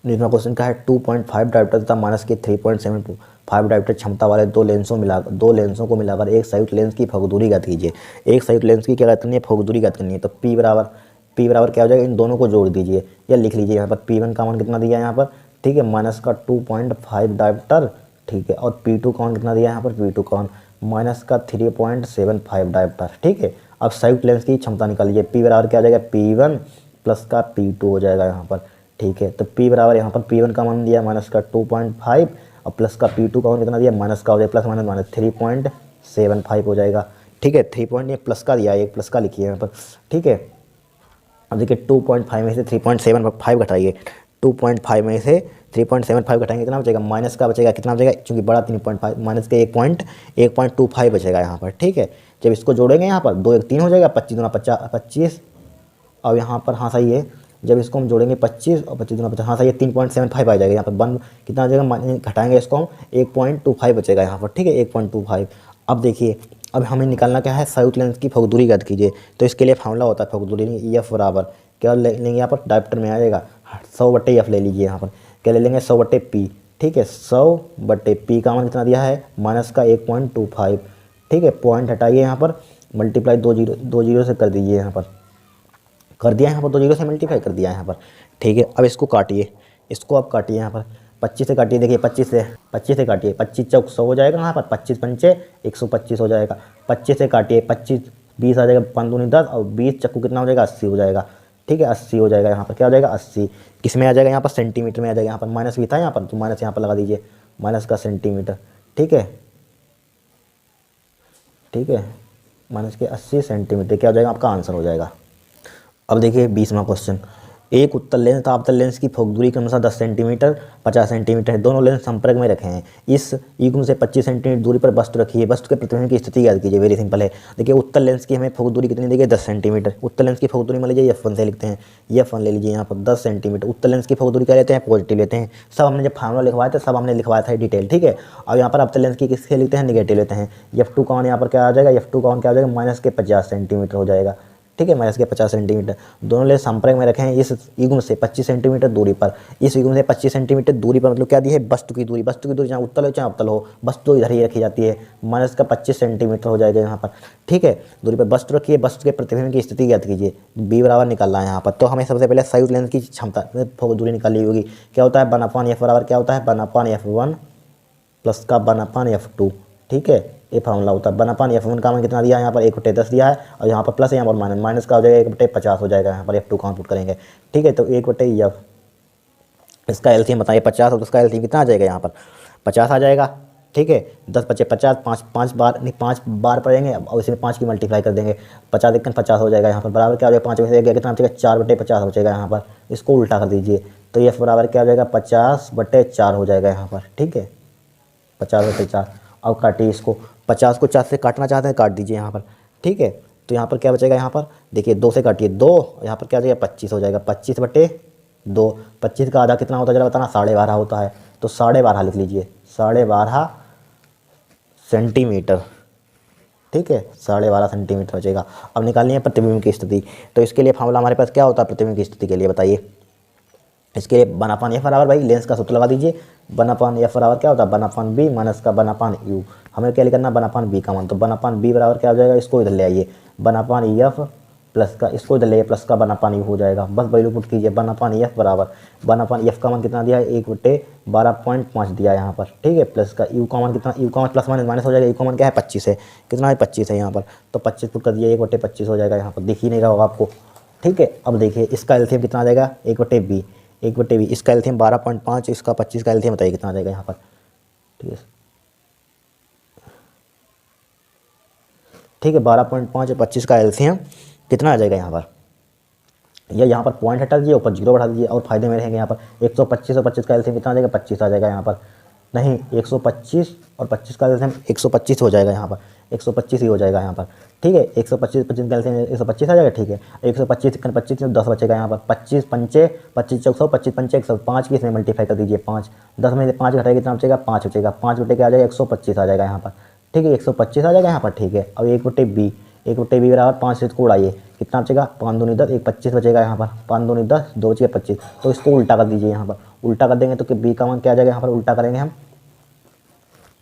19वां क्वेश्चन क्या है, 2.5 डायोप्टर तथा माइनस के 3.75 डायोप्टर क्षमता वाले दो लेंसों को मिलाकर एक संयुक्त लेंस की फोकस दूरी ज्ञात कीजिए। एक संयुक्त लेंस की क्या ज्ञात करनी है, फोकस दूरी ज्ञात करनी है। तो P बराबर क्या हो जाएगा, इन दोनों को जोड़ दीजिए या लिख लीजिए यहाँ पर। P1 का मान कितना दिया है यहाँ पर, ठीक है माइनस का 2.5 डायोप्टर। ठीक है, और P2 का मान कितना दिया है यहाँ पर, P2 का मान माइनस का 3.75 डायोप्टर। ठीक है, अब संयुक्त लेंस की क्षमता निकाल लीजिए। P बराबर क्या हो जाएगा, P1 प्लस का P2 हो जाएगा यहाँ पर। ठीक है, तो P बराबर यहाँ पर P1 का मान दिया माइनस का 2.5 और प्लस का P2 का मान कितना दिया, माइनस का हो जाएगा प्लस माइनस 3.75 हो जाएगा। ठीक है, 3 पॉइंट ये प्लस का दिया है, एक प्लस का लिखिए यहाँ पर। ठीक है, अब देखिए 2.5 में से 3.75 घटाइए, 2.5 में से 3.75 घटाएंगे कितना बचेगा, माइनस का बचेगा, कितना बचेगा चूँकि बड़ा 3.5 माइनस के 1.25 बचेगा यहाँ पर। ठीक है, जब इसको जोड़ेंगे यहाँ पर 2 1 3 हो जाएगा, 25 दूना 25। अब यहाँ पर हाँ सही है, जब इसको हम जोड़ेंगे 25 और 25 दूना 50, हाँ सही है 3.75 आ जाएगा यहाँ पर। 1 कितना आ जाएगा, घटाएंगे इसको हम 1.25 बचेगा यहाँ पर। ठीक है, 1.25। अब देखिए अब हमें निकालना क्या है, संयुक्त लेंस की फोकस दूरी ज्ञात कीजिए। तो इसके लिए फार्मूला होता है फोकस दूरी, एफ बराबर क्या लेंगे यहाँ पर, डायोप्टर में आ जाएगा 100/f ले लीजिए यहाँ पर। क्या ले लेंगे 100/p। ठीक है, 100/p का मान कितना दिया है, माइनस का 1.25। ठीक है, पॉइंट हटाइए यहाँ पर, मल्टीप्लाई 2 जीरो से कर दीजिए यहाँ पर, कर दिया यहाँ पर 2 जीरो से मल्टीप्लाई कर दिया यहाँ पर। ठीक है, अब इसको काटिए, इसको आप काटिए यहाँ पर, 25 से काटिए, देखिए 25 से काटिए, 25 चौक 100 हो जाएगा यहाँ पर, 25 पंचे 125 हो जाएगा। 25 से काटिए, 25 20 आ जाएगा, 5 दूनी 10 और 20 चक्कू कितना हो जाएगा 80 हो जाएगा। ठीक है, 80 हो जाएगा यहाँ पर, क्या हो जाएगा 80, किस में आ जाएगा यहाँ पर, सेंटीमीटर में आ जाएगा। यहाँ पर माइनस भी था यहाँ पर, तो माइनस यहाँ पर लगा दीजिए, माइनस का सेंटीमीटर। ठीक है, ठीक है, माइनस के 80 सेंटीमीटर क्या हो जाएगा आपका आंसर हो जाएगा। अब देखिए 20वां क्वेश्चन, एक उत्तल लेंस तथा अवतल लेंस की फोकस दूरी क्रमशः 10 सेंटीमीटर 50 सेंटीमीटर है। दोनों लेंस संपर्क में रखे हैं। इस युग्म से 25 सेंटीमीटर दूरी पर वस्तु रखिए। वस्तु के प्रतिबिंब की स्थिति याद कीजिए। वेरी सिंपल है, देखिए उत्तल लेंस की हमें फोकस दूरी कितनी दी गई 10 सेंटीमीटर। उत्तल लेंस की फोकस दूरी मान लीजिए F1 से लिखते हैं, F1 ले लीजिए यहाँ पर 10 सेंटीमीटर। उत्तल लेंस की फोकस दूरी क्या लेते हैं, पॉजिटिव लेते हैं। सब हमने जब फार्मूला लिखवाया था सब हमने लिखवाया था डिटेल। ठीक है, अब यहाँ पर अवतल लेंस की किसके लिखते हैं, निगेटिव लेते हैं। F2 का मान यहाँ पर क्या आ जाएगा, F2 का मान क्या आ जाएगा, माइनस के 50 सेंटीमीटर हो जाएगा। ठीक है, माइनस के 50 सेंटीमीटर। दोनों लेंस संपर्क में रखे हैं इस युग्म से 25 सेंटीमीटर दूरी पर। इस युग्म से 25 सेंटीमीटर दूरी पर मतलब क्या दी है, वस्तु की दूरी। वस्तु की दूरी चाहे उत्तल हो चाहे अवतल हो, वस्तु इधर ही रखी जाती है। माइनस का 25 सेंटीमीटर हो जाएगा यहाँ पर। ठीक है, दूरी पर वस्तु रखिए, वस्तु के प्रतिबिंब की स्थिति ज्ञात कीजिए। बी बराबर निकालना है यहाँ पर। तो हमें सबसे पहले संयुक्त लेंस की क्षमता फोकस दूरी निकाली होगी। क्या होता है 1/f बराबर क्या होता है 1/f1 प्लस का 1/f2। ठीक है, ये फार्मूला होता है। 1/f1 का मान कितना दिया है यहाँ पर 1/10 दिया है और यहाँ पर प्लस यहाँ पर माइनस का हो जाएगा 1/50 हो जाएगा यहाँ पर F2 का पुट करेंगे। ठीक है, तो 1/f इसका एलसीएम बताइए 50 और इसका एलसीएम कितना आ जाएगा यहाँ पर 50 आ जाएगा। ठीक है 10 बचे 50, पाँच पाँच बार नहीं 5 बार पड़ेंगे और इसमें 5 की मल्टीप्लाई कर देंगे 50 एक 50 हो जाएगा यहाँ पर बराबर क्या हो जाएगा 5 में से गया कितना बचेगा 4/50 हो जाएगा यहाँ पर। इसको उल्टा कर दीजिए तो ये बराबर क्या हो जाएगा 50/4 हो जाएगा यहाँ पर। ठीक है 50/4 और काटिए इसको 50 को 4 से काटना चाहते हैं काट दीजिए यहाँ पर। ठीक है तो यहाँ पर क्या बचेगा यहाँ पर देखिए 2 से काटिए 2 यहाँ पर क्या हो जाएगा 25 हो जाएगा 25/2। 25 का आधा कितना होता है जरा बताना 12.5 होता है तो 12.5 लिख लीजिए 12.5 सेंटीमीटर। ठीक है 12.5 सेंटीमीटर हो जाएगा। अब निकालनी है प्रतिबिंब की स्थिति तो इसके लिए फॉर्मूला हमारे पास क्या होता है प्रतिबिंब की स्थिति के लिए बताइए। इसके लिए 1/f बराबर भाई लेंस का सूत्र लगा दीजिए 1/f बराबर क्या होता है 1/b माइनस का 1/u। हमें क्या करना 1/b का मान तो 1/b बराबर क्या हो जाएगा इसको इधर ले आइए 1/f प्लस का इसको इधर ले आइए प्लस का 1/u हो जाएगा। बस वैल्यू पुट कीजिए 1/f बराबर 1/f का मान कितना दिया है 1/12.5 दिया है यहाँ पर। ठीक है प्लस का u का मान कितना u का मान प्लस माइनस माइनस हो जाएगा u का मान क्या है 25 है कितना है 25 है यहाँ पर तो 25 पुट कर दिया 1/25 हो जाएगा यहाँ पर दिख ही नहीं रहा होगा आपको। ठीक है अब देखिए इसका एलसीएम कितना आ जाएगा 1/b इसका एलसीएम 12.5 इसका 25 का एलसीएम बताइए कितना आ जाएगा यहाँ पर। ठीक है 12.5 और 25 का एलसीएम कितना आ जाएगा यहाँ पर या यहाँ पर पॉइंट हटा दीजिए ऊपर 0 बढ़ा दीजिए और फायदे में रहेंगे यहाँ पर 125 और 25 का एलसीएम कितना आ जाएगा 25 आ जाएगा यहाँ पर। नहीं 125 और 25 का एलसीएम 125 हो जाएगा यहाँ पर 125 ही हो जाएगा यहाँ पर। ठीक है 125 25 का एलसीएम 125 आ जाएगा। ठीक है 125 25 10 बचेगा यहाँ पर 25 पंचे 25 चौक 100 25 पंचे 105 की इसमें मल्टीप्लाई कर दीजिए 5 10 में से 5 घटाएगा कितना बचेगा 5 बचेगा 5 बटे क्या आ जाएगा 125 आ जाएगा यहाँ पर। ठीक है 125 आ जाएगा यहाँ पर। ठीक है अब 1/b बराबर 5 से इसको उड़ाइए कितना बचेगा 5 दूनी 10 1 25 बचेगा यहाँ पर 5 दूनी 10 2 बचेगा 25 तो इसको उल्टा कर दीजिए यहाँ पर। उल्टा कर देंगे तो बी का मान क्या आ जाएगा यहाँ पर उल्टा करेंगे हम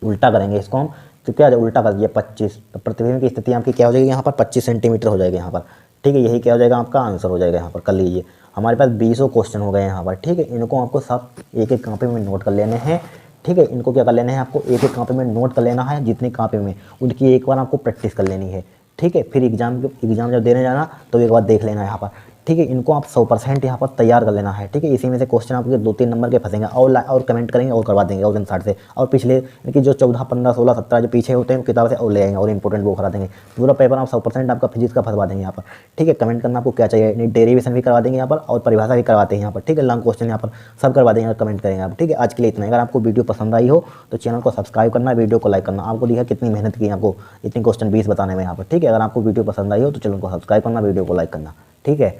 उल्टा करेंगे इसको हम तो क्या आ जाएगा उल्टा कर दिए 25 तो प्रतिबिंब की स्थिति आपकी क्या हो जाएगी यहाँ पर 25 सेंटीमीटर हो जाएगा यहाँ पर। ठीक है यही क्या हो जाएगा आपका आंसर हो जाएगा यहाँ पर कर लीजिए। हमारे पास 20 क्वेश्चन हो गए यहाँ पर। ठीक है इनको आपको सब एक एक कॉपी में नोट कर लेने हैं। ठीक है इनको क्या कर लेना है आपको एक एक कॉपी में नोट कर लेना है जितनी कॉपी में उनकी एक बार आपको प्रैक्टिस कर लेनी है। ठीक है फिर एग्जाम जब देने जाना तो एक बार देख लेना है यहाँ पर। ठीक है इनको आप 100% यहाँ पर तैयार कर लेना है। ठीक है इसी में से क्वेश्चन आपके 2-3 नंबर के फंसेंगे और कमेंट करेंगे और करवा देंगे और इंसार्ट से और पिछले इनकी जो 14 15 16 17 जो पीछे होते हैं किताब से और ले आएंगे और इंपॉर्टेंट वो करा देंगे। पूरा पेपर आप 100% आपका फिजिक्स का फंसवा देंगे यहाँ पर। ठीक है कमेंट करना आपको क्या चाहिए डेरिवेशन भी करवा देंगे यहाँ पर और परिभाषा भी करवाते हैं यहाँ पर। ठीक है लॉन्ग क्वेश्चन यहाँ पर सब करवा देंगे और कमेंट करेंगे आप। ठीक है आज के लिए इतना। अगर आपको वीडियो पसंद आई हो तो चैनल को सब्सक्राइब करना वीडियो को लाइक करना। आपको दिखा कितनी मेहनत की आपको इतनी क्वेश्चन 20 बताने में यहाँ पर। ठीक है अगर आपको वीडियो पसंद आई हो तो चैनल को सब्सक्राइब करना वीडियो को लाइक करना। ठीक है।